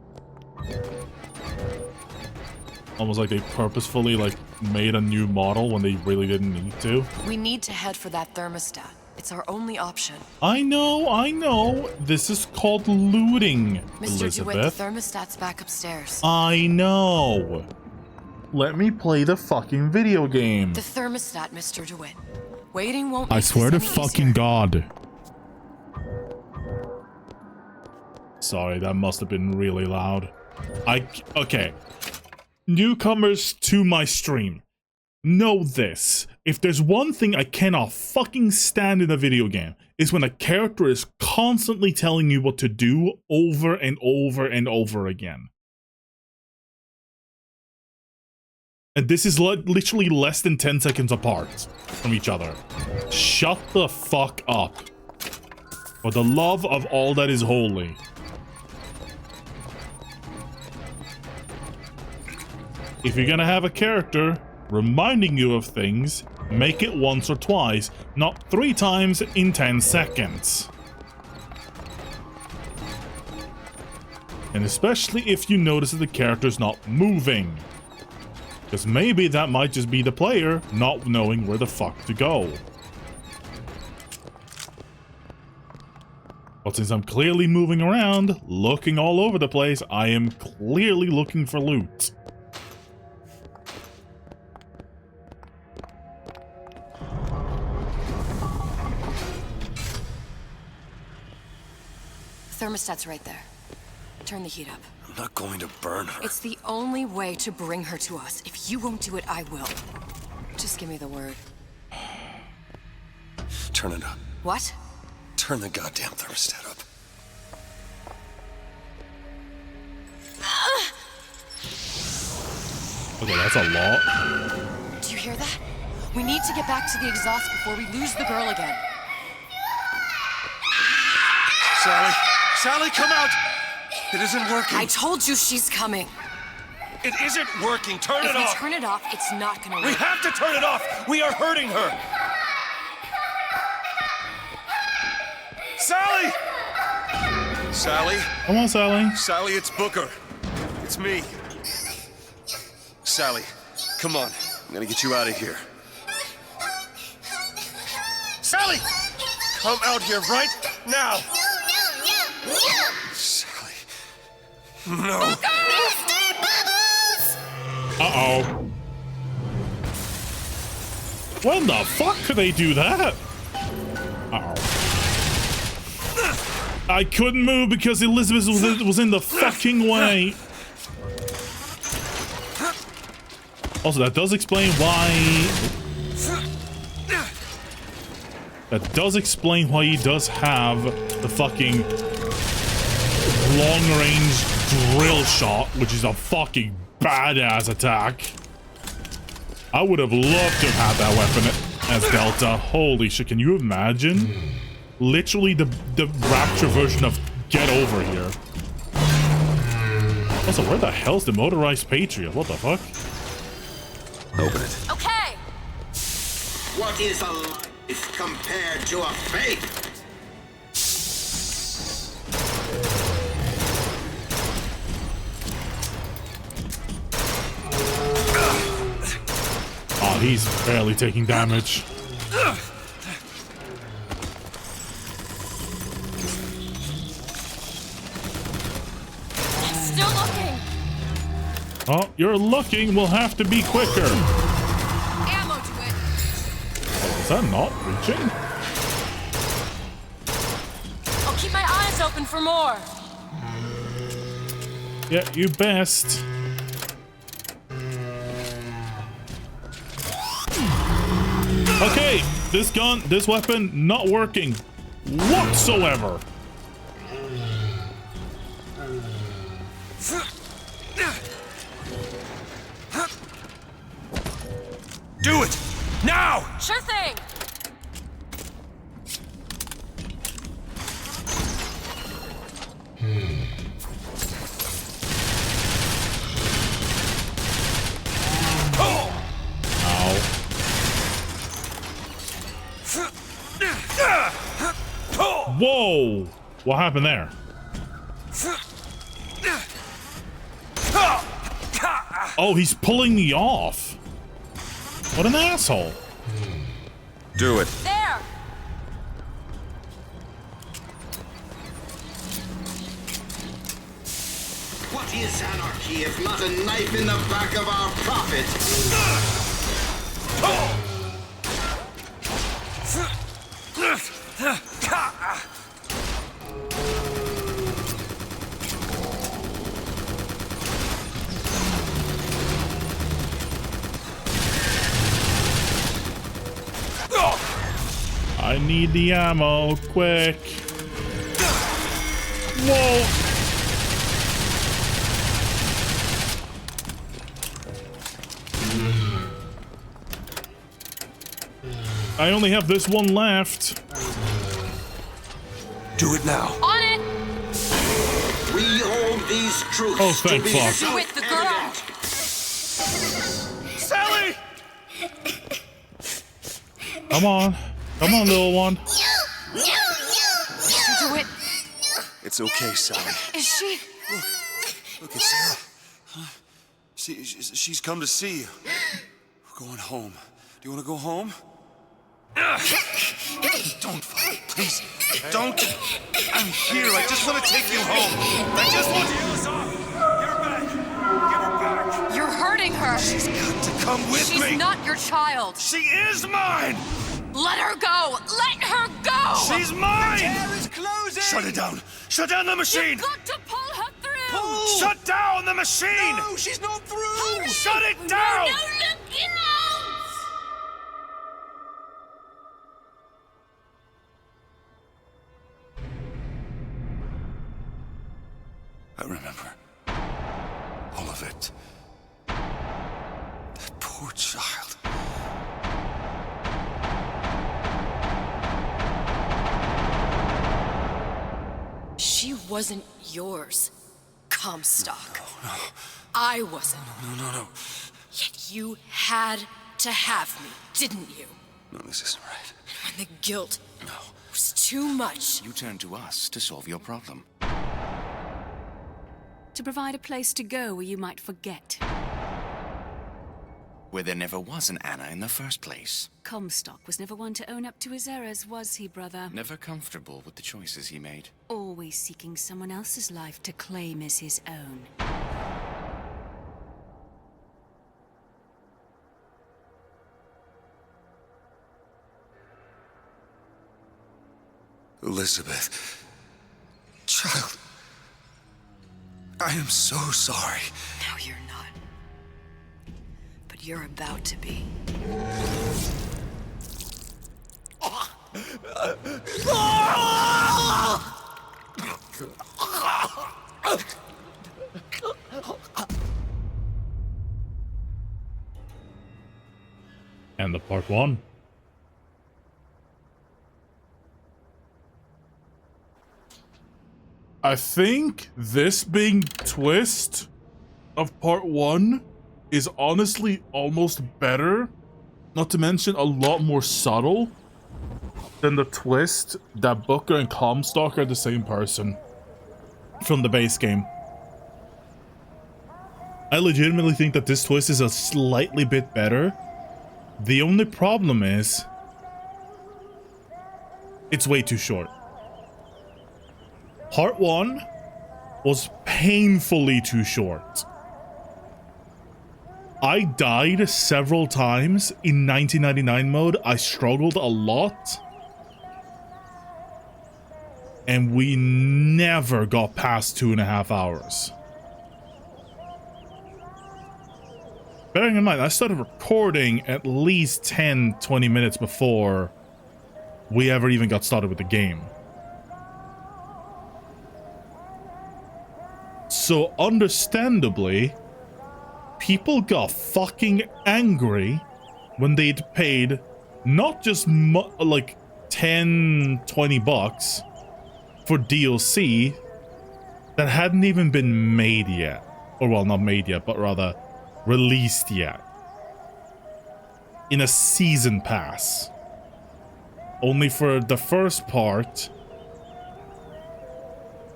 Almost like they purposefully like made a new model when they really didn't need to. We need to head for that thermostat. It's our only option. I know. This is called looting, Mr. Elizabeth. DeWitt, the thermostat's back upstairs. I know. Let me play the fucking video game. The thermostat, Mr. DeWitt. Waiting won't make I swear to this any fucking easier. God. Sorry, that must have been really loud. Okay. Newcomers to my stream, know this. If there's one thing I cannot fucking stand in a video game, is when a character is constantly telling you what to do over and over and over again. And this is literally less than 10 seconds apart from each other. Shut the fuck up. For the love of all that is holy. If you're gonna have a character reminding you of things, make it once or twice, not 3 times in 10 seconds. And especially if you notice that the character's not moving. Because maybe that might just be the player not knowing where the fuck to go. But since I'm clearly moving around, looking all over the place, I am clearly looking for loot. Thermostat's right there. Turn the heat up. I'm not going to burn her. It's the only way to bring her to us. If you won't do it, I will. Just give me the word. Turn it up. What? Turn the goddamn thermostat up. Okay, that's a lot. Do you hear that? We need to get back to the exhaust before we lose the girl again. Sally, come out! It isn't working. I told you she's coming. It isn't working. Turn it off. If we turn it off, it's not gonna work. We have to turn it off. We are hurting her. Sally! Sally? Come on, Sally. Sally, it's Booker. It's me. Sally, come on. I'm gonna get you out of here. Sally! Come out here right now! Sally. No. Uh-oh. When the fuck could they do that? Uh-oh. I couldn't move because Elizabeth was in the fucking way. Also, that does explain why... That does explain why he does have the fucking long-range drill shot, which is a fucking badass attack. I would have loved to have had that weapon as Delta. Holy shit, can you imagine? Literally the Rapture version of Get Over Here. Also, where the hell's the motorized Patriot? What the fuck? Open it. Okay. What is a life compared to a faith? Oh, he's barely taking damage. Still looking. Oh, you're looking. We'll have to be quicker. that not reaching? I'll keep my eyes open for more. Yeah, you best. Okay, this weapon, not working whatsoever. Do it! Now! Sure thing! Whoa! What happened there? Oh, he's pulling me off. What an asshole. Do it. There! What is anarchy if not a knife in the back of our prophet? I need the ammo, quick. Whoa. I only have this one left. Do it now. On it! We hold these truths Oh, thank to be fuck. Do it, the girl! Sally! Come on. Come on, little one. Do it. It's okay, Sally. Is she? Look at Sarah. Huh? She's come to see you. We're going home. Do you want to go home? Don't fall, please. Don't. I'm here. I just want to take you home. I just want to. Give her back. Give her back. You're hurting her. She's got to come with me. She's not your child. She is mine. Let her go. Let her go. She's mine. The tear is closing. Shut it down. Shut down the machine. You've got to pull her through. Pull. Shut down the machine. No, she's not through. Hurry. Shut it down. No, look out. I remember all of it. That poor child. She wasn't yours, Comstock. No. I wasn't. No. Yet you had to have me, didn't you? No, this isn't right. And when the guilt No. was too much. You turn to us to solve your problem. To provide a place to go where you might forget. Where there never was an Anna in the first place. Comstock was never one to own up to his errors, was he, brother? Never comfortable with the choices he made. Always seeking someone else's life to claim as his own. Elizabeth. Child. I am so sorry. No, you're not. But you're about to be. And the part one. I think this being twist of part one is honestly almost better, not to mention a lot more subtle, than the twist that Booker and Comstock are the same person from the base game. I legitimately think that this twist is a slightly bit better. The only problem is it's way too short. Part 1 was painfully too short. I died several times in 1999 mode. I struggled a lot. And we never got past 2.5 hours. Bearing in mind, I started recording at least 10-20 minutes before we ever even got started with the game. So, understandably, people got fucking angry when they'd paid not just like 10-20 bucks for DLC that hadn't even been made yet. Or, well, not made yet, but rather released yet. In a season pass. Only for the first part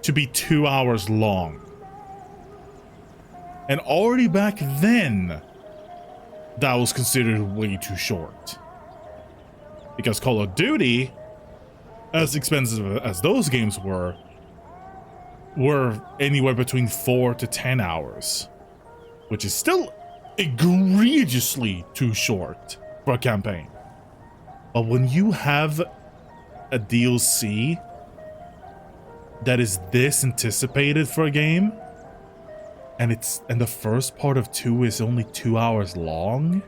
to be 2 hours long. And already back then, that was considered way too short. Because Call of Duty, as expensive as those games were anywhere between 4 to 10 hours. Which is still egregiously too short for a campaign. But when you have a DLC that is this anticipated for a game, and the first part of 2 is only 2 hours long,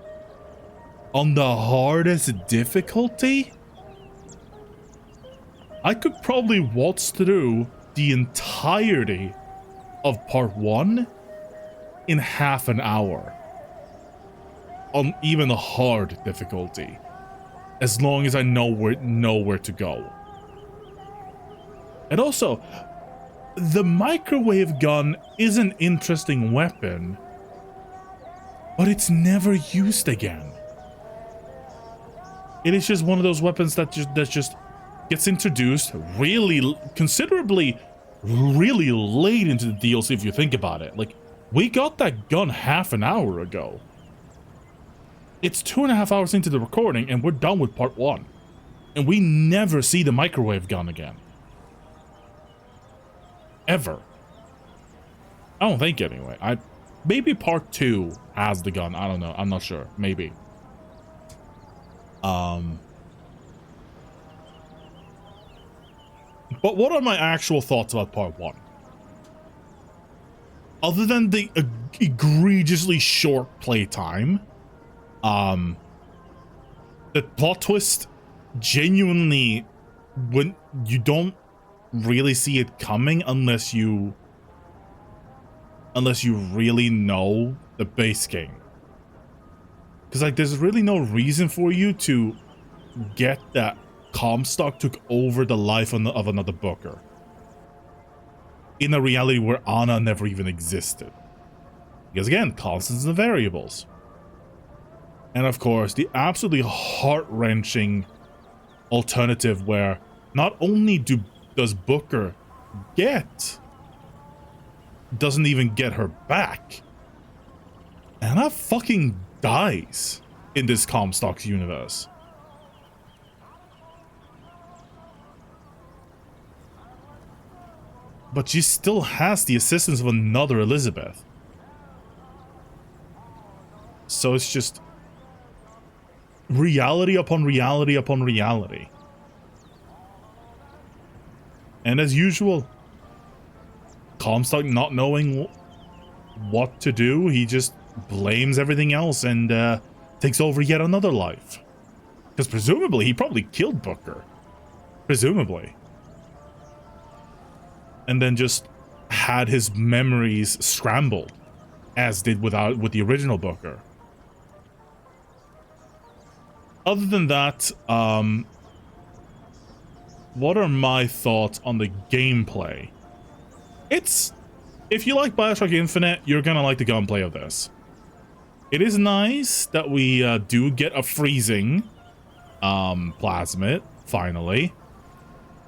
on the hardest difficulty, I could probably waltz through the entirety of part 1 in half an hour on even a hard difficulty, as long as I know where to go. And also, the microwave gun is an interesting weapon, but it's never used again. It is just one of those weapons that just gets introduced really considerably really late into the DLC if you think about it. Like, we got that gun half an hour ago. It's 2.5 hours into the recording and we're done with part 1. And we never see the microwave gun again. Ever. I don't think anyway. Maybe part 2 has the gun. I don't know. I'm not sure. Maybe. But what are my actual thoughts about part 1? Other than the egregiously short playtime, the plot twist genuinely, when you don't really see it coming unless you really know the base game. Because like there's really no reason for you to get that Comstock took over the life of another Booker in a reality where Anna never even existed. Because again, constants and variables. And of course, the absolutely heart-wrenching alternative where not only does Booker doesn't even get her back, Anna fucking dies in this Comstock's universe. But she still has the assistance of another Elizabeth. So it's just reality upon reality upon reality. And as usual, Comstock not knowing what to do, he just blames everything else and takes over yet another life. Because presumably he probably killed Booker. Presumably. And then just had his memories scrambled, as did with the original Booker. Other than that, what are my thoughts on the gameplay? If you like Bioshock Infinite, you're gonna like the gunplay of this. It is nice that we do get a freezing plasmid, finally.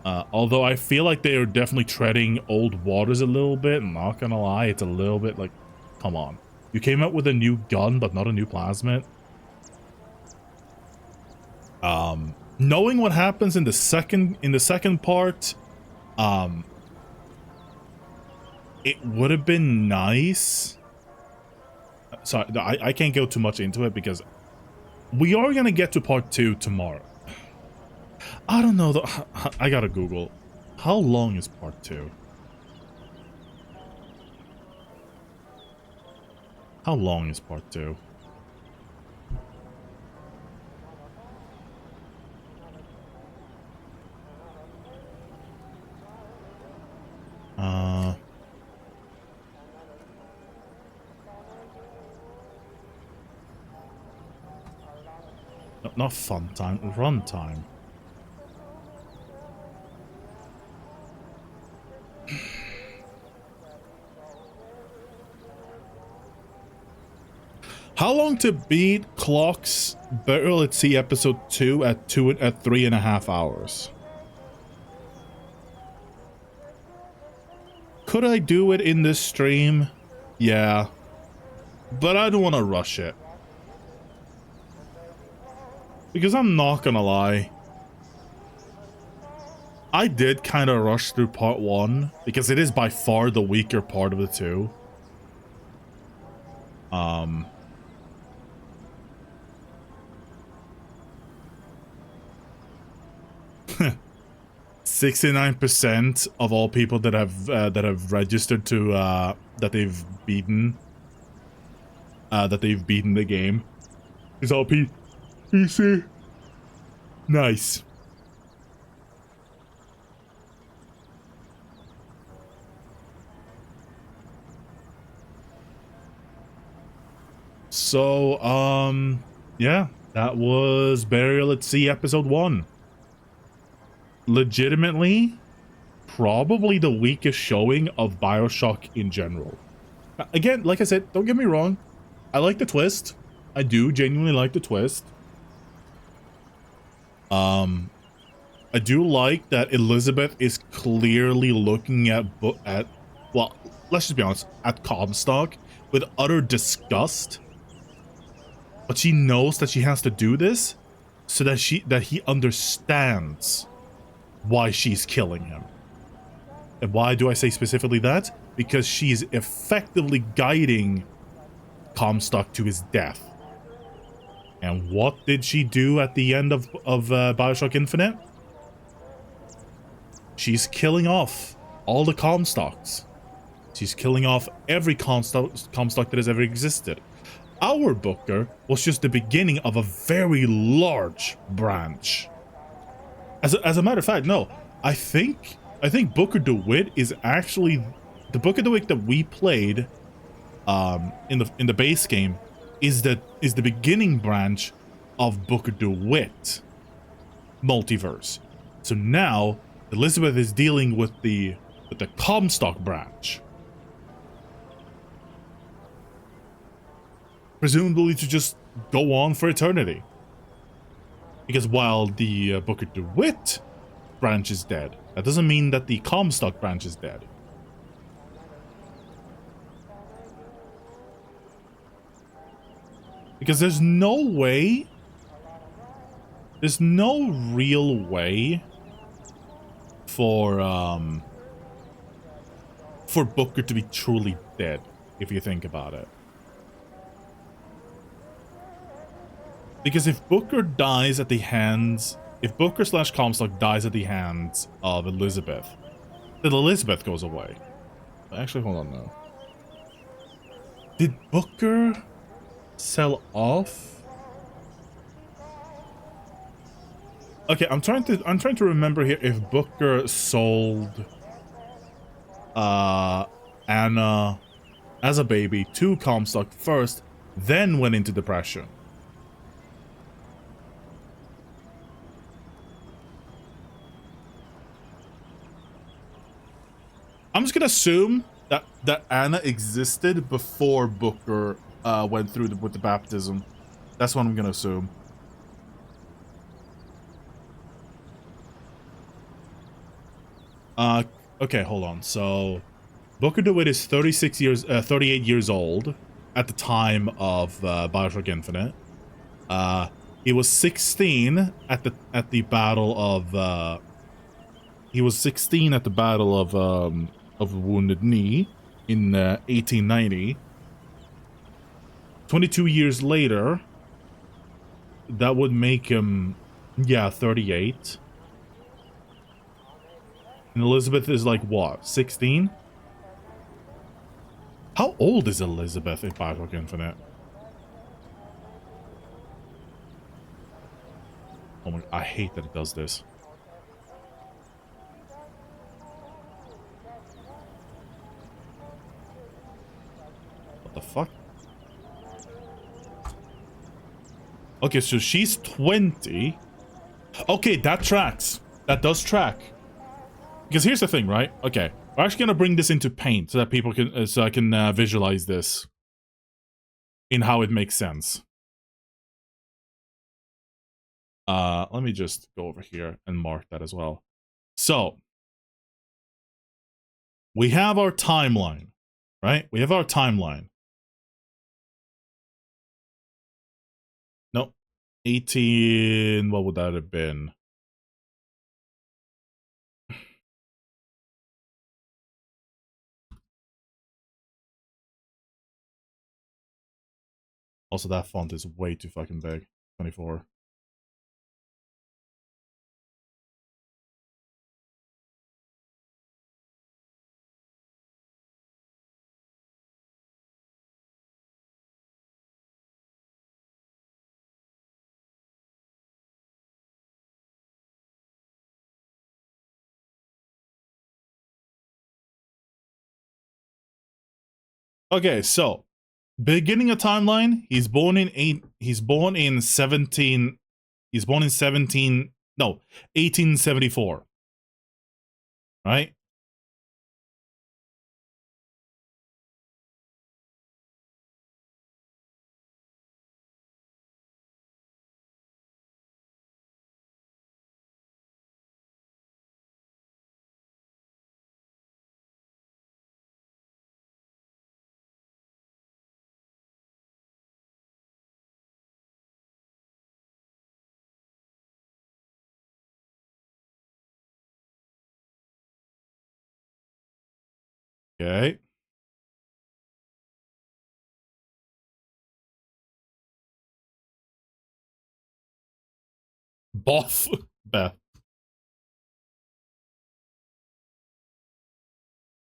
Although I feel like they are definitely treading old waters a little bit. I'm not gonna lie, it's a little bit like, come on. You came out with a new gun, but not a new plasmid. Knowing what happens in the second part, it would have been nice. sorry, I can't go too much into it because we are gonna get to part 2 tomorrow. I don't know, though. I gotta Google. How long is part 2? How long is part 2? Not fun time, run time. How long to beat Clock's Burial at Sea episode 2 at 3.5 hours? Could I do it in this stream? Yeah. But I don't want to rush it. Because I'm not gonna lie. I did kind of rush through part 1 because it is by far the weaker part of the two. 69% of all people that have registered to that they've beaten the game is all PC. Nice. So, yeah, that was Burial at Sea episode 1. Legitimately, probably the weakest showing of Bioshock in general. Again, like I said, don't get me wrong. I like the twist. I do genuinely like the twist. I do like that Elizabeth is clearly looking at, well, let's just be honest, at Comstock with utter disgust. But she knows that she has to do this so that he understands why she's killing him. And why do I say specifically that? Because she's effectively guiding Comstock to his death. And what did she do at the end of Bioshock Infinite? She's killing off all the Comstocks. She's killing off every Comstock that has ever existed. Our Booker was just the beginning of a very large branch. As a matter of fact, no, I think Booker DeWitt is actually the Booker DeWitt that we played in the base game is the beginning branch of Booker DeWitt multiverse. So now Elizabeth is dealing with the Comstock branch. Presumably to just go on for eternity. Because while the Booker DeWitt branch is dead, that doesn't mean that the Comstock branch is dead. Because there's no real way for Booker to be truly dead, if you think about it. Because if Booker dies at the hands... If Booker/Comstock dies at the hands of Elizabeth, then Elizabeth goes away. Actually, hold on now. Did Booker sell off? Okay, I'm trying to remember here if Booker sold Anna as a baby to Comstock first, then went into depression. I'm just gonna assume that Anna existed before Booker went through with the baptism. That's what I'm gonna assume. Okay, hold on. So, Booker DeWitt is 38 years old at the time of Bioshock Infinite. He was 16 at the battle of. He was 16 at the battle of Wounded Knee in 1890. 22 years later, that would make him, yeah, 38. And Elizabeth is like, what, 16? How old is Elizabeth in Bioshock Infinite? Oh my, I hate that it does this. What the fuck? Okay, so she's 20. Okay, that tracks. That does track. Because here's the thing, right? Okay, we're actually gonna bring this into Paint so that people can, so I can visualize this in how it makes sense. Let me just go over here and mark that as well. So we have our timeline, right? We have our timeline. Nope. 18, what would that have been? Also, that font is way too fucking big. 24. Okay, so beginning a timeline. He's born in 1874. Right? Okay. Both. Beth.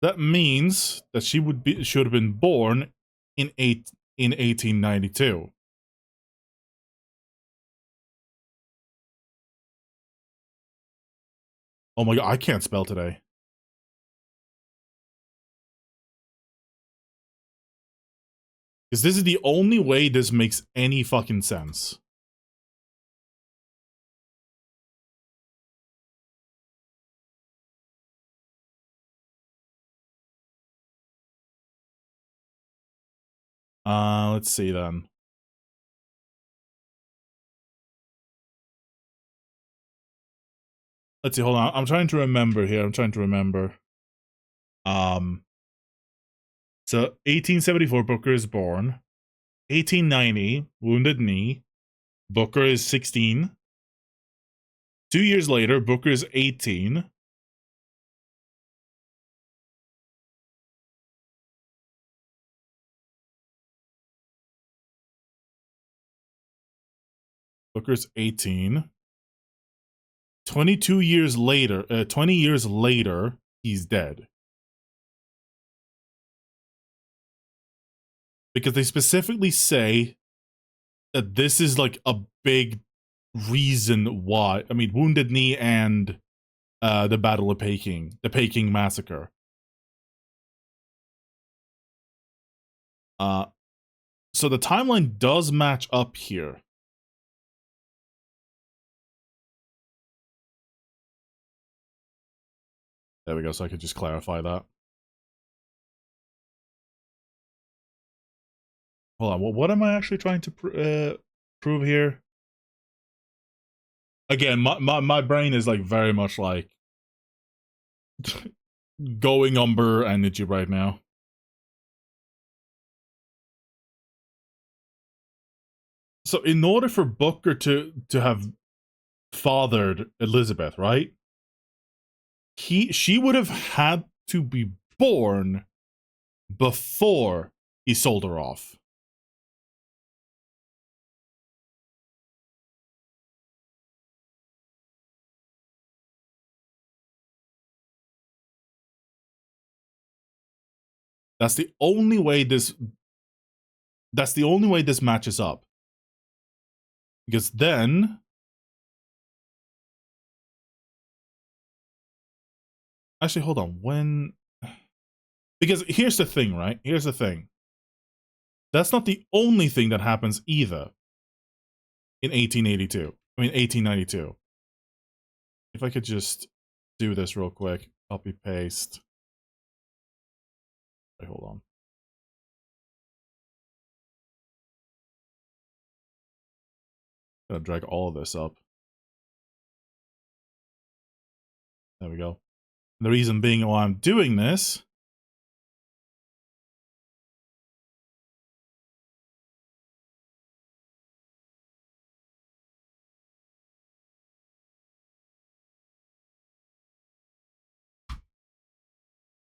That means that she should have been born in 1892. Oh my god, I can't spell today. Because this is the only way this makes any fucking sense. Let's see then. Let's see, hold on. I'm trying to remember here. So 1874, Booker is born. 1890, Wounded Knee. Booker is 16. 2 years later, Booker is 18. Booker's 18. 20 years later, he's dead. Because they specifically say that this is like a big reason why. I mean, Wounded Knee and the Battle of Peking, the Peking Massacre. So the timeline does match up here. There we go, so I could just clarify that. Hold on, what am I actually trying to prove here? Again, my brain is like very much like going Umber energy right now. So in order for Booker to have fathered Elizabeth, right? She would have had to be born before he sold her off. That's the only way this matches up. Because then actually, hold on. When, because here's the thing, right? Here's the thing. That's not the only thing that happens either in 1882. I mean 1892. If I could just do this real quick, copy paste. Wait, hold on. Gonna drag all of this up. There we go. And the reason being why I'm doing this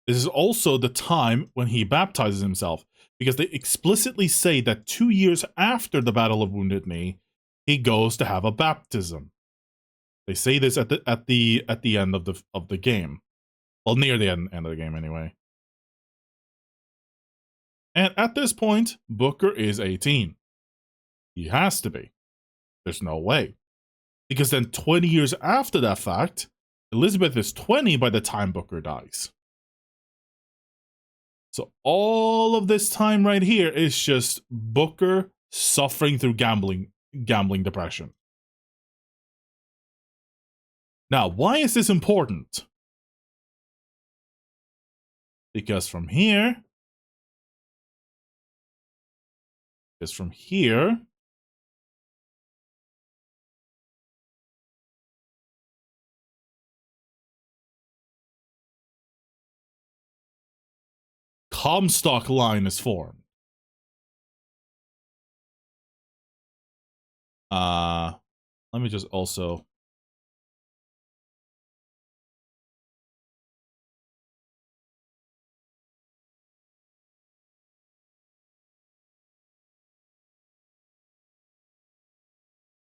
is also the time when he baptizes himself, because they explicitly say that 2 years after the Battle of Wounded Knee, he goes to have a baptism. They say this at the end of the game. Well, near the end of the game anyway. And at this point, Booker is 18. He has to be. There's no way. Because then 20 years after that fact, Elizabeth is 20 by the time Booker dies. So all of this time right here is just Booker suffering through gambling depression. Now, why is this important? Because from here, Comstock line is formed. Let me just also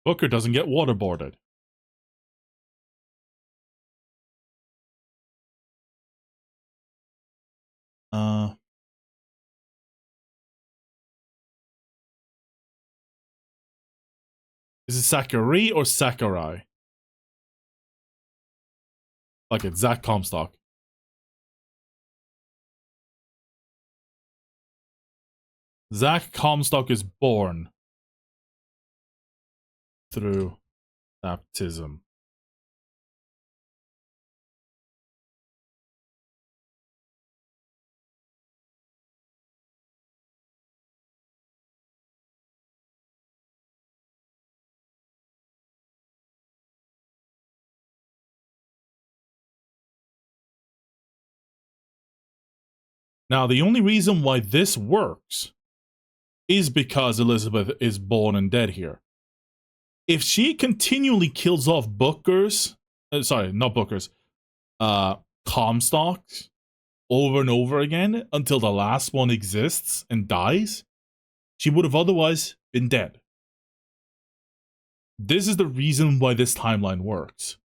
Booker doesn't get waterboarded. Is it Zachary or Sakurai? Like it's Zach Comstock. Zach Comstock is born through baptism. Now, the only reason why this works is because Elizabeth is born and dead here. If she continually kills off Booker's, Comstocks over and over again until the last one exists and dies, she would have otherwise been dead. This is the reason why this timeline works.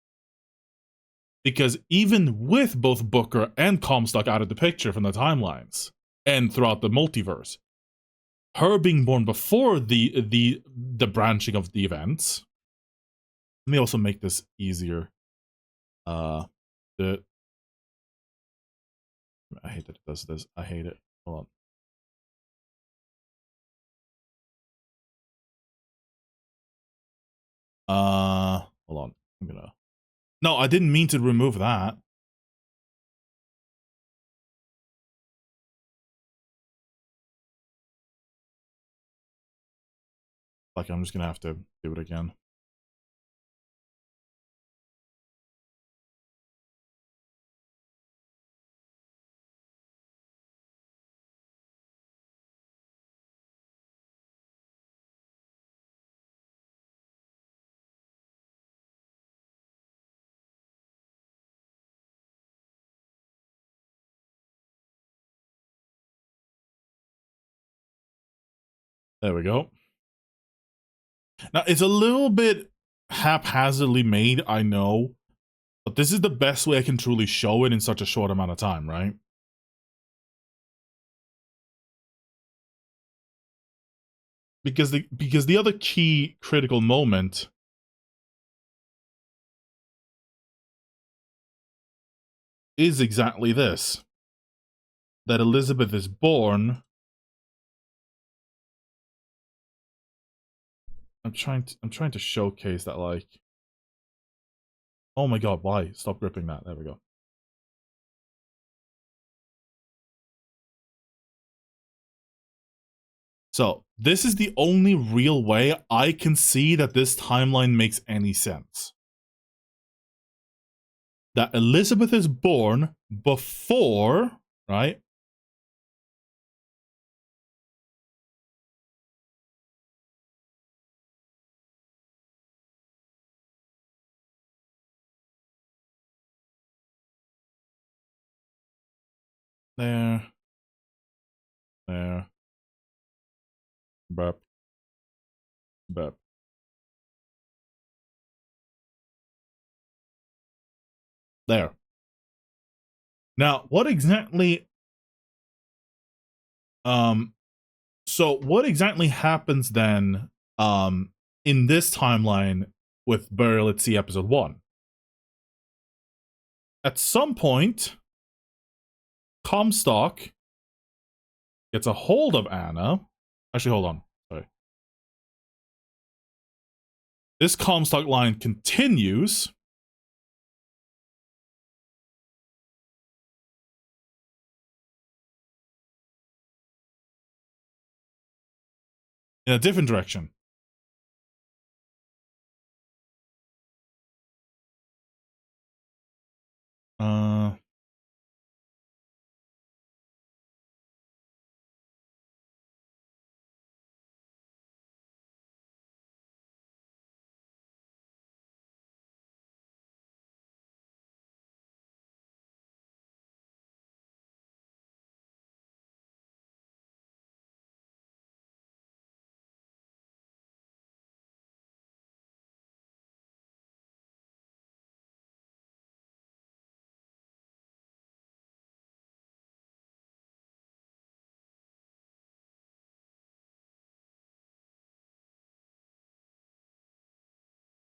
Because even with both Booker and Comstock out of the picture from the timelines and throughout the multiverse, her being born before the branching of the events. Let me also make this easier. I hate that it does this. I hate it. Hold on. Hold on. I'm gonna. No, I didn't mean to remove that. Like, I'm just gonna have to do it again. There we go. Now, it's a little bit haphazardly made, I know, but this is the best way I can truly show it in such a short amount of time, right? because the other key critical moment is exactly this, that Elizabeth is born. I'm trying to showcase that, like, oh my god, why? Stop gripping that. There we go. So, this is the only real way I can see that this timeline makes any sense. That Elizabeth is born before, right? There. There. Burp. Burp. There. Now, what exactly... So what exactly happens then, in this timeline with Burial at Sea Episode 1? At some point, Comstock gets a hold of Anna. Actually, hold on. Sorry. This Comstock line continues. In a different direction.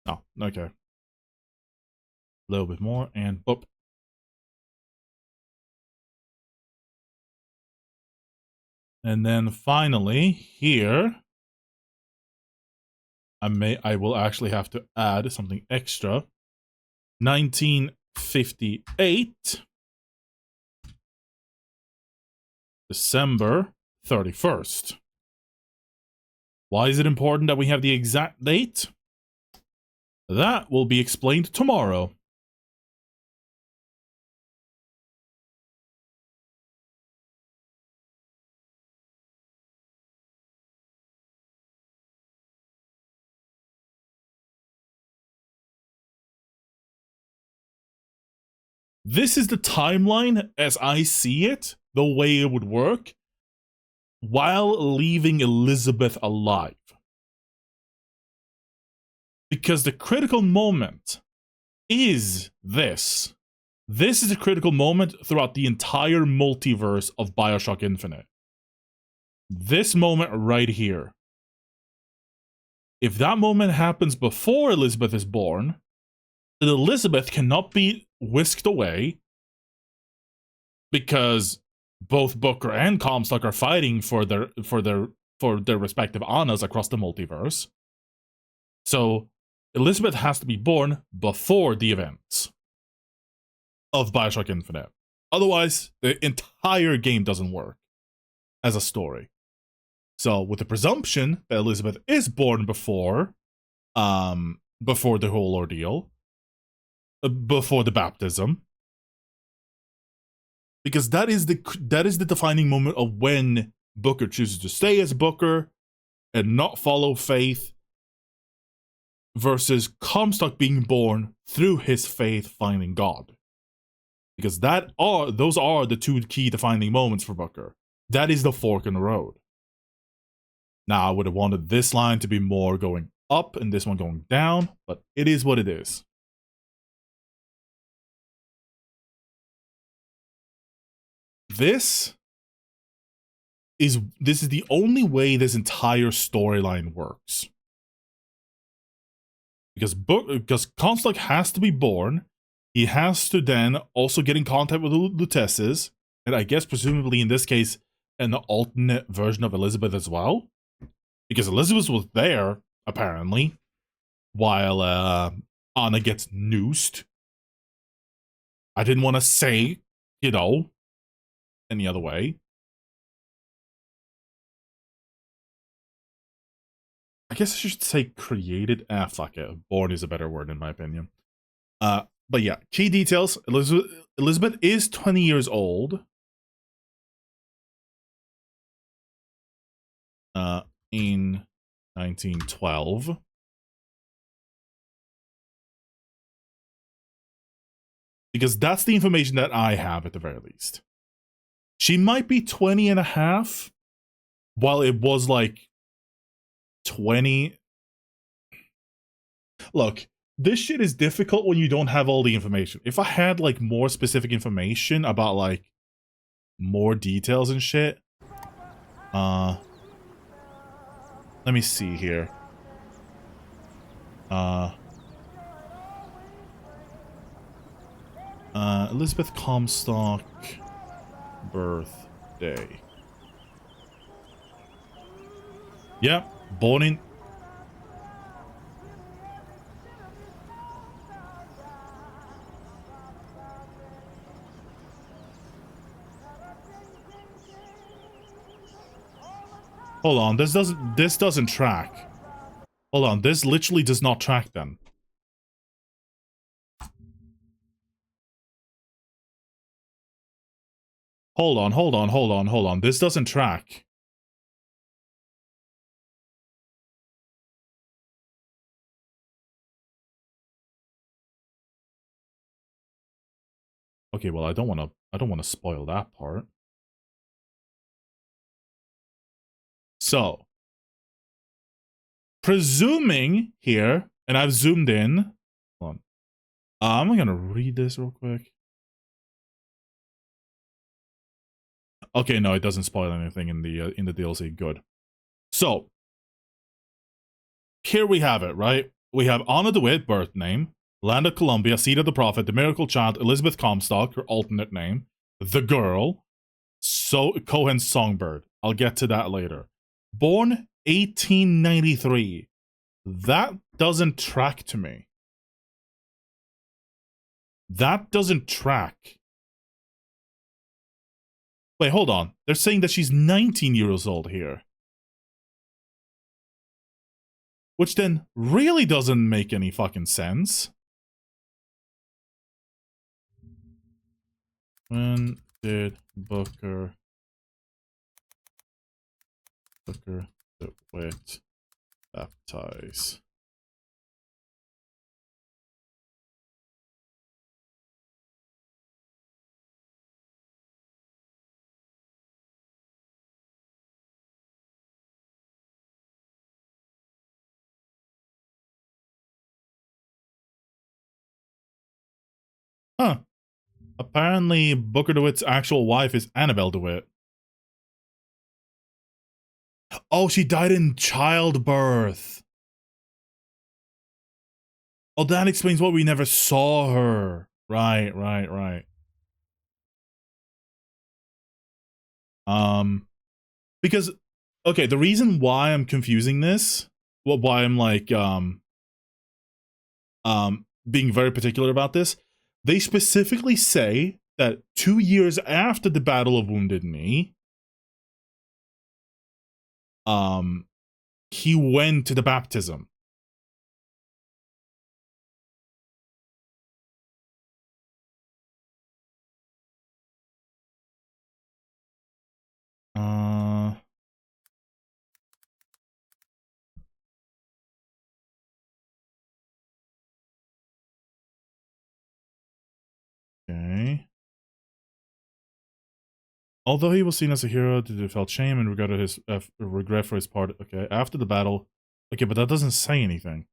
Oh, okay. A little bit more, and boop. And then finally, here, I will actually have to add something extra. 1958, December 31st. Why is it important that we have the exact date? That will be explained tomorrow. This is the timeline as I see it, the way it would work, while leaving Elizabeth alive. Because the critical moment is this. This is a critical moment throughout the entire multiverse of Bioshock Infinite. This moment right here. If that moment happens before Elizabeth is born, then Elizabeth cannot be whisked away because both Booker and Comstock are fighting for their respective Annas across the multiverse. So Elizabeth has to be born before the events of Bioshock Infinite. Otherwise, the entire game doesn't work as a story. So with the presumption that Elizabeth is born before the whole ordeal, before the baptism, because that is the defining moment of when Booker chooses to stay as Booker and not follow Faith, versus Comstock being born through his faith finding God. Because those are the two key defining moments for Booker. That is the fork in the road. Now, I would have wanted this line to be more going up and this one going down, but it is what it is. This this is the only way this entire storyline works. Because Comstock has to be born, he has to then also get in contact with the Lutesses, and I guess presumably in this case an alternate version of Elizabeth as well, because Elizabeth was there apparently while Anna gets noosed. I didn't want to say, you know, any other way. I guess I should say created. Fuck it. Born is a better word in my opinion. But yeah, key details. Elizabeth is 20 years old. In 1912. Because that's the information that I have at the very least. She might be 20 and a half, while it was like 20. Look, this shit is difficult when you don't have all the information. If I had like more specific information about like more details and shit. Let me see here. Elizabeth Comstock birthday. Yeah, born in... Hold on, this doesn't track. Hold on, this literally does not track then. Hold on. This doesn't track. Okay, well, I don't want to spoil that part. So, presuming here, and I've zoomed in. Hold on. I'm gonna read this real quick. Okay, no, it doesn't spoil anything in the DLC. Good. So, here we have it, right? We have Anna DeWitt, birth name, Land of Columbia, Seed of the Prophet, the Miracle Child, Elizabeth Comstock, her alternate name, the girl, so Cohen's Songbird. I'll get to that later. Born 1893. That doesn't track to me. That doesn't track. Wait, hold on. They're saying that she's 19 years old here. Which then really doesn't make any fucking sense. When did Booker DeWitt baptize? Huh. Apparently, Booker DeWitt's actual wife is Annabelle DeWitt. Oh, she died in childbirth. Oh, that explains why we never saw her. Right. Because, okay, the reason why I'm confusing this, well, why I'm like, being very particular about this, they specifically say that 2 years after the Battle of Wounded Knee, he went to the baptism. Okay. Although he was seen as a hero, he felt shame and regretted his regret for his part. Okay, after the battle. Okay, but that doesn't say anything.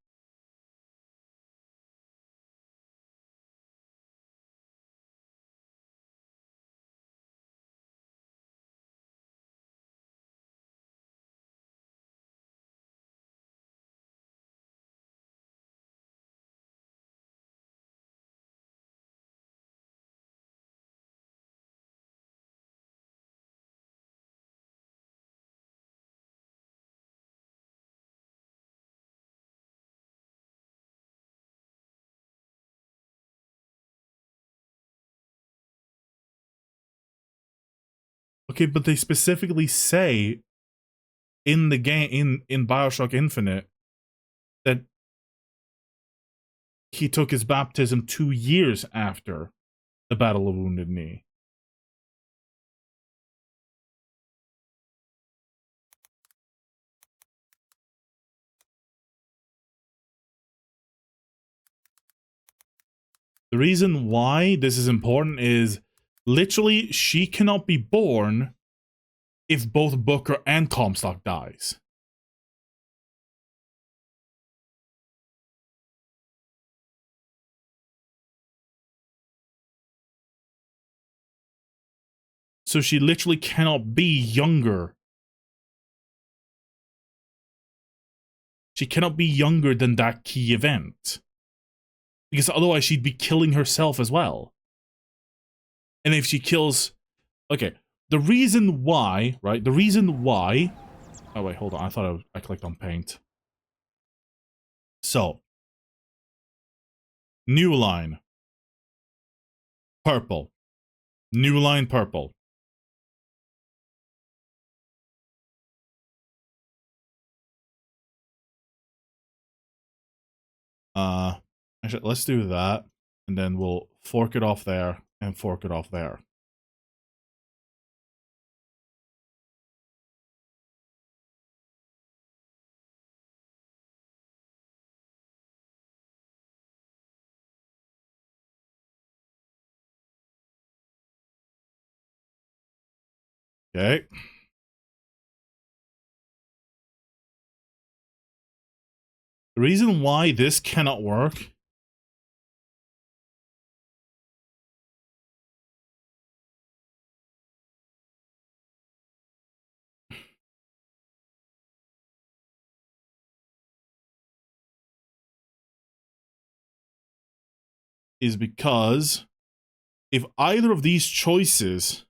Okay, but they specifically say in the game, in Bioshock Infinite, that he took his baptism 2 years after the Battle of Wounded Knee. The reason why this is important is literally she cannot be born if both Booker and Comstock dies. So she literally cannot be younger. She cannot be younger than that key event. Because otherwise she'd be killing herself as well. And if she kills... Okay, the reason why, right? The reason why... Oh wait, hold on. I thought I clicked on paint. So. New line. Purple. New line purple. Actually, let's do that. And then we'll fork it off there and fork it off there. Okay. The reason why this cannot work is because if either of these choices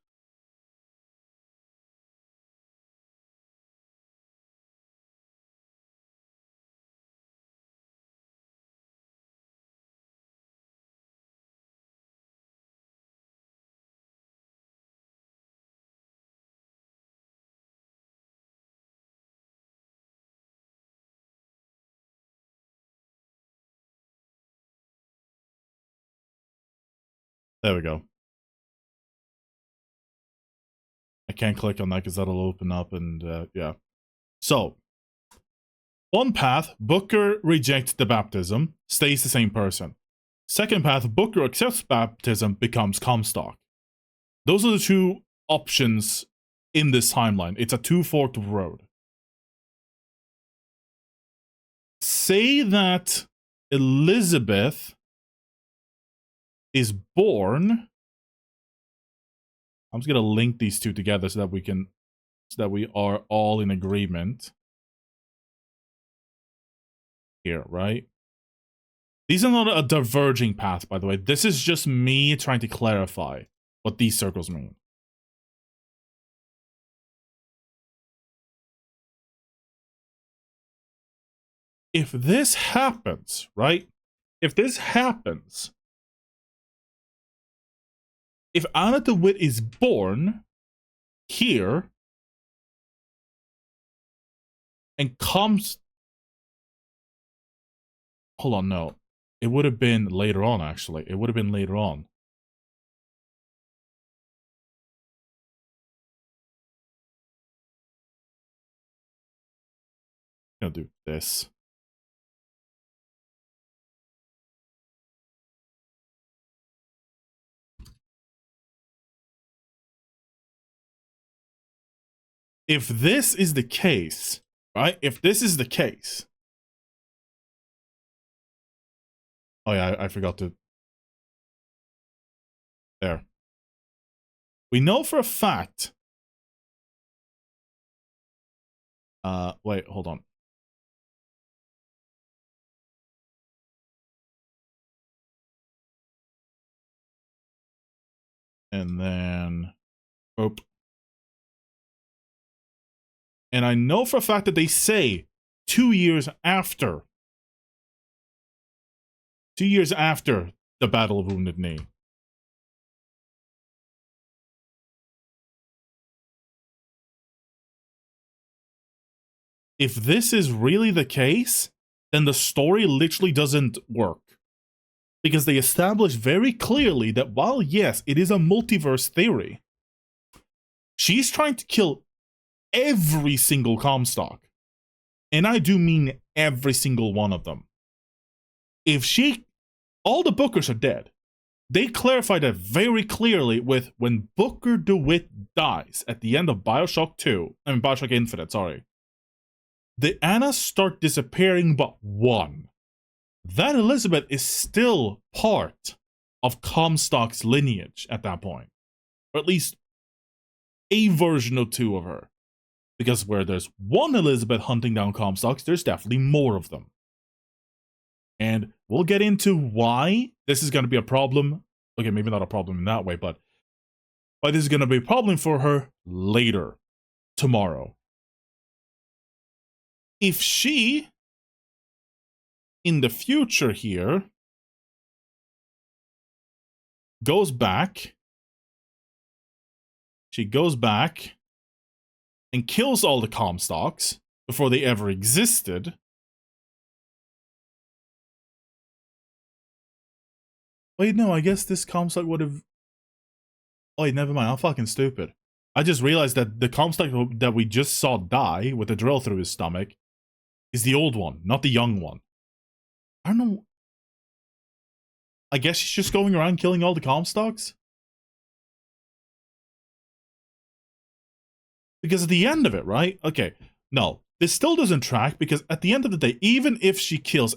there we go. I can't click on that because that'll open up and yeah. So, one path, Booker rejects the baptism, stays the same person. Second path, Booker accepts baptism, becomes Comstock. Those are the two options in this timeline. It's a two-forked road. Say that Elizabeth is born. I'm just gonna link these two together so that we are all in agreement. Here, right? These are not a diverging path, by the way. This is just me trying to clarify what these circles mean. If this happens, right? If this happens, if Anna DeWitt is born here and comes... Hold on, no. It would have been later on, actually. It would have been later on. I'm gonna do this. If this is the case, right? If this is the case... Oh yeah, I forgot to... There. We know for a fact... wait, hold on. And then... Oop. And I know for a fact that they say 2 years after. 2 years after the Battle of Wounded Knee. if this is really the case, then the story literally doesn't work. Because they establish very clearly that while, yes, it is a multiverse theory, she's trying to kill every single Comstock. And I do mean every single one of them. All the Bookers are dead. They clarify that very clearly with when Booker DeWitt dies at the end of Bioshock Infinite, sorry. The Annas start disappearing but one. That Elizabeth is still part of Comstock's lineage at that point. Or at least a version or two of her. Because where there's one Elizabeth hunting down Comstocks, there's definitely more of them. And we'll get into why this is going to be a problem. Okay, maybe not a problem in that way, but why this is going to be a problem for her later, tomorrow. If she, in the future here, goes back, and kills all the Comstocks before they ever existed, wait, no, I guess this Comstock would have... Wait, never mind, I'm fucking stupid. I just realized that the Comstock that we just saw die with a drill through his stomach is the old one, not the young one. I don't know. I guess she's just going around killing all the Comstocks? Because at the end of it, right? Okay, no, this still doesn't track because at the end of the day, even if she kills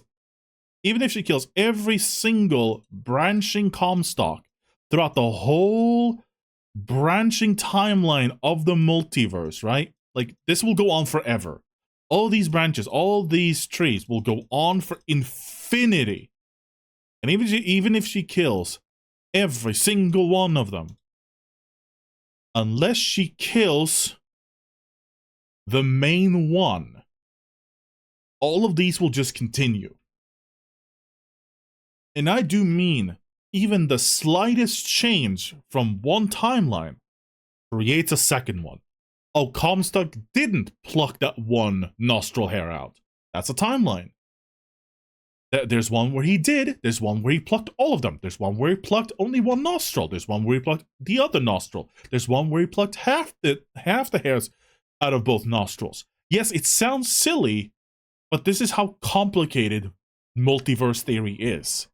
every single branching Comstock throughout the whole branching timeline of the multiverse, right? Like, this will go on forever. All these branches, all these trees will go on for infinity. And even if she kills every single one of them, unless she kills the main one, all of these will just continue. And I do mean even the slightest change from one timeline creates a second one. Oh, Comstock didn't pluck that one nostril hair out. That's a timeline. There's one where he did. There's one where he plucked all of them. There's one where he plucked only one nostril. There's one where he plucked the other nostril. There's one where he plucked half the hairs out of both nostrils. Yes, it sounds silly, but this is how complicated multiverse theory is.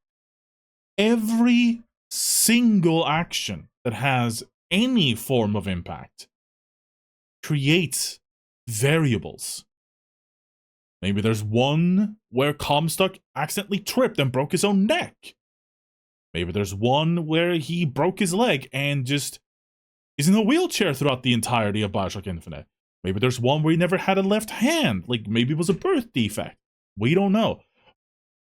Every single action that has any form of impact creates variables. Maybe there's one where Comstock accidentally tripped and broke his own neck. Maybe there's one where he broke his leg and just is in a wheelchair throughout the entirety of Bioshock Infinite. Maybe there's one where he never had a left hand. Like, maybe it was a birth defect. We don't know.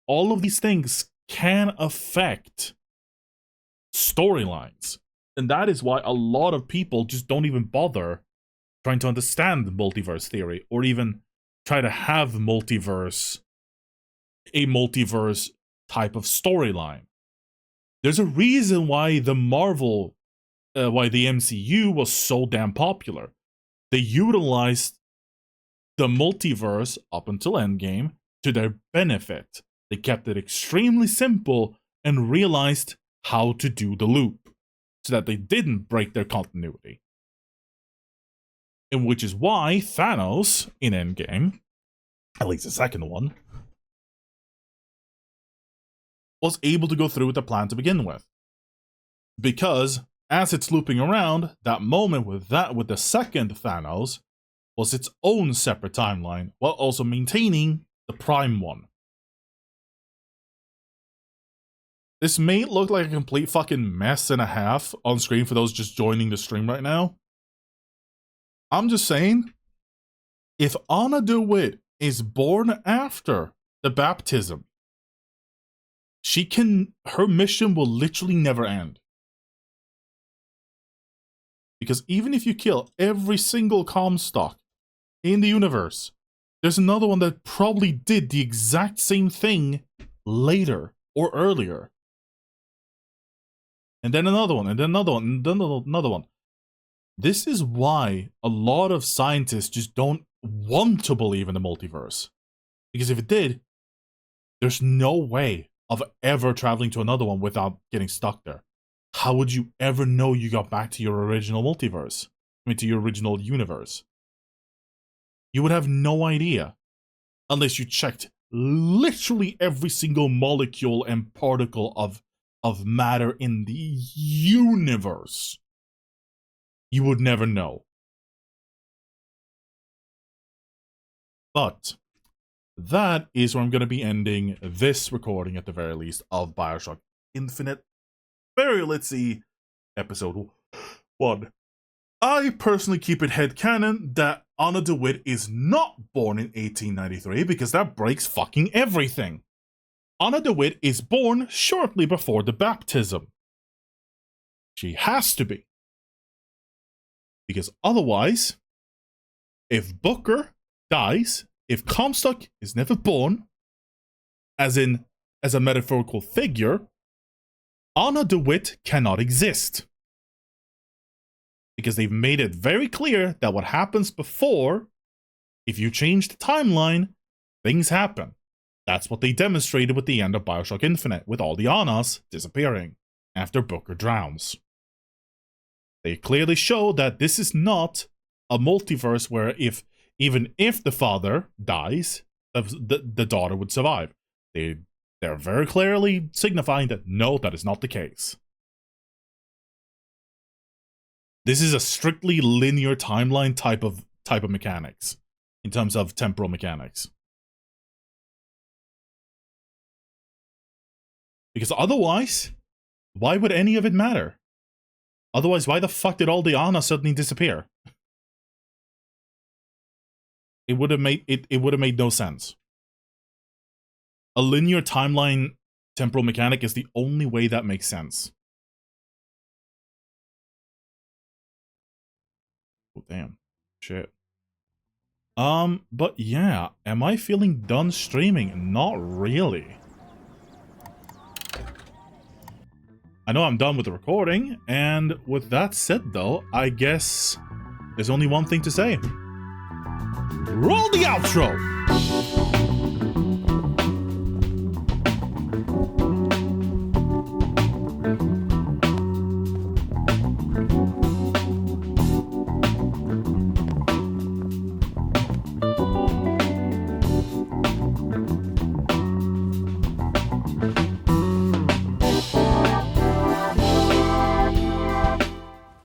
All of these things can affect storylines. And that is why a lot of people just don't even bother trying to understand the multiverse theory or even try to have a multiverse type of storyline. There's a reason why the MCU was so damn popular. They utilized the multiverse up until Endgame to their benefit. They kept it extremely simple and realized how to do the loop so that they didn't break their continuity. And which is why Thanos in Endgame, at least the second one, was able to go through with the plan to begin with. Because as it's looping around, that moment with the second Thanos was its own separate timeline, while also maintaining the prime one. This may look like a complete fucking mess and a half on screen for those just joining the stream right now. I'm just saying, if Anna DeWitt is born after the baptism, her mission will literally never end. Because even if you kill every single Comstock in the universe, there's another one that probably did the exact same thing later or earlier. And then another one, and then another one, and then another one. This is why a lot of scientists just don't want to believe in the multiverse. Because if it did, there's no way of ever traveling to another one without getting stuck there. How would you ever know you got back to your original multiverse? I mean, to your original universe. You would have no idea. Unless you checked literally every single molecule and particle of matter in the universe. You would never know. But that is where I'm going to be ending this recording, at the very least, of Bioshock Infinite. Let's see, episode 1. I personally keep it headcanon that Anna DeWitt is not born in 1893 because that breaks fucking everything. Anna DeWitt is born shortly before the baptism. She has to be. Because otherwise, if Booker dies, if Comstock is never born, as a metaphorical figure, Anna DeWitt cannot exist. Because they've made it very clear that what happens before, if you change the timeline, things happen. That's what they demonstrated with the end of Bioshock Infinite, with all the Annas disappearing after Booker drowns. They clearly show that this is not a multiverse where even if the father dies, the daughter would survive. They're very clearly signifying that no, that is not the case. This is a strictly linear timeline type of mechanics, in terms of temporal mechanics. Because otherwise, why would any of it matter? Otherwise, why the fuck did all the Anna suddenly disappear? It would have made no sense. A linear timeline temporal mechanic is the only way that makes sense. Oh, damn. Shit. But yeah, am I feeling done streaming? Not really. I know I'm done with the recording, and with that said though, I guess there's only one thing to say. Roll the outro!